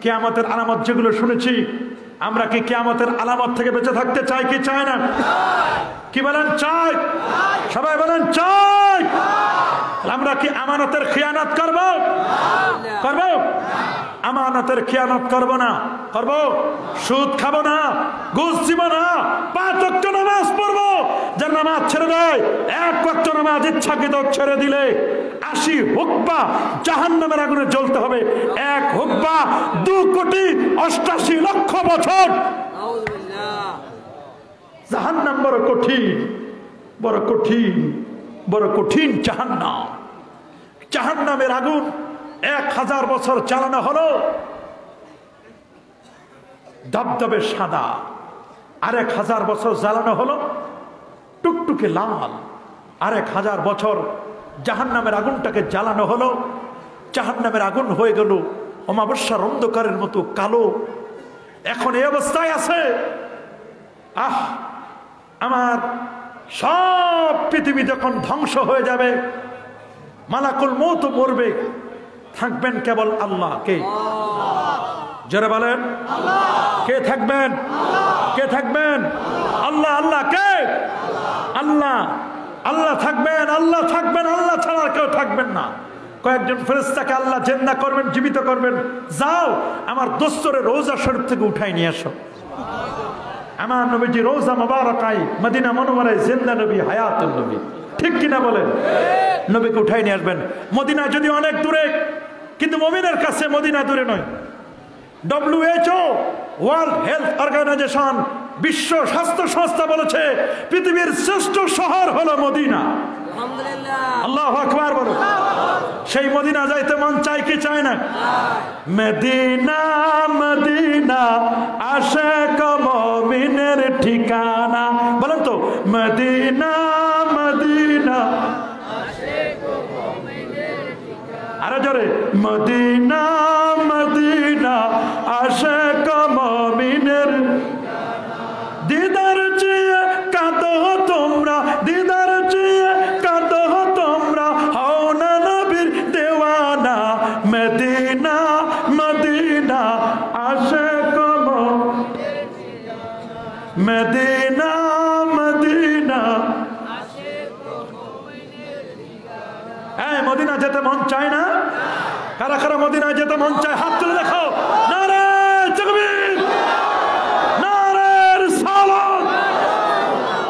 কিয়ামতের আলামত যেগুলো শুনেছি, আমরা কি কিয়ামতের আলামত থেকে বেঁচে থাকতে চাই কি চাই না? কি বলেন চাই? সবাই বলেন চাই। আমরা কি আমানতের খিয়ানত করব? করব? আমানতের খিয়ানত করব না? করব? সুদ খাবো না, ঘুষ দিব না, 5 ওয়াক্ত নামাজ পড়বো। যার নামাজ ছেড়ে দেয়, 1 ওয়াক্ত নামাজ ইচ্ছাকৃত ছেড়ে দিলে 80 হুকবা জাহান্নামের আগুনে জ্বলতে হবে। 1 হুকবা 2,88,00,000 বছর জাহান্নাম। বড় কঠিন, বড় কঠিন, বড় কঠিন জাহান্নাম। জাহান্নামের আগুন 1000 বছর জ্বালানো হলো ধবধবে সাদা, আর 1000 বছর জ্বালানো হলো টুকটুকে লাল। আর 1000 বছর জাহান্নামের আগুনটাকে জ্বালানো হলো, জাহান্নামের আগুন হয়ে গেল অমাবস্যার অন্ধকারের মতো কালো। এখন এই অবস্থায় আছে। আমার সব পৃথিবী যখন ধ্বংস হয়ে যাবে, মালাকুল মউত মরবে, থাকবেন কেবল আল্লাহ। কে? জোরে বলেন। কে থাকবেন? কে থাকবেন? আল্লাহ। আল্লাহ কে? আল্লাহ। আল্লাহ থাকবেন, আল্লাহ থাকবেন, আল্লাহ ছাড়া কেউ থাকবেন না। কয়েকজন ফেরেশতাকে আল্লাহ জিন্দা করবেন, জীবিত করবেন। যাও আমার দোস্তরে রোজা শরীফ থেকে উঠাই নিয়ে আসো। আমার নবীজি রোজা মুবারাকায় মদিনা মুনওয়ারায় জিন্দা নবী, হায়াতুল নবী। ঠিক কিনা বলেন? নবীকে উঠাই নিয়ে আসবেন। মদিনা যদি অনেক দূরে, কিন্তু মুমিনের কাছে মদিনা দূরে নয়। WHO ওয়ার্ল্ড হেলথ অর্গানাইজেশন, বিশ্ব স্বাস্থ্য সংস্থা বলেছে পৃথিবীর শ্রেষ্ঠ শহর হলো মদিনা। আল্লাহু আকবার বলো। সেই মদিনা যাইতে মন চাই কি চায় না? মদিনা মদিনা আশিক মুমিনের ঠিকানা। বলেন তো, মদিনা মদিনা আশিক মুমিনের ঠিকানা। আরে জোরে, মদিনা মদিনা আশিক মুমিনের দিদার চেয়ে কাঁদো তোমরা, দিদার চেয়ে কাঁদো তোমরা, হও না নবীর দেওয়ানা। মদিনা মদিনা আশিক মুমিনের ঠিকানা। মদিনা মদিনা আশিক মুমিনের ঠিকানা। এই মদিনা যেতে মন চায় না? কারা কারা মদিনা যেতে মন চায়? হাত তুলে দেখো। নারে তাকবীর, নারে রিসালাত।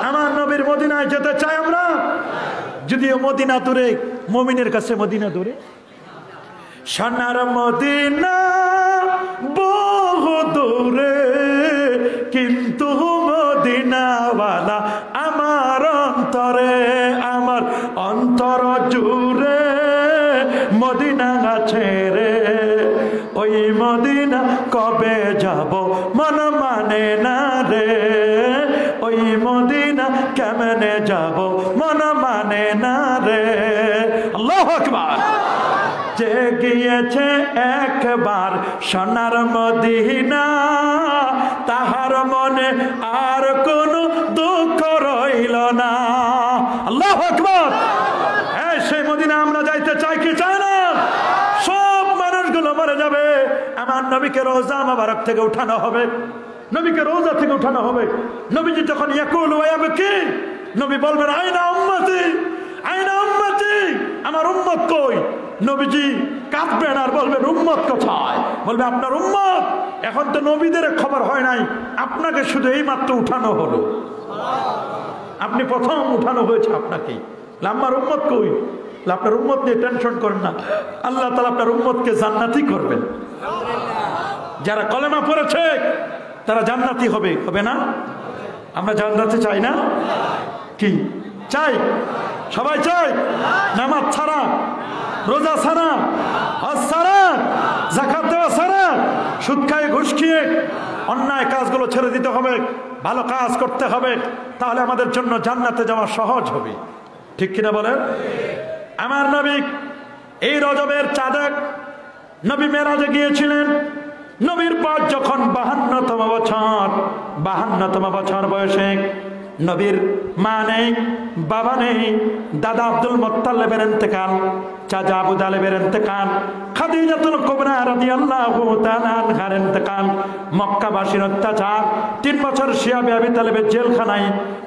আমার নবীর মদিনায় যেতে চাই আমরা। যদিও মদিনা দূরে, মুমিনের কাছে মদিনা দূরে। সোনার মদিনা বহু দূরে, কিন্তু মদিনাওয়ালা আমার অন্তরে, আমার অন্তর জুড়ে মদিনা আছে রে। ওই মদিনা কবে যাব মন মানে না রে। ওই মদিনা কেমনে যাব মন মানে না রে। আল্লাহু আকবার। যে গিয়েছে একবার সোনার মদিনা, তাহার মনে আর কোনো দুঃখ রইল না। আল্লাহু আকবার। সেই মদিনা আমরা যাইতে চাই কি চাই না? সব মানুষগুলো মরে যাবে, আমার নবীকে রওজা মুবারক থেকে উঠানো হবে। নবীকে রওজা থেকে উঠানো হবে। নবীজি যখন ইয়াকুল ওয়া ইয়াবকি, নবী বলবেন আইনা উম্মতি, আইনা উম্মতি, আমার উম্মত কই? নবীজি কাঁদবেন আর বলবেন উম্মত কোথায়? বলবে আপনার উম্মত এখন তো নবীদের খবর হয় নাই, আপনাকে শুধু এই মাত্র উঠানো হলো, আপনি প্রথম উঠানো হয়েছে আপনাকেই। আমার উম্মত কই? আপনার উম্মত নিয়ে টেনশন করেন না, আল্লাহ তাআলা আপনার উম্মতকে জান্নাতি করবেন। যারা কলেমা পড়েছে তারা জান্নাতি হবে, হবে না? আমরা জান্নাতে চাই না? কি চাই? সবাই চাই। নামাজ ছাড়া, রোজা ছাড়া, হজ ছাড়া, যাকাত দেওয়া ছাড়া, সুদ খায় ঘুষ খেয়ে অন্যায় কাজগুলো ছেড়ে দিতে হবে, ভালো কাজ করতে হবে, তাহলে আমাদের জন্য জান্নাতে যাওয়া সহজ হবে। ঠিক কিনা বলেন? আমার নবী এই রজবের চাঁদে নবী মেরাজে গিয়েছিলেন। নবীর পর যখন 52তম বছর বয়সে নবীর মা নেই, বাবা নেই, দাদা আব্দুল মুত্তালিবের ইন্তেকাল, চাচা আবু তালেবের ইন্তেকাল, খাদিজাতুল কুবরা রাদিয়াল্লাহু তাআলা আনহার ইন্তেকাল, মক্কাবাসীর অত্যাচার, 3 বছর শিয়াবে আবি তালেবের জেলখানায়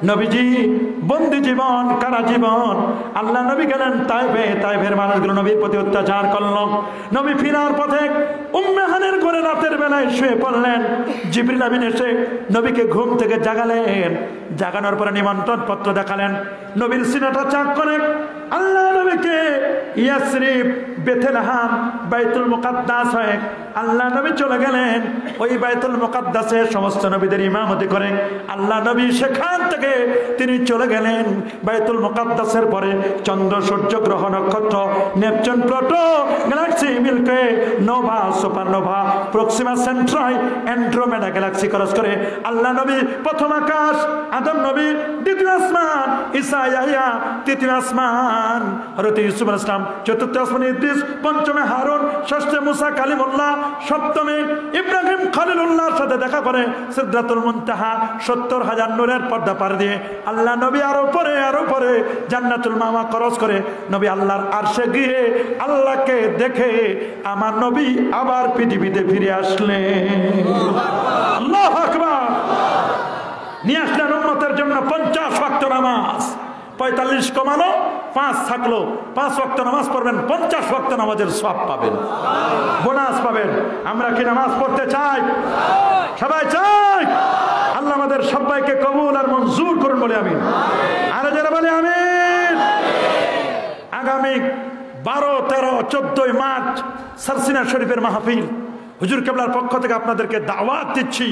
নবীজি বন্দি জীবন, কারা জীবন। আল্লাহ নবী গেলেন তাইফে, তাইফের মানুষগুলো নবীর প্রতি অত্যাচার করল। নবী ফিরার পথে উম্মে হানির ঘরে রাতের বেলায় শুয়ে পড়লেন। জিবরিল আমিন এসে নবীকে ঘুম থেকে জাগালেন। জাগানোর পরে নিমন্ত্রণ পত্র দেখালেন। নবীর সিনাটা চাক করে আল্লাহ নবীকে ইয়াসরিব, বেথলেহাম, বাইতুল মুকাদ্দাস হয়ে আল্লাহ নবী চলে গেলেন। ওই বাইতুল মুকাদ্দাসে সমস্ত নবীদের ইমামতি করেন আল্লাহ নবী। সেখান থেকে তিনি চলে গেলেন বাইতুল মুকাদ্দাসের পরে চন্দ্র, সূর্য, গ্রহ, নক্ষত্র, Neptune, Pluto, galaxy, milky, nova, supernova, Proxima Centauri, Andromeda galaxy cross করে আল্লাহ নবী প্রথম আকাশ, আদম নবী দ্বিতীয় আসমান, ঈসা ইয়াহইয়া তৃতীয় আসমান, হযরত ইউসুফ আলাইহিস সালাম চতুর্থ আসমানে, ইদ্রিস পঞ্চমে, হারুন ষষ্ঠে, মুসা কালিমুল্লাহ সপ্তমে, ইব্রাহিম খলিলুল্লাহর সাথে দেখা করে সিদরাতুল মুনতাহা 70,000 নূরের পর্দা পার দিয়ে আল্লাহ নবী আরো পরে জান্নাতুল মাওয়া ক্রস করে নবী আল্লাহর আরশে গিয়ে আল্লাহকে দেখে আমার নবী আবার পৃথিবীতে ফিরে আসলেন। আল্লাহু আকবার। নিয়ে আসলেন উম্মতের জন্য 50 ওয়াক্ত নামাজ। 45 কমানো 5 থাকলো, 5 ওয়াক্ত নামাজ পড়বেন, 50 ওয়াক্ত নামাজের সওয়াব পাবেন, বোনাস পাবেন। আমরা কি নামাজ পড়তে চাই? সবাই চাই। আল্লাহ আমাদের সবাইকে কবুল আর মঞ্জুর করুন বলে আমিন। আর যারা বলে আমিন। আগামী 12, 13, 14 মার্চ সারসিনা শরীফের মাহফিল, হুজুর কেবলার পক্ষ থেকে আপনাদেরকে দাওয়াত দিচ্ছি।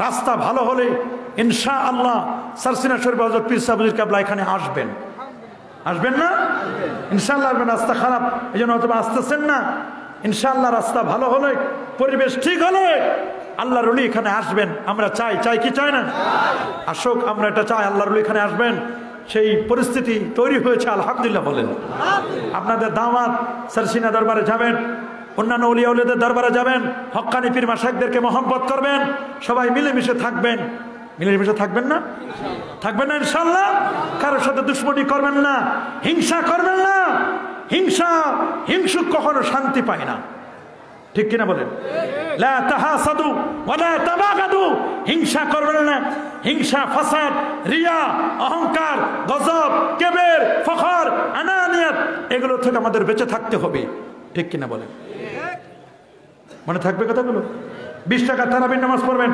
রাস্তা ভালো হলে ইনশাআল্লাহ সারসিনা শরীফ হযরত পীর সাহেব হুজুর কেবলা এখানে আসবেন। আসবেন না? ইনশাআল্লাহ আসবেন। রাস্তা খারাপ, এই জন্য হয়তো আসতেছেন না। ইনশাআল্লাহ রাস্তা ভালো হলে, পরিবেশ ঠিক হলে আল্লাহর ওলি এখানে আসবেন। আমরা চাই কি চাই না? আসুক, আমরা এটা চাই আল্লাহর ওলি এখানে আসবেন। সেই পরিস্থিতি তৈরি হয়েছে, আলহামদুলিল্লাহ বলেন। আপনাদের দাওয়াত, সারসিনা দরবারে যাবেন, অন্যান্য ওলিয়া উলিয়াদের দরবারে যাবেন, হক্কানি পীর মাশায়েখদেরকে মহব্বত করবেন, সবাই মিলেমিশে থাকবেন। মিলেমিশে থাকবেন না? থাকবেন না ইনশাআল্লাহ? কারোর সাথে দুশ্মনী করবেন না, হিংসা করবেন না। হিংসুক কখনো শান্তি পায় না। ঠিক কিনা বলেন? লা তাহাসাদু ওয়া লা তাবাগাদু। হিংসা করবেন না। হিংসা, ফাসাদ, রিয়া, অহংকার, গজব, কিবর, ফখর, আনানিয়াত, এগুলো থেকে আমাদের বেঁচে থাকতে হবে। ঠিক কিনা বলেন? মনে থাকবে কথাগুলো? 20 টাকা তারাবির নামাজ পড়বেন,